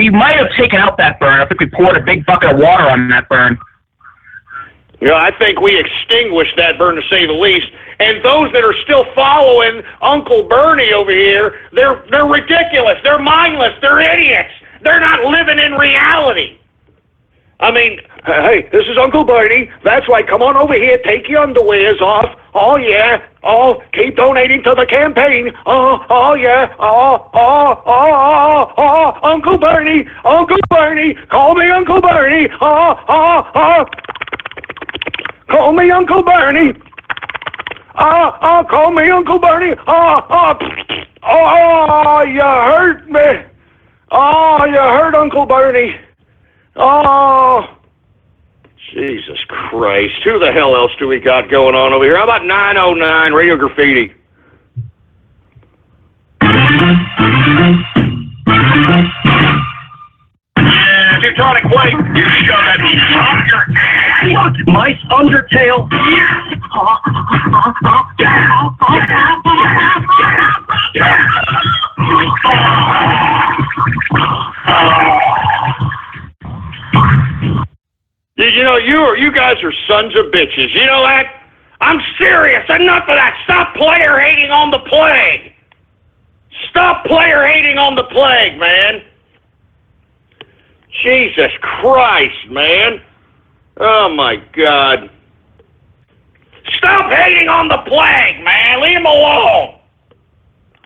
might have taken out that burn. I think we poured a big bucket of water on that burn. Yeah, I think we extinguished that burn, to say the least. And those that are still following Uncle Bernie over here, they're ridiculous. They're mindless. They're idiots. They're not living in reality. I mean, hey, this is Uncle Bernie. That's right. Come on over here. Take your underwears off. Oh, yeah. Oh, keep donating to the campaign. Oh, yeah. Oh, Uncle Bernie. Uncle Bernie. Call me Uncle Bernie. Oh. Call me Uncle Bernie. Call me Uncle Bernie. Oh, you hurt me. Oh, you hurt Uncle Bernie. Oh, Jesus Christ. Who the hell else do we got going on over here? How about 909 Radio Graffiti? Teutonic Blade, you shove that up your ass. Mice undertale. You know, you guys are sons of bitches. You know that? I'm serious. Enough of that. Stop player hating on the plague. Stop player hating on the plague, man. Jesus Christ, man. Oh, my God. Stop hating on the plague, man. Leave him alone.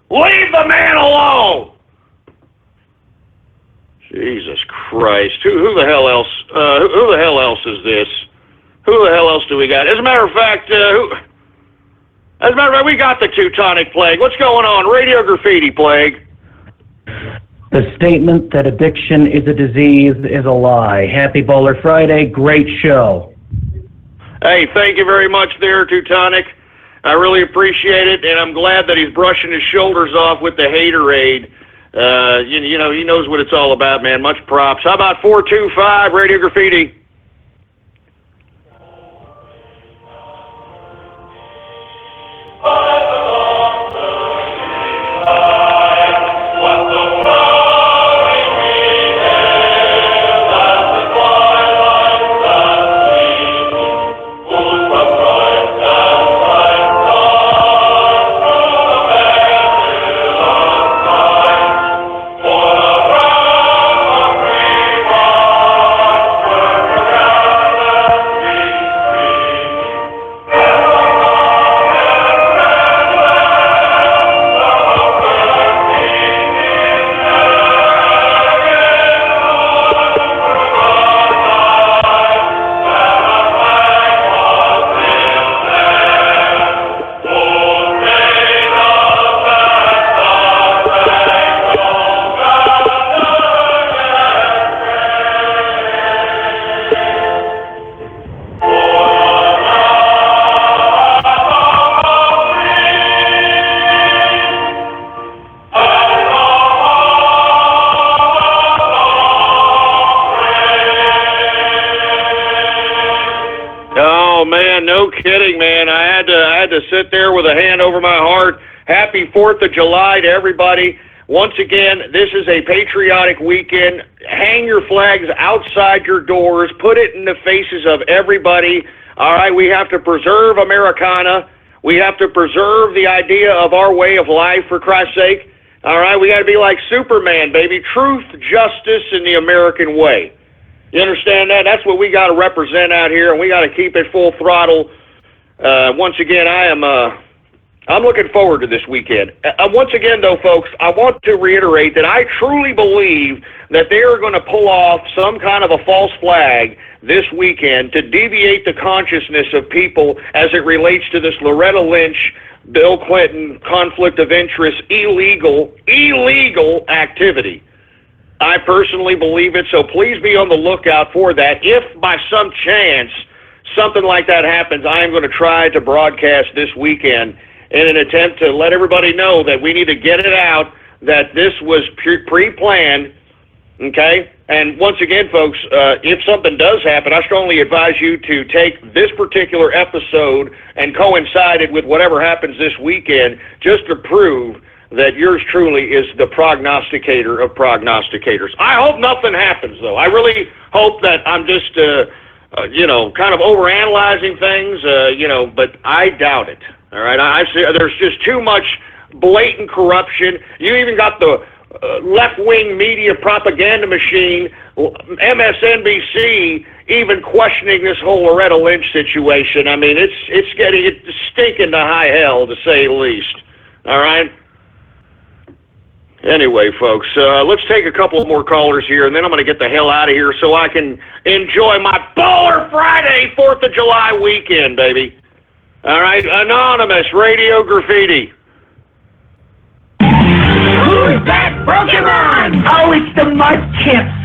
Leave the man alone. Jesus Christ. Who the hell else? Who the hell else is this? Who the hell else do we got? As a matter of fact, we got the Teutonic Plague. What's going on? Radio Graffiti Plague. The statement that addiction is a disease is a lie. Happy Bowler Friday. Great show. Hey, thank you very much there, Teutonic. I really appreciate it, and I'm glad that he's brushing his shoulders off with the haterade. You know, he knows what it's all about, man. Much props. How about 425 Radio Graffiti? No kidding, man. I had to sit there with a hand over my heart. Happy 4th of July to everybody. Once again, this is a patriotic weekend. Hang your flags outside your doors. Put it in the faces of everybody. All right, we have to preserve Americana. We have to preserve the idea of our way of life, for Christ's sake. All right, we got to be like Superman, baby. Truth, justice, and the American way. You understand that? That's what we got to represent out here, and we got to keep it full throttle. Once again, I'm looking forward to this weekend. Once again, though, folks, I want to reiterate that I truly believe that they are going to pull off some kind of a false flag this weekend to deviate the consciousness of people as it relates to this Loretta Lynch, Bill Clinton conflict of interest, illegal activity. I personally believe it, so please be on the lookout for that. If by some chance something like that happens, I am going to try to broadcast this weekend in an attempt to let everybody know that we need to get it out, that this was pre-planned, okay? And once again, folks, if something does happen, I strongly advise you to take this particular episode and coincide it with whatever happens this weekend just to prove that yours truly is the prognosticator of prognosticators. I hope nothing happens, though. I really hope that I'm just, kind of overanalyzing things, but I doubt it. All right, I see there's just too much blatant corruption. You even got the left-wing media propaganda machine, MSNBC, even questioning this whole Loretta Lynch situation. I mean, it's getting stinking to high hell, to say the least. All right? Anyway, folks, let's take a couple more callers here, and then I'm going to get the hell out of here so I can enjoy my Baller Friday 4th of July weekend, baby. All right? Anonymous, Radio Graffiti. Who's that Pokemon? Oh, it's the Mudchips.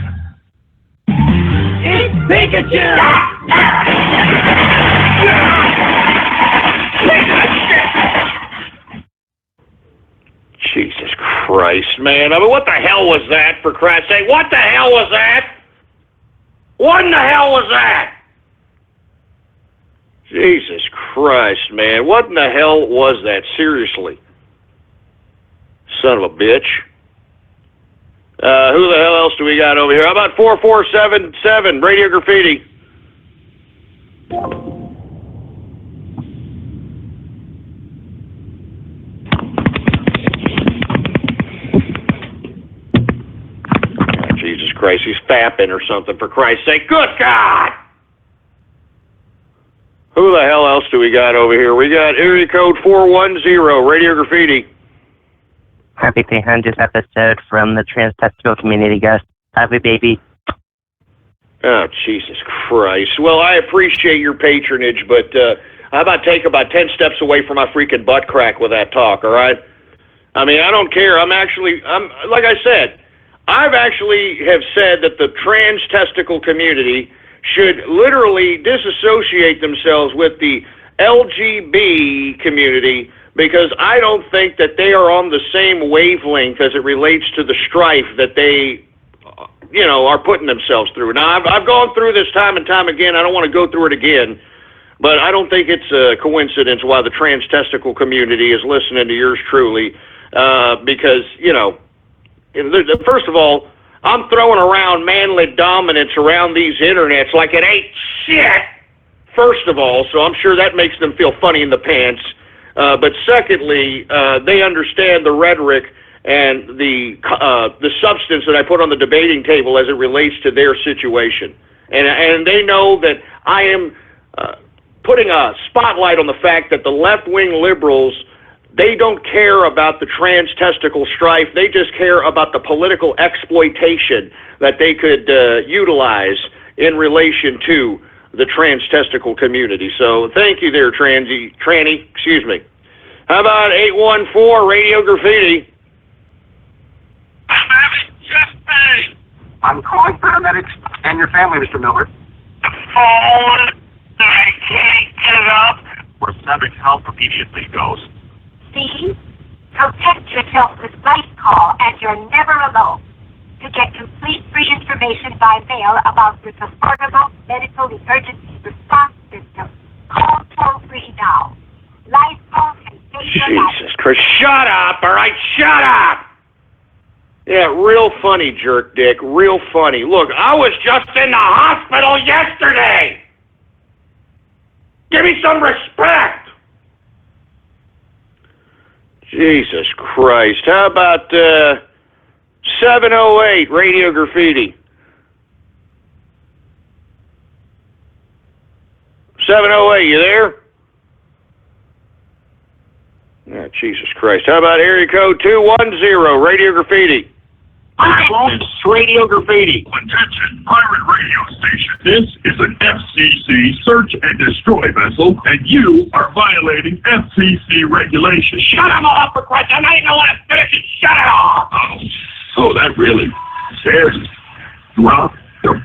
It's Pikachu. Jesus Christ, man. I mean, what the hell was that, for Christ's sake? What the hell was that? What in the hell was that? Jesus Christ, man. What in the hell was that? Seriously. Son of a bitch. Who the hell else do we got over here? How about 4477, Radio Graffiti? Jesus Christ, he's fapping or something, for Christ's sake. Good God! Who the hell else do we got over here? We got area code 410, Radio Graffiti. Happy 300th episode from the trans-testicle community, guys. Happy baby. Oh, Jesus Christ. Well, I appreciate your patronage, but how about take about 10 steps away from my freaking butt crack with that talk, all right? I mean, I don't care. I'm like I said, I've actually have said that the trans-testicle community should literally disassociate themselves with the LGB community, because I don't think that they are on the same wavelength as it relates to the strife that they, are putting themselves through. Now, I've gone through this time and time again. I don't want to go through it again, but I don't think it's a coincidence why the trans-testicle community is listening to yours truly, because, first of all, I'm throwing around manly dominance around these internets like it ain't shit, first of all, so I'm sure that makes them feel funny in the pants. But secondly, they understand the rhetoric and the substance that I put on the debating table as it relates to their situation. And they know that I am putting a spotlight on the fact that the left-wing liberals, they don't care about the trans-testicle strife. They just care about the political exploitation that they could utilize in relation to the trans-testicle community. So thank you there, tranny, excuse me. How about 814 Radio Graffiti? I'm having chest pain. I'm calling paramedics and your family, Mr. Miller. The phone, I can't get up. Where Savage Health immediately goes. See? Protect yourself with Vice Call, and you're never alone. To get complete free information by mail about this affordable medical emergency response system, call toll-free now. Life calls can save your life. Jesus Christ, shut up, all right? Shut up! Yeah, real funny, jerk dick, real funny. Look, I was just in the hospital yesterday! Give me some respect! Jesus Christ, how about, 708, Radio Graffiti. 708, you there? Oh, Jesus Christ. How about area code 210, Radio Graffiti? Radio Graffiti. Attention, pirate radio station. This is an FCC search and destroy vessel, and you are violating FCC regulations. Shut him off, for Christ! I ain't gonna let him finish it. Shut it off! Oh, that really scares me. Drop the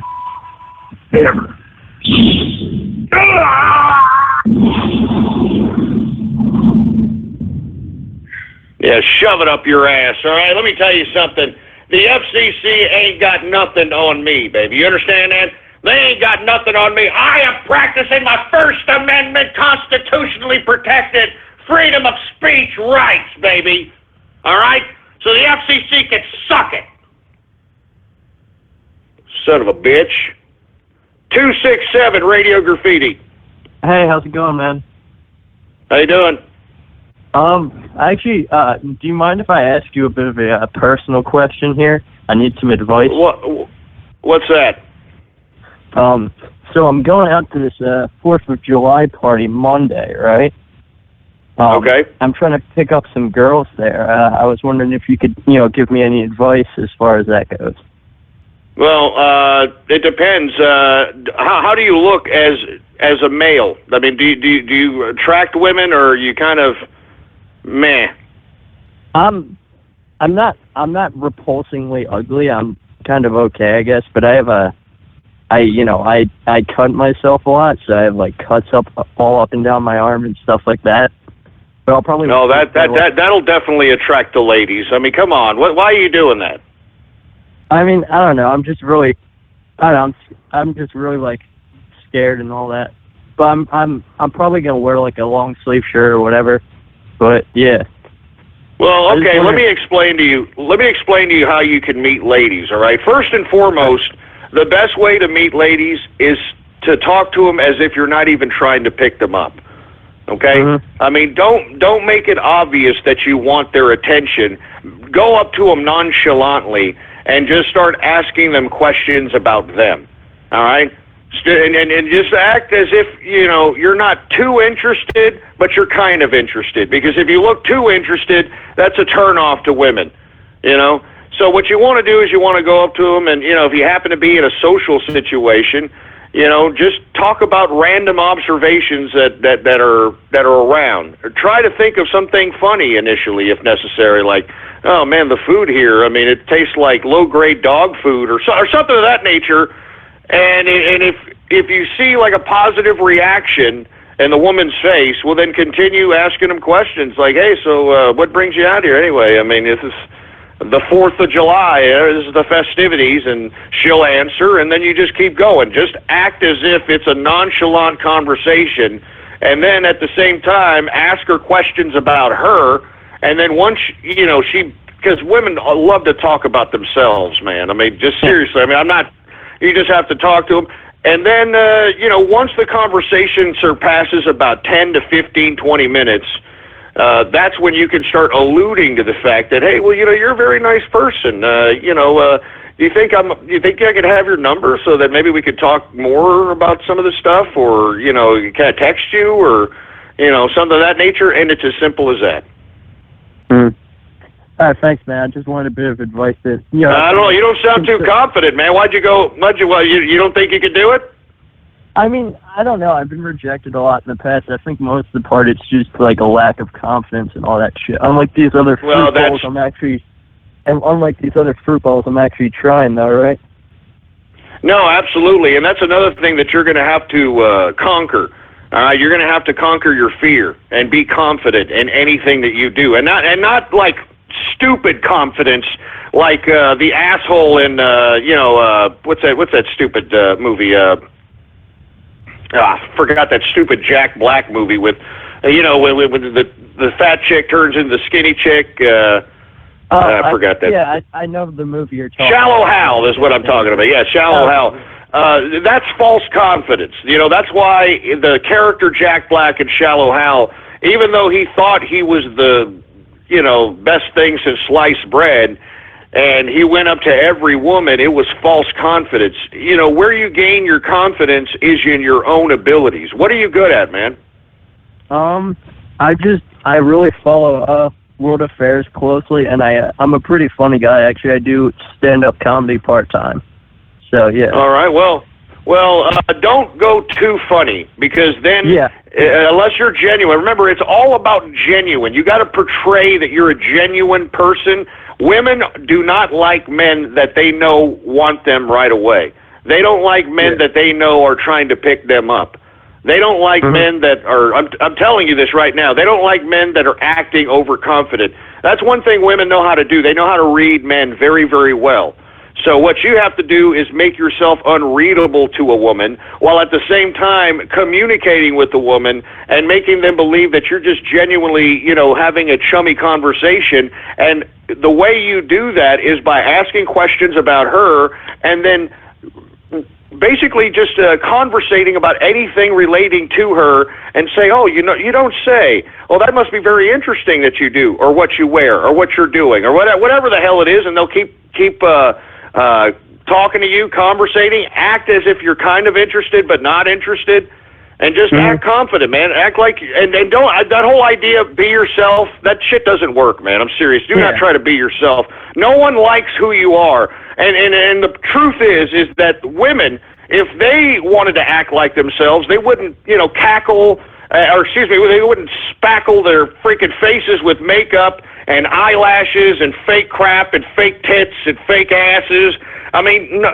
hammer. Yeah, shove it up your ass, all right? Let me tell you something. The FCC ain't got nothing on me, baby. You understand that? They ain't got nothing on me. I am practicing my First Amendment constitutionally protected freedom of speech rights, baby. All right? So the FCC can suck it. Son of a bitch. 267, Radio Graffiti. Hey, how's it going, man? How you doing? Actually, do you mind if I ask you a bit of a personal question here? I need some advice. What's that? So I'm going out to this 4th of July party Monday, right? Okay. I'm trying to pick up some girls there. I was wondering if you could, give me any advice as far as that goes. Well, it depends. How do you look as a male? I mean, do you attract women, or are you kind of meh? I'm not repulsingly ugly. I'm kind of okay, I guess. But I have I cut myself a lot, so I have like cuts all up and down my arm and stuff like that. But I'll probably that'll definitely attract the ladies. I mean, come on, why are you doing that? I mean, I don't know. I'm just really like scared and all that. But I'm probably gonna wear like a long sleeve shirt or whatever. But yeah. Well, okay. Let me explain to you how you can meet ladies. All right. First and foremost, the best way to meet ladies is to talk to them as if you're not even trying to pick them up. Okay? I mean, don't make it obvious that you want their attention. Go up to them nonchalantly and just start asking them questions about them. All right? And just act as if, you're not too interested, but you're kind of interested. Because if you look too interested, that's a turn-off to women, So what you want to do is you want to go up to them and, if you happen to be in a social situation, just talk about random observations that are around. Or try to think of something funny initially, if necessary, like, oh man, the food here, I mean, it tastes like low-grade dog food or something of that nature. And if you see like a positive reaction in the woman's face, well, then continue asking them questions like, hey, so what brings you out here anyway? I mean, this is the 4th of July, this is the festivities, and she'll answer, and then you just keep going. Just act as if it's a nonchalant conversation, and then at the same time, ask her questions about her, and then once, because women love to talk about themselves, man. I mean, just seriously, you just have to talk to them. And then, once the conversation surpasses about 10 to 15, 20 minutes, that's when you can start alluding to the fact that, hey, well, you're a very nice person. Do you think I could have your number so that maybe we could talk more about some of the stuff, or can I text you, or something of that nature? And it's as simple as that. Thanks, man. I just wanted a bit of advice. I don't know. You don't sound too confident, man. You don't think you could do it? I mean, I don't know. I've been rejected a lot in the past. I think most of the part it's just like a lack of confidence and all that shit. Unlike these other fruit balls, I'm actually trying though, right? No, absolutely. And that's another thing that you're going to have to conquer. You're going to have to conquer your fear and be confident in anything that you do, and not like stupid confidence like the asshole in what's that stupid movie? Forgot that stupid Jack Black movie with when the fat chick turns into the skinny chick. I forgot that. Yeah, I know the movie you're talking Shallow about. Hal is what I'm talking about. Yeah, Shallow Hal. That's false confidence. That's why the character Jack Black in Shallow Hal, even though he thought he was the best thing since sliced bread, and he went up to every woman, it was false confidence. Where you gain your confidence is in your own abilities. What are you good at, man? I really follow world affairs closely, and I'm a pretty funny guy. Actually, I do stand-up comedy part-time. So, yeah. All right, well, don't go too funny, because then, unless you're genuine, remember, it's all about genuine. You got to portray that you're a genuine person. Women do not like men that they know want them right away. They don't like men that they know are trying to pick them up. They don't like men that are, I'm telling you this right now, they don't like men that are acting overconfident. That's one thing women know how to do. They know how to read men very, very well. So what you have to do is make yourself unreadable to a woman, while at the same time communicating with the woman and making them believe that you're just genuinely, having a chummy conversation. And the way you do that is by asking questions about her, and then basically just conversating about anything relating to her and say, oh, you don't say. Well, that must be very interesting that you do, or what you wear, or what you're doing, or whatever the hell it is, and they'll keep talking to you, conversating, act as if you're kind of interested but not interested, and just act confident, man. Act like, and don't, that whole idea of be yourself, that shit doesn't work, man. I'm serious. Do not try to be yourself. No one likes who you are. And the truth is that women, if they wanted to act like themselves, they wouldn't, cackle, they wouldn't spackle their freaking faces with makeup and eyelashes and fake crap and fake tits and fake asses. I mean,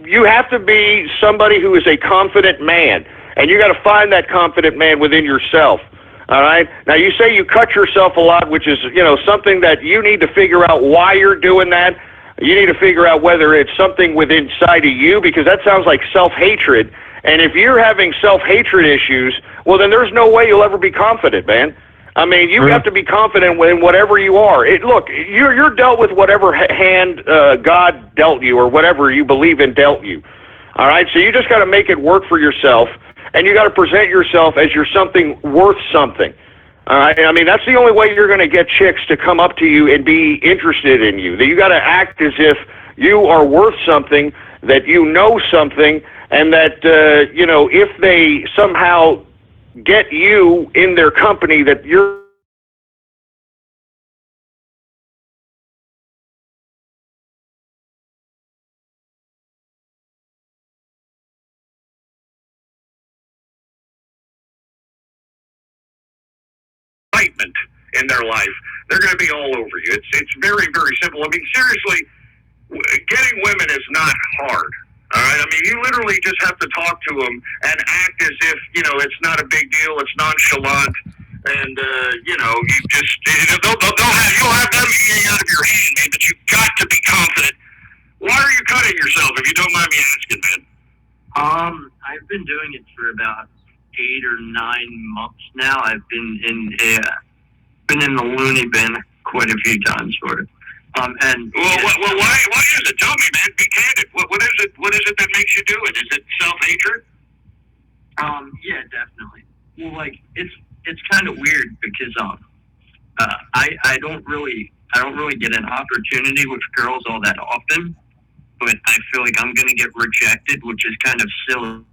you have to be somebody who is a confident man, and you got to find that confident man within yourself. All right. Now you say you cut yourself a lot, which is something that you need to figure out why you're doing that. You need to figure out whether it's something within inside of you, because that sounds like self-hatred. And if you're having self-hatred issues, well, then there's no way you'll ever be confident, man. I mean, you have to be confident in whatever you are. Look, you're dealt with whatever hand God dealt you, or whatever you believe in dealt you. All right? So you just got to make it work for yourself, and you got to present yourself as you're something worth something. All right? I mean, that's the only way you're going to get chicks to come up to you and be interested in you. You got to act as if you are worth something, that you know something, and that, if they somehow get you in their company, that you're excitement in their life. They're going to be all over you. It's very, very simple. I mean, seriously, getting women is not hard. All right? I mean, you literally just have to talk to them and act as if, it's not a big deal, it's nonchalant, and, you just, you'll have them eating out of your hand, man, but you've got to be confident. Why are you cutting yourself, if you don't mind me asking, man? I've been doing it for about 8 or 9 months now. I've been in the loony bin quite a few times for it. Why is it? Tell me, man. Be candid. What is it? What is it that makes you do it? Is it self-hatred? Yeah, definitely. Well, it's kind of weird because I don't really get an opportunity with girls all that often, but I feel like I'm gonna get rejected, which is kind of silly.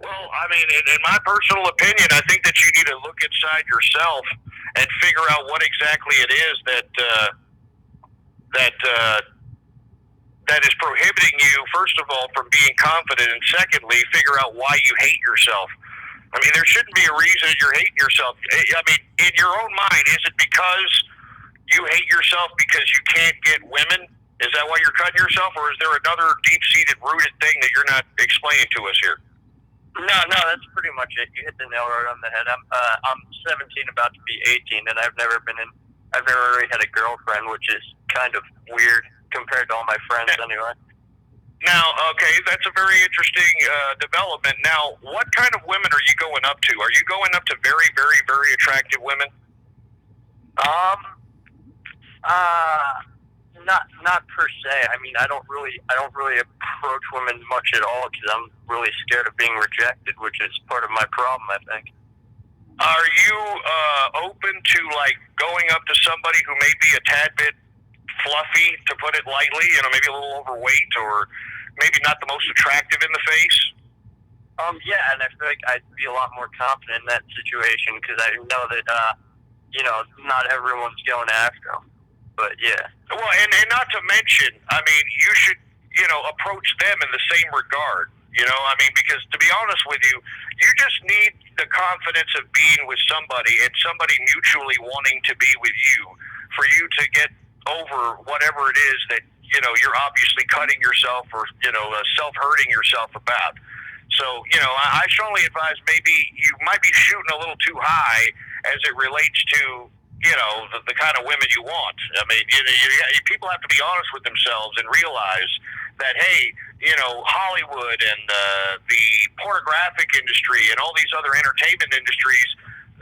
Well, I mean, in my personal opinion, I think that you need to look inside yourself and figure out what exactly it is that is prohibiting you, first of all, from being confident, and secondly, figure out why you hate yourself. I mean, there shouldn't be a reason you're hating yourself. I mean, in your own mind, is it because you hate yourself because you can't get women? Is that why you're cutting yourself, or is there another deep-seated, rooted thing that you're not explaining to us here? No, that's pretty much it. You hit the nail right on the head. I'm 17, about to be 18, and I've never really had a girlfriend, which is kind of weird compared to all my friends anyway. Now, okay, that's a very interesting development. Now, what kind of women are you going up to? Are you going up to very, very, very attractive women? Not per se. I mean, I don't really approach women much at all because I'm really scared of being rejected, which is part of my problem, I think. Are you open to going up to somebody who may be a tad bit fluffy, to put it lightly? Maybe a little overweight, or maybe not the most attractive in the face? Yeah, and I feel like I'd be a lot more confident in that situation because I know that not everyone's going after them. But yeah. Well, and not to mention, I mean, you should, approach them in the same regard. Because to be honest with you, you just need the confidence of being with somebody and somebody mutually wanting to be with you for you to get over whatever it is that, you're obviously cutting yourself or, self-hurting yourself about. So, I strongly advise maybe you might be shooting a little too high as it relates to, the kind of women you want. I mean, people have to be honest with themselves and realize that, hey, Hollywood and the pornographic industry and all these other entertainment industries,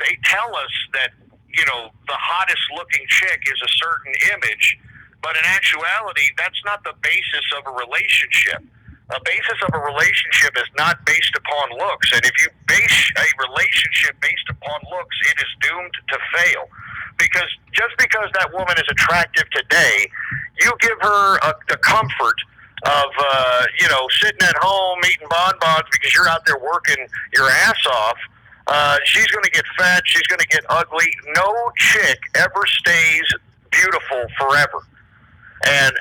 they tell us that, you know, the hottest looking chick is a certain image, but in actuality, that's not the basis of a relationship. A basis of a relationship is not based upon looks, and if you base a relationship based upon looks, it is doomed to fail. Because just because that woman is attractive today, you give her the comfort of, you know, sitting at home eating bonbons because you're out there working your ass off. She's going to get fat. She's going to get ugly. No chick ever stays beautiful forever. And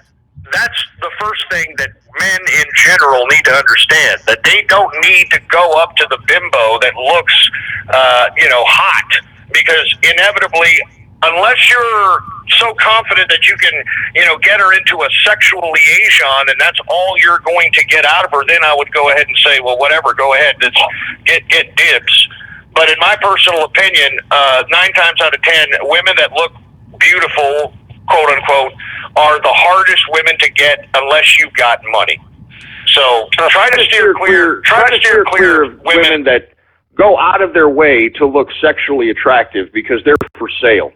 that's the first thing that men in general need to understand, that they don't need to go up to the bimbo that looks, you know, hot, because inevitably, unless you're so confident that you can, you know, get her into a sexual liaison and that's all you're going to get out of her, then I would go ahead and say, well, whatever, go ahead, get dibs. But in my personal opinion, 9 times out of 10, women that look beautiful, quote unquote, are the hardest women to get unless you've got money. So try to steer clear of women that go out of their way to look sexually attractive because they're for sale.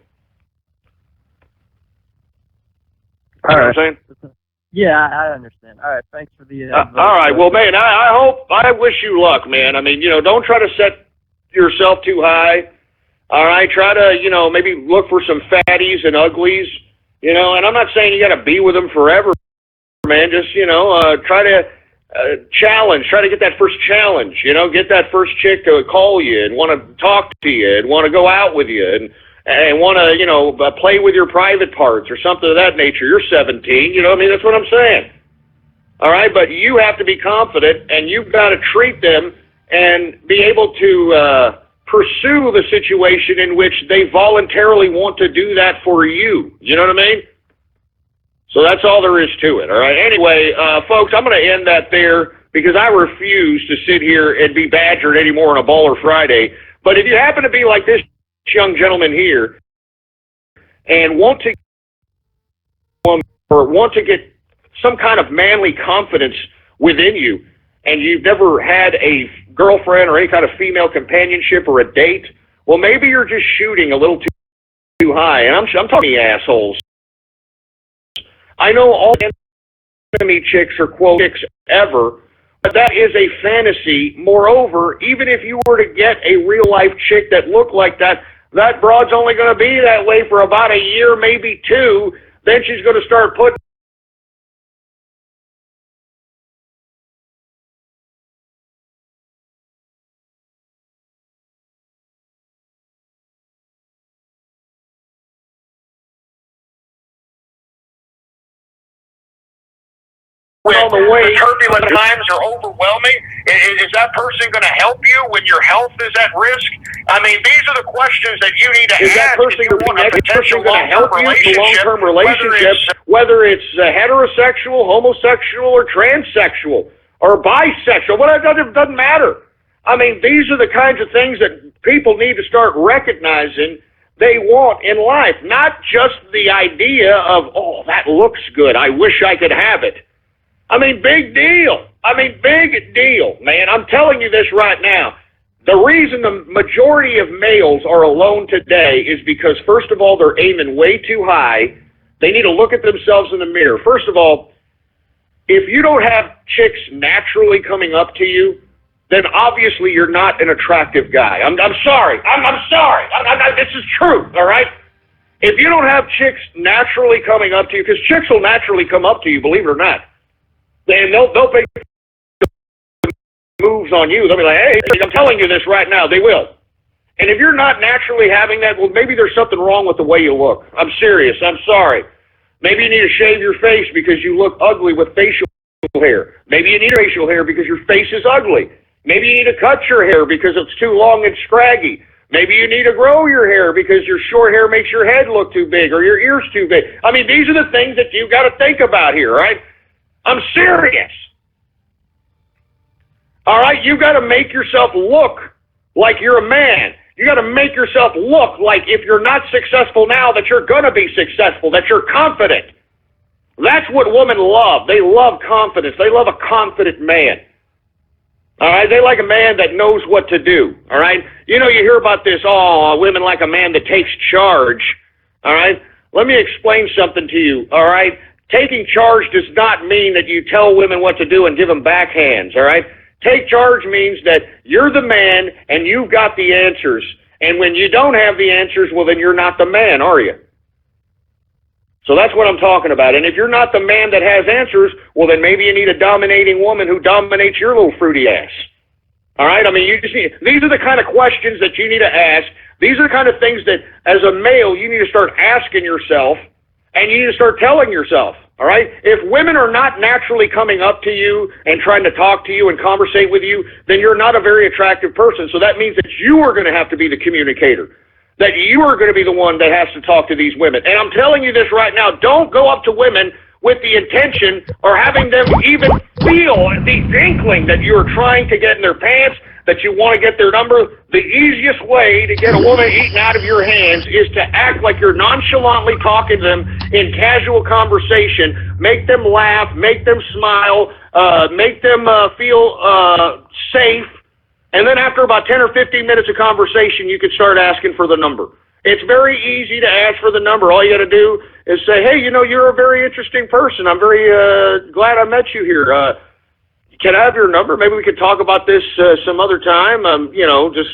You know what I'm saying? Yeah, I understand. All right, thanks for the... all right, well, man, I wish you luck, man. I mean, you know, don't try to set yourself too high. All right, try to, you know, maybe look for some fatties and uglies, you know, and I'm not saying you got to be with them forever, man. Just, you know, try to challenge, try to get that first challenge, you know, get that first chick to call you and want to talk to you and want to go out with you and want to, you know, play with your private parts or something of that nature. You're 17, you know what I mean? That's what I'm saying. All right, but you have to be confident, and you've got to treat them and be able to pursue the situation in which they voluntarily want to do that for you. You know what I mean? So that's all there is to it, all right? Anyway, folks, I'm going to end that there because I refuse to sit here and be badgered anymore on a Baller Friday. But if you happen to be like this young gentleman here and want to get some kind of manly confidence within you, and you've never had a girlfriend or any kind of female companionship or a date, well, maybe you're just shooting a little too high. And I'm talking assholes. I know all enemy chicks are quote chicks ever, but that is a fantasy. Moreover, even if you were to get a real life chick that looked like that, that broad's only going to be that way for about a year, maybe 2. Then she's going to start putting when the turbulent times are overwhelming. Is that person going to help you when your health is at risk? I mean, these are the questions that you need to ask. Is that person going to help you in a long-term relationship, whether it's heterosexual, homosexual, or transsexual, or bisexual? Well, it doesn't matter. I mean, these are the kinds of things that people need to start recognizing they want in life, not just the idea of, oh, that looks good, I wish I could have it. I mean, big deal. I mean, big deal, man. I'm telling you this right now. The reason the majority of males are alone today is because, first of all, they're aiming way too high. They need to look at themselves in the mirror. First of all, if you don't have chicks naturally coming up to you, then obviously you're not an attractive guy. I'm sorry. I'm sorry. This is true, all right? If you don't have chicks naturally coming up to you, because chicks will naturally come up to you, believe it or not, and they'll make moves on you. They'll be like, hey, I'm telling you this right now. They will. And if you're not naturally having that, well, maybe there's something wrong with the way you look. I'm serious. I'm sorry. Maybe you need to shave your face because you look ugly with facial hair. Maybe you need facial hair because your face is ugly. Maybe you need to cut your hair because it's too long and scraggy. Maybe you need to grow your hair because your short hair makes your head look too big or your ears too big. I mean, these are the things that you got to think about here, right? I'm serious. All right, you got to make yourself look like you're a man. You got to make yourself look like if you're not successful now that you're going to be successful, that you're confident. That's what women love. They love confidence. They love a confident man. All right, they like a man that knows what to do. All right, you know, you hear about this, women like a man that takes charge. All right, let me explain something to you. All right, taking charge does not mean that you tell women what to do and give them backhands. All right, take charge means that you're the man and you've got the answers. And when you don't have the answers, well, then you're not the man, are you? So that's what I'm talking about. And if you're not the man that has answers, well, then maybe you need a dominating woman who dominates your little fruity ass. All right? I mean, you just need, these are the kind of questions that you need to ask. These are the kind of things that, as a male, you need to start asking yourself, and you need to start telling yourself. All right? If women are not naturally coming up to you and trying to talk to you and conversate with you, then you're not a very attractive person. So that means that you are going to have to be the communicator, that you are going to be the one that has to talk to these women. And I'm telling you this right now, don't go up to women with the intention or having them even feel the inkling that you're trying to get in their pants, that you want to get their number. The easiest way to get a woman eaten out of your hands is to act like you're nonchalantly talking to them in casual conversation. Make them laugh, make them smile, make them feel safe. And then after about 10 or 15 minutes of conversation, you can start asking for the number. It's very easy to ask for the number. All you got to do is say, hey, you know, you're a very interesting person. I'm very glad I met you here. Can I have your number? Maybe we could talk about this some other time. You know, this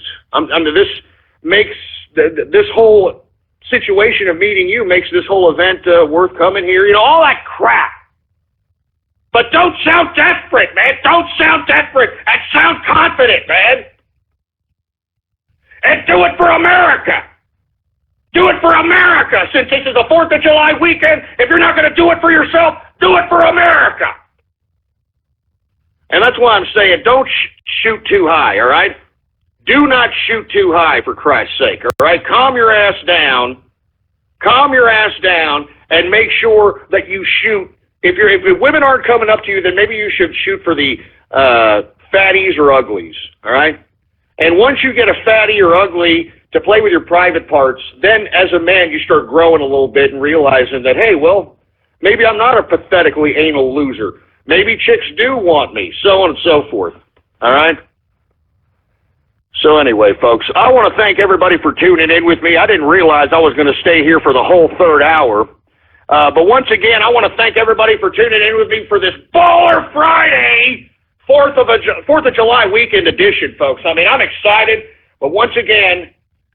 makes this whole situation of meeting you makes this whole event worth coming here. You know, all that crap. But don't sound desperate, man. Don't sound desperate. And sound confident, man. And do it for America. Do it for America. Since this is the 4th of July weekend, if you're not going to do it for yourself, do it for America. And that's why I'm saying don't shoot too high, all right? Do not shoot too high, for Christ's sake, all right? Calm your ass down. Calm your ass down and make sure that you shoot. If women aren't coming up to you, then maybe you should shoot for the fatties or uglies, all right? And once you get a fatty or ugly to play with your private parts, then as a man you start growing a little bit and realizing that, hey, well, maybe I'm not a pathetically anal loser. Maybe chicks do want me, so on and so forth, all right? So anyway, folks, I want to thank everybody for tuning in with me. I didn't realize I was going to stay here for the whole third hour. But once again, I want to thank everybody for tuning in with me for this Baller Friday, 4th of July weekend edition, folks. I mean, I'm excited, but once again,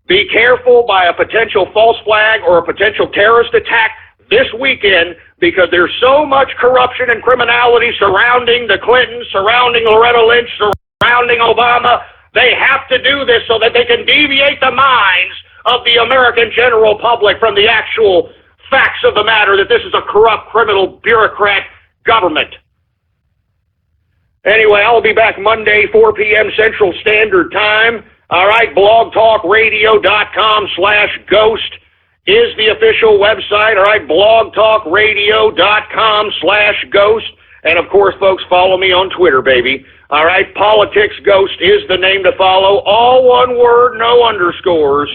be careful by a potential false flag or a potential terrorist attack this weekend, because there's so much corruption and criminality surrounding the Clintons, surrounding Loretta Lynch, surrounding Obama. They have to do this so that they can deviate the minds of the American general public from the actual facts of the matter, that this is a corrupt, criminal, bureaucrat government. Anyway, I'll be back Monday, 4 p.m. Central Standard Time. All right, blogtalkradio.com/ghost is the official website. All right, blogtalkradio.com/ghost. And, of course, folks, follow me on Twitter, baby. All right, Politics Ghost is the name to follow. All one word, no underscores.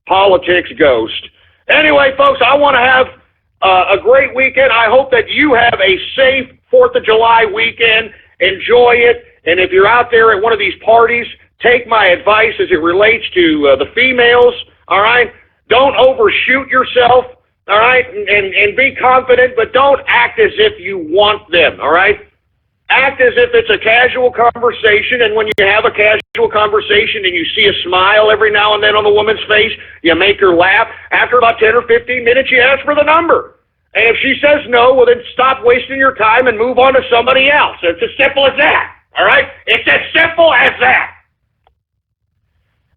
Politics Ghost. Anyway, folks, I want to have a great weekend. I hope that you have a safe 4th of July weekend. Enjoy it. And if you're out there at one of these parties, take my advice as it relates to the females, all right? Don't overshoot yourself, all right? And be confident, but don't act as if you want them, all right? Act as if it's a casual conversation, and when you have a casual conversation and you see a smile every now and then on the woman's face, you make her laugh. After about 10 or 15 minutes, you ask for the number. And if she says no, well, then stop wasting your time and move on to somebody else. It's as simple as that, all right? It's as simple as that.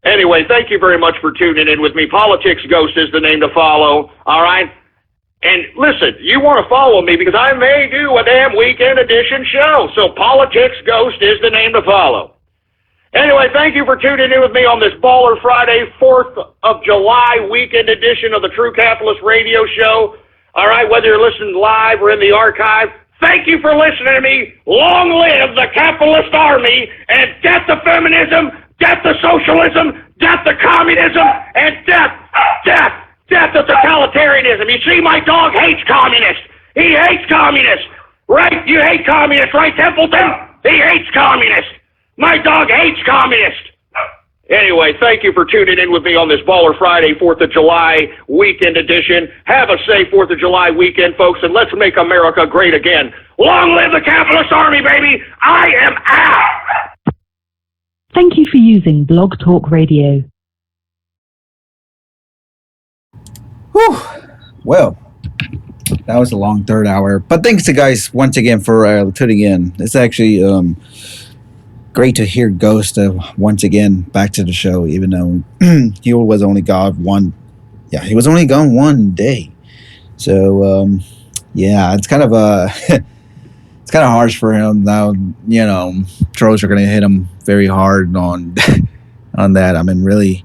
Anyway, thank you very much for tuning in with me. Politics Ghost is the name to follow, all right? And listen, you want to follow me because I may do a damn weekend edition show. So Politics Ghost is the name to follow. Anyway, thank you for tuning in with me on this Baller Friday, 4th of July weekend edition of the True Capitalist Radio Show. All right, whether you're listening live or in the archive, thank you for listening to me. Long live the capitalist army, and death to feminism, death to socialism, death to communism, and death to totalitarianism. You see, my dog hates communists. He hates communists. Right? You hate communists, right, Templeton? He hates communists. My dog hates communists! Anyway, thank you for tuning in with me on this Baller Friday 4th of July weekend edition. Have a safe 4th of July weekend, folks, and let's make America great again. Long live the capitalist army, baby! I am out! Thank you for using Blog Talk Radio. Whew. Well, that was a long third hour. But thanks to guys once again for tuning in. It's actually great to hear Ghost once again back to the show, even though he was only gone he was only gone one day. So it's kind of it's kind of harsh for him now. You know, trolls are gonna hit him very hard on on that. I mean, really,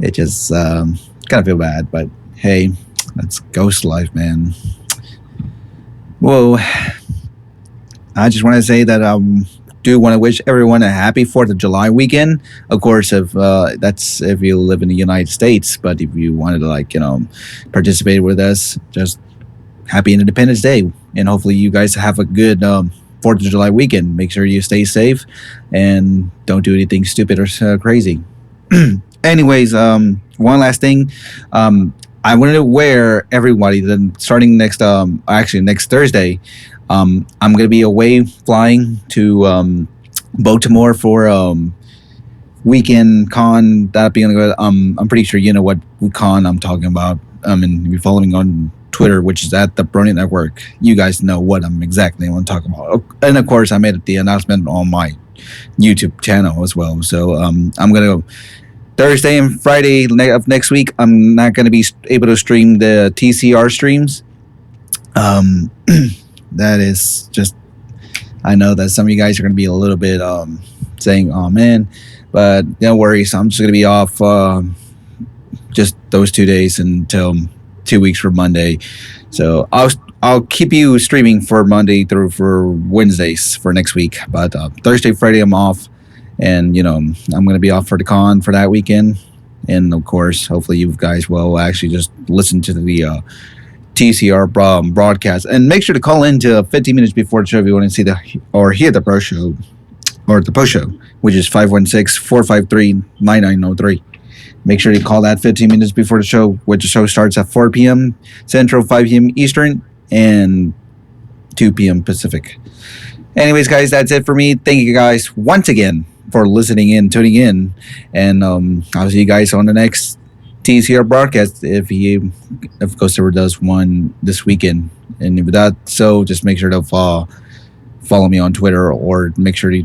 it just kind of feel bad, but hey, that's Ghost life, man. Whoa, I just want to say that do want to wish everyone a happy 4th of July weekend. Of course, if that's if you live in the United States, but if you wanted to participate with us, just happy Independence Day, and hopefully you guys have a good 4th of July weekend. Make sure you stay safe and don't do anything stupid or crazy. Anyways, one last thing. I wanted to aware everybody that starting next Thursday, I'm going to be away flying to Baltimore for weekend con. That'll be good. I'm pretty sure you know what con I'm talking about. And if you're following on Twitter, which is at the Brilliant Network, you guys know what I'm talking about. And of course, I made the announcement on my YouTube channel as well. So I'm going to go Thursday and Friday of next week. I'm not going to be able to stream the TCR streams. That is just, I know that some of you guys are going to be a little bit saying, oh man, but don't worry. So I'm just going to be off just those 2 days until 2 weeks from Monday. So I'll keep you streaming for Monday through for Wednesdays for next week. But Thursday, Friday, I'm off. And, I'm going to be off for the con for that weekend. And, of course, hopefully you guys will actually just listen to the TCR broadcast. And make sure to call in to 15 minutes before the show if you want to see hear the pro show or the post show, which is 516-453-9903. Make sure you call that 15 minutes before the show, which the show starts at 4 p.m. Central, 5 p.m. Eastern, and 2 p.m. Pacific. Anyways, guys, that's it for me. Thank you guys once again for listening in, tuning in, and I'll see you guys on the next TCR broadcast if Ghost ever does one this weekend. And if that so, just make sure to follow me on Twitter, or make sure to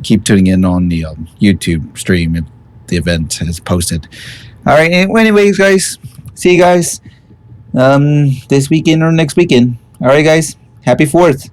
keep tuning in on the YouTube stream if the event is posted. All right. Anyways, guys, see you guys this weekend or next weekend. All right, guys. Happy 4th.